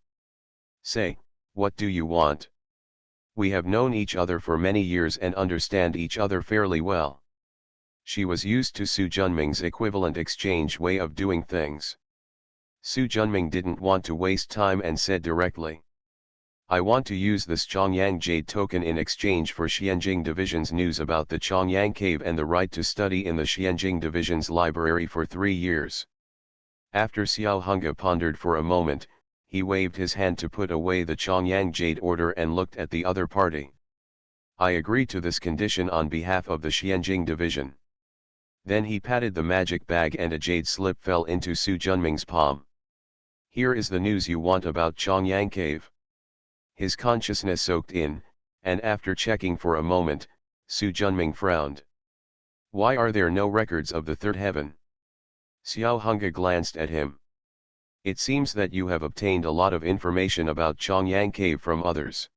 Say, what do you want? We have known each other for many years and understand each other fairly well. She was used to Su Junming's equivalent exchange way of doing things. Su Junming didn't want to waste time and said directly. I want to use this Chongyang Jade token in exchange for Xianjing Division's news about the Chongyang Cave and the right to study in the Xianjing Division's library for 3 years. After Xiao Hunga pondered for a moment, he waved his hand to put away the Chongyang Jade order and looked at the other party. I agree to this condition on behalf of the Xianjing Division. Then he patted the magic bag and a jade slip fell into Su Junming's palm. Here is the news you want about Chongyang Cave. His consciousness soaked in, and after checking for a moment, Su Junming frowned. Why are there no records of the third heaven? Xiao Hunga glanced at him. It seems that you have obtained a lot of information about Chongyang Cave from others.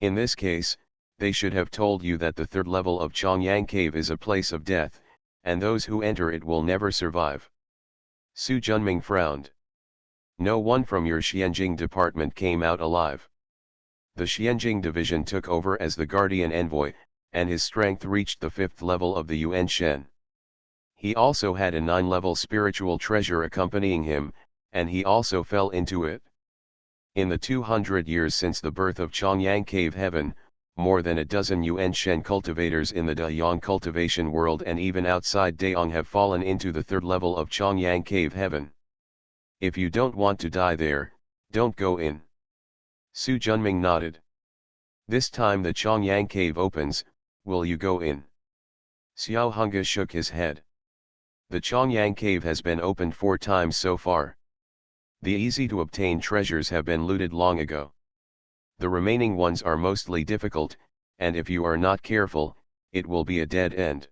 In this case, they should have told you that the third level of Chongyang Cave is a place of death, and those who enter it will never survive. Su Junming frowned. No one from your Xianjing department came out alive. The Xianjing division took over as the guardian envoy, and his strength reached the 5th level of the Yuan Shen. He also had a 9-level spiritual treasure accompanying him, and he also fell into it. In the 200 years since the birth of Chongyang Cave Heaven, more than a dozen Yuan Shen cultivators in the Dayang cultivation world and even outside Dayang have fallen into the 3rd level of Chongyang Cave Heaven. If you don't want to die there, don't go in. Su Junming nodded. This time the Chongyang Cave opens, will you go in? Xiao Hunga shook his head. The Chongyang Cave has been opened 4 times so far. The easy-to-obtain treasures have been looted long ago. The remaining ones are mostly difficult, and if you are not careful, it will be a dead end.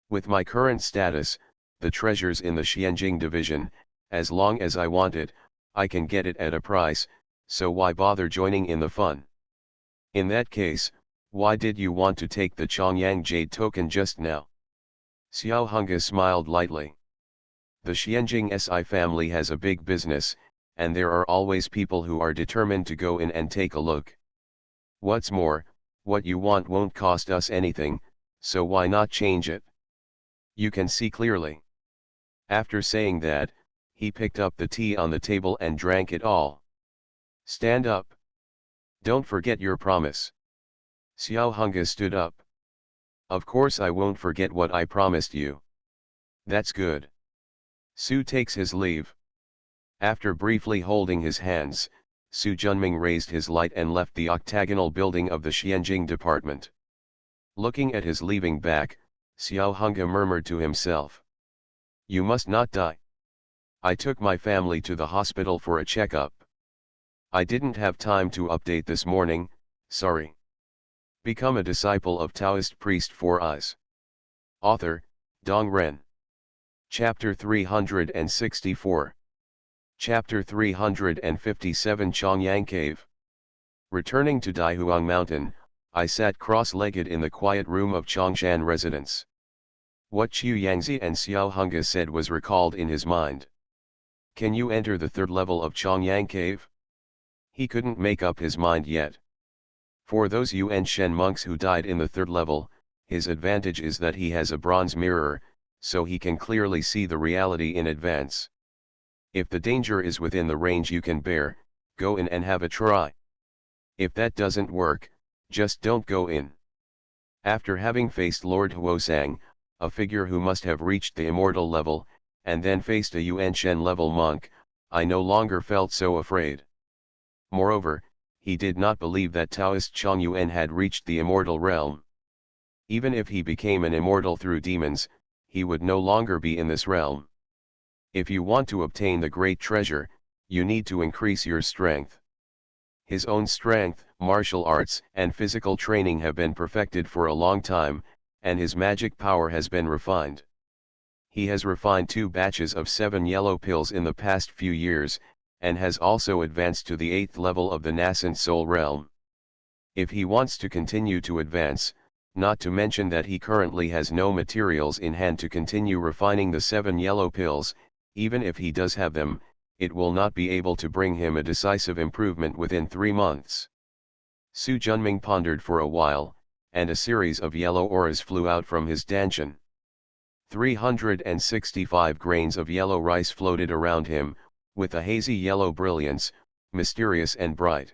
With my current status, the treasures in the Xianjing division, as long as I want it, I can get it at a price, so why bother joining in the fun? In that case, why did you want to take the Chongyang Jade token just now? Xiao Hunga smiled lightly. The Xianjing Si family has a big business, and there are always people who are determined to go in and take a look. What's more, what you want won't cost us anything, so why not change it? You can see clearly. After saying that, he picked up the tea on the table and drank it all. Stand up. Don't forget your promise. Xiao Hunga stood up. Of course I won't forget what I promised you. That's good. Su takes his leave. After briefly holding his hands, Su Junming raised his light and left the octagonal building of the Xianjing department. Looking at his leaving back, Xiao Hunga murmured to himself. You must not die. I took my family to the hospital for a checkup. I didn't have time to update this morning, sorry. Become a disciple of Taoist priest 4 eyes. Author, Dong Ren. Chapter 364. Chapter 357 Chongyang Cave. Returning to Daihuang Mountain, I sat cross-legged in the quiet room of Chongshan residence. What Qiu Yangzi and Xiao Hunga said was recalled in his mind. Can you enter the third level of Chongyang Cave? He couldn't make up his mind yet. For those Yuan Shen monks who died in the third level, his advantage is that he has a bronze mirror, so he can clearly see the reality in advance. If the danger is within the range you can bear, go in and have a try. If that doesn't work, just don't go in. After having faced Lord Huosang, a figure who must have reached the immortal level, and then faced a Yuan Shen level monk, I no longer felt so afraid. Moreover, he did not believe that Taoist Chong Yuan had reached the immortal realm. Even if he became an immortal through demons, he would no longer be in this realm. If you want to obtain the great treasure, you need to increase your strength. His own strength, martial arts, and physical training have been perfected for a long time, and his magic power has been refined. He has refined 2 batches of 7 yellow pills in the past few years, and has also advanced to the 8th level of the nascent soul realm. If he wants to continue to advance, not to mention that he currently has no materials in hand to continue refining the 7 yellow pills, even if he does have them, it will not be able to bring him a decisive improvement within 3 months. Su Junming pondered for a while, and a series of yellow auras flew out from his dantian. 365 grains of yellow rice floated around him, with a hazy yellow brilliance, mysterious and bright.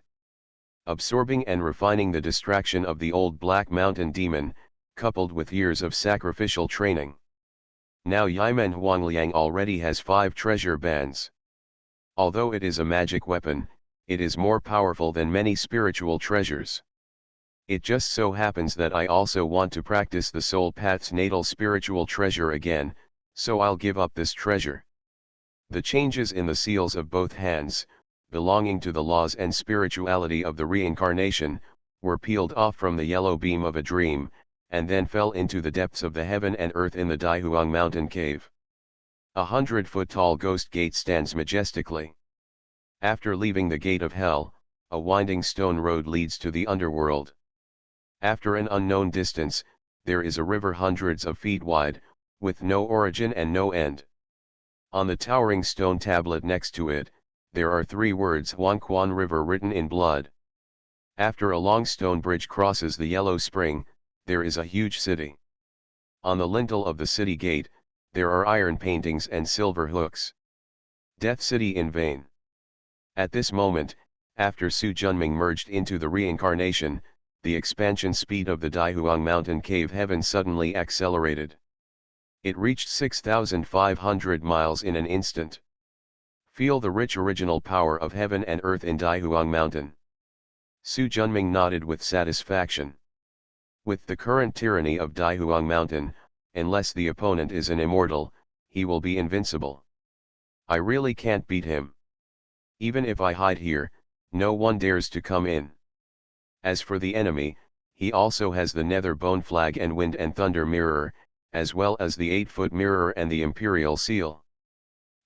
Absorbing and refining the distraction of the old Black Mountain demon, coupled with years of sacrificial training. Now Yimen Huangliang already has 5 treasure bands. Although it is a magic weapon, it is more powerful than many spiritual treasures. It just so happens that I also want to practice the soul path's natal spiritual treasure again, so I'll give up this treasure. The changes in the seals of both hands, belonging to the laws and spirituality of the reincarnation, were peeled off from the yellow beam of a dream, and then fell into the depths of the heaven and earth in the Daihuang mountain cave. 100-foot-tall ghost gate stands majestically. After leaving the gate of hell, a winding stone road leads to the underworld. After an unknown distance, there is a river hundreds of feet wide, with no origin and no end. On the towering stone tablet next to it, there are 3 words Huangquan River written in blood. After a long stone bridge crosses the yellow spring, there is a huge city. On the lintel of the city gate, there are iron paintings and silver hooks. Death City in vain. At this moment, after Su Junming merged into the reincarnation, the expansion speed of the Daihuang mountain cave heaven suddenly accelerated. It reached 6,500 miles in an instant. Feel the rich original power of heaven and earth in Daihuang mountain. Su Junming nodded with satisfaction. With the current tyranny of Daihuang mountain, unless the opponent is an immortal, he will be invincible. I really can't beat him. Even if I hide here, no one dares to come in. As for the enemy, he also has the nether bone flag and wind and thunder mirror, as well as the 8-foot mirror and the imperial seal.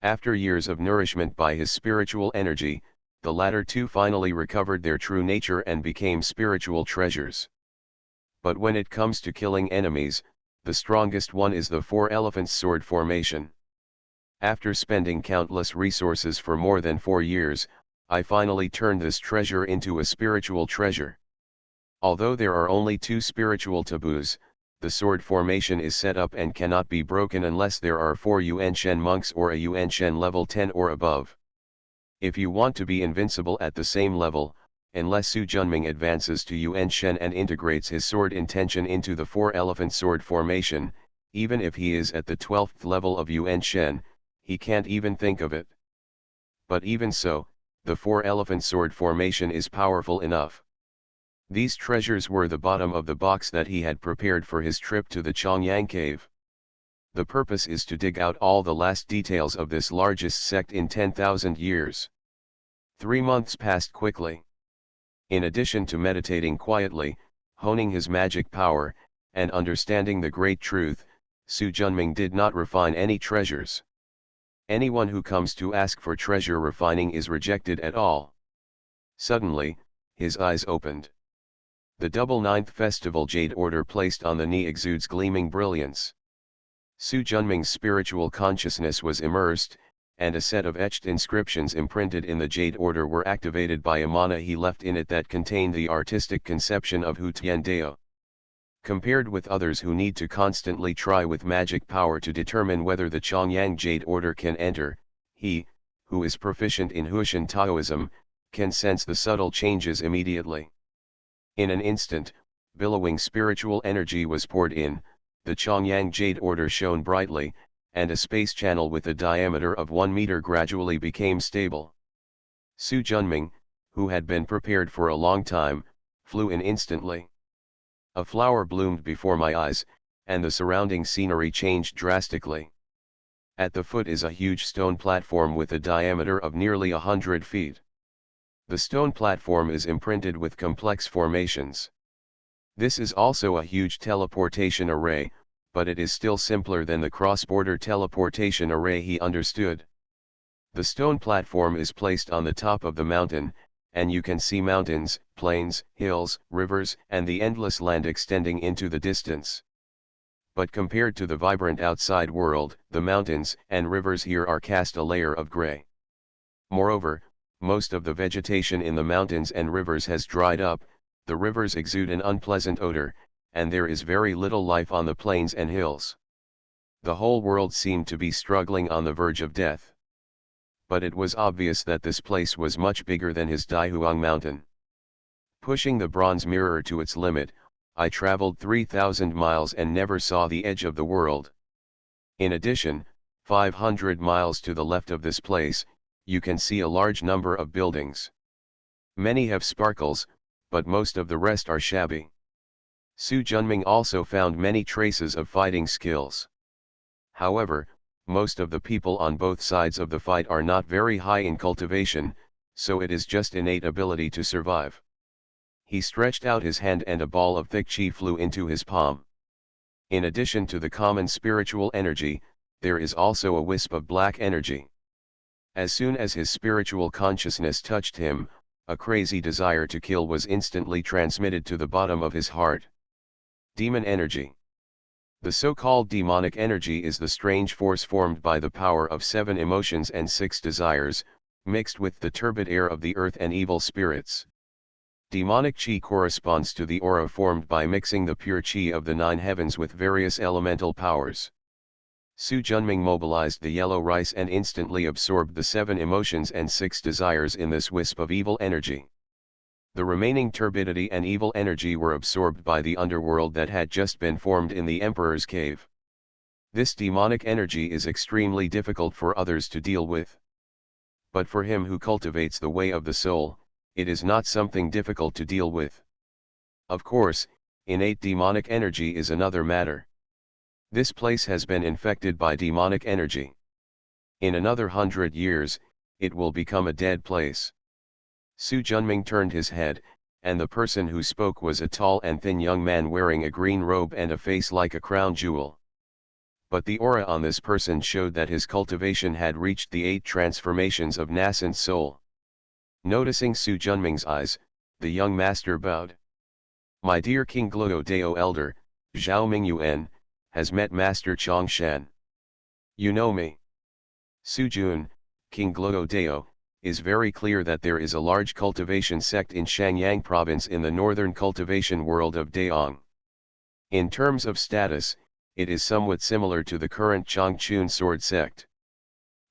After years of nourishment by his spiritual energy, the latter 2 finally recovered their true nature and became spiritual treasures. But when it comes to killing enemies, the strongest one is the 4 elephants sword formation. After spending countless resources for more than 4 years, I finally turned this treasure into a spiritual treasure. Although there are only 2 spiritual taboos, the sword formation is set up and cannot be broken unless there are 4 Yuan Shen monks or a Yuan Shen level 10 or above. If you want to be invincible at the same level, unless Su Junming advances to Yuan Shen and integrates his sword intention into the 4 elephant sword formation, even if he is at the 12th level of Yuan Shen, he can't even think of it. But even so, the 4 elephant sword formation is powerful enough. These treasures were the bottom of the box that he had prepared for his trip to the Chongyang cave. The purpose is to dig out all the last details of this largest sect in 10,000 years. 3 months passed quickly. In addition to meditating quietly, honing his magic power, and understanding the great truth, Su Junming did not refine any treasures. Anyone who comes to ask for treasure refining is rejected at all. Suddenly, his eyes opened. The double ninth festival jade order placed on the knee exudes gleaming brilliance. Su Junming's spiritual consciousness was immersed, and a set of etched inscriptions imprinted in the jade order were activated by a mana he left in it that contained the artistic conception of Hu Tian Dao. Compared with others who need to constantly try with magic power to determine whether the Chongyang Jade Order can enter, he, who is proficient in Huishan Taoism, can sense the subtle changes immediately. In an instant, billowing spiritual energy was poured in, the Chongyang Jade Order shone brightly, and a space channel with a diameter of 1 meter gradually became stable. Su Junming, who had been prepared for a long time, flew in instantly. A flower bloomed before my eyes, and the surrounding scenery changed drastically. At the foot is a huge stone platform with a diameter of nearly 100 feet. The stone platform is imprinted with complex formations. This is also a huge teleportation array, but it is still simpler than the cross-border teleportation array he understood. The stone platform is placed on the top of the mountain, and you can see mountains, plains, hills, rivers, and the endless land extending into the distance. But compared to the vibrant outside world, the mountains and rivers here are cast a layer of gray. Moreover, most of the vegetation in the mountains and rivers has dried up, the rivers exude an unpleasant odor, and there is very little life on the plains and hills. The whole world seemed to be struggling on the verge of death. But it was obvious that this place was much bigger than his Daihuang mountain. Pushing the bronze mirror to its limit, I traveled 3,000 miles and never saw the edge of the world. In addition, 500 miles to the left of this place, you can see a large number of buildings. Many have sparkles, but most of the rest are shabby. Su Junming also found many traces of fighting skills. However, most of the people on both sides of the fight are not very high in cultivation, so it is just innate ability to survive. He stretched out his hand and a ball of thick qi flew into his palm. In addition to the common spiritual energy, there is also a wisp of black energy. As soon as his spiritual consciousness touched him, a crazy desire to kill was instantly transmitted to the bottom of his heart. Demon energy. The so-called demonic energy is the strange force formed by the power of 7 emotions and 6 desires, mixed with the turbid air of the earth and evil spirits. Demonic qi corresponds to the aura formed by mixing the pure qi of the 9 heavens with various elemental powers. Su Junming mobilized the yellow rice and instantly absorbed the 7 emotions and 6 desires in this wisp of evil energy. The remaining turbidity and evil energy were absorbed by the underworld that had just been formed in the Emperor's cave. This demonic energy is extremely difficult for others to deal with. But for him who cultivates the way of the soul, it is not something difficult to deal with. Of course, innate demonic energy is another matter. This place has been infected by demonic energy. In another 100 years, it will become a dead place. Su Junming turned his head, and the person who spoke was a tall and thin young man wearing a green robe and a face like a crown jewel. But the aura on this person showed that his cultivation had reached the 8 transformations of nascent soul. Noticing Su Junming's eyes, the young master bowed. My dear King Gluo Dao Elder, Zhao Mingyuan, has met Master Chongshan. You know me. Su Jun, King Gluo Dao, is very clear that there is a large cultivation sect in Shangyang province in the northern cultivation world of Daong. In terms of status, it is somewhat similar to the current Changchun sword sect.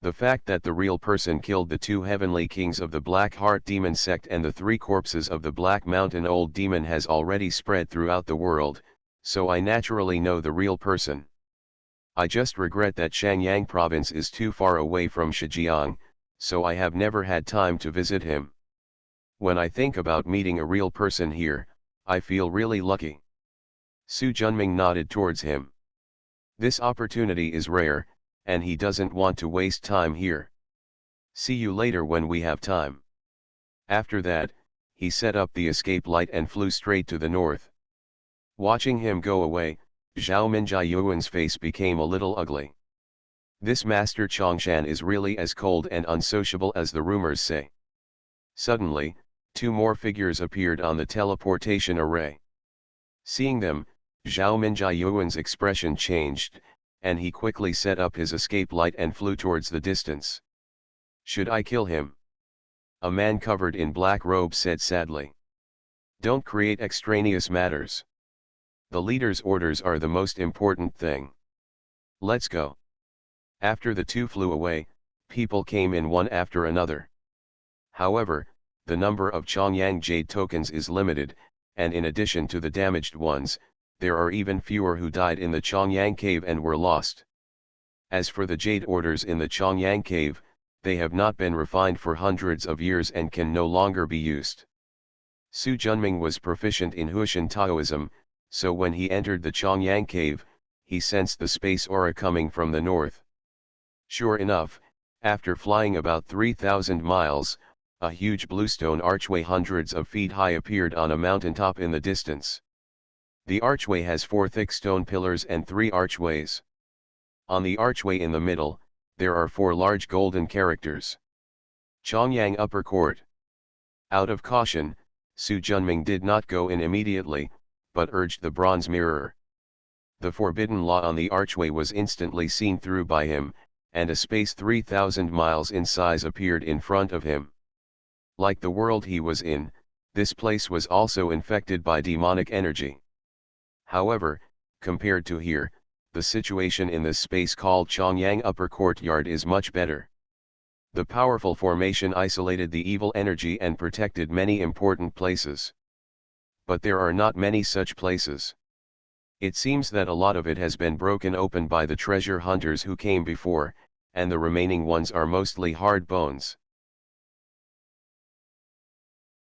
The fact that the real person killed the 2 heavenly kings of the Black Heart Demon sect and the 3 corpses of the Black Mountain Old Demon has already spread throughout the world, so I naturally know the real person. I just regret that Shangyang province is too far away from Shijiang, so I have never had time to visit him. When I think about meeting a real person here, I feel really lucky. Su Junming nodded towards him. This opportunity is rare, and he doesn't want to waste time here. See you later when we have time. After that, he set up the escape light and flew straight to the north. Watching him go away, Zhao Mingyuan's face became a little ugly. This Master Chongshan is really as cold and unsociable as the rumors say. Suddenly, Two more figures appeared on the teleportation array. Seeing them, Zhao Minjiayuan's expression changed, and he quickly set up his escape light and flew towards the distance. Should I kill him? A man covered in black robes said sadly. Don't create extraneous matters. The leader's orders are the most important thing. Let's go. After the two flew away, people came in one after another. However, the number of Chongyang Jade tokens is limited, and in addition to the damaged ones, there are even fewer who died in the Chongyang cave and were lost. As for the Jade orders in the Chongyang cave, they have not been refined for hundreds of years and can no longer be used. Su Junming was proficient in Huishan Taoism, so when he entered the Chongyang cave, he sensed the space aura coming from the north. Sure enough, after flying about 3,000 miles, a huge bluestone archway hundreds of feet high appeared on a mountaintop in the distance. The archway has 4 thick stone pillars and 3 archways. On the archway in the middle, there are 4 large golden characters. Chongyang Upper Court. Out of caution, Su Junming did not go in immediately, but urged the bronze mirror. The forbidden law on the archway was instantly seen through by him, and a space 3,000 miles in size appeared in front of him. Like the world he was in, this place was also infected by demonic energy. However, compared to here, the situation in this space called Chongyang Upper Courtyard is much better. The powerful formation isolated the evil energy and protected many important places. But there are not many such places. It seems that a lot of it has been broken open by the treasure hunters who came before, and the remaining ones are mostly hard bones.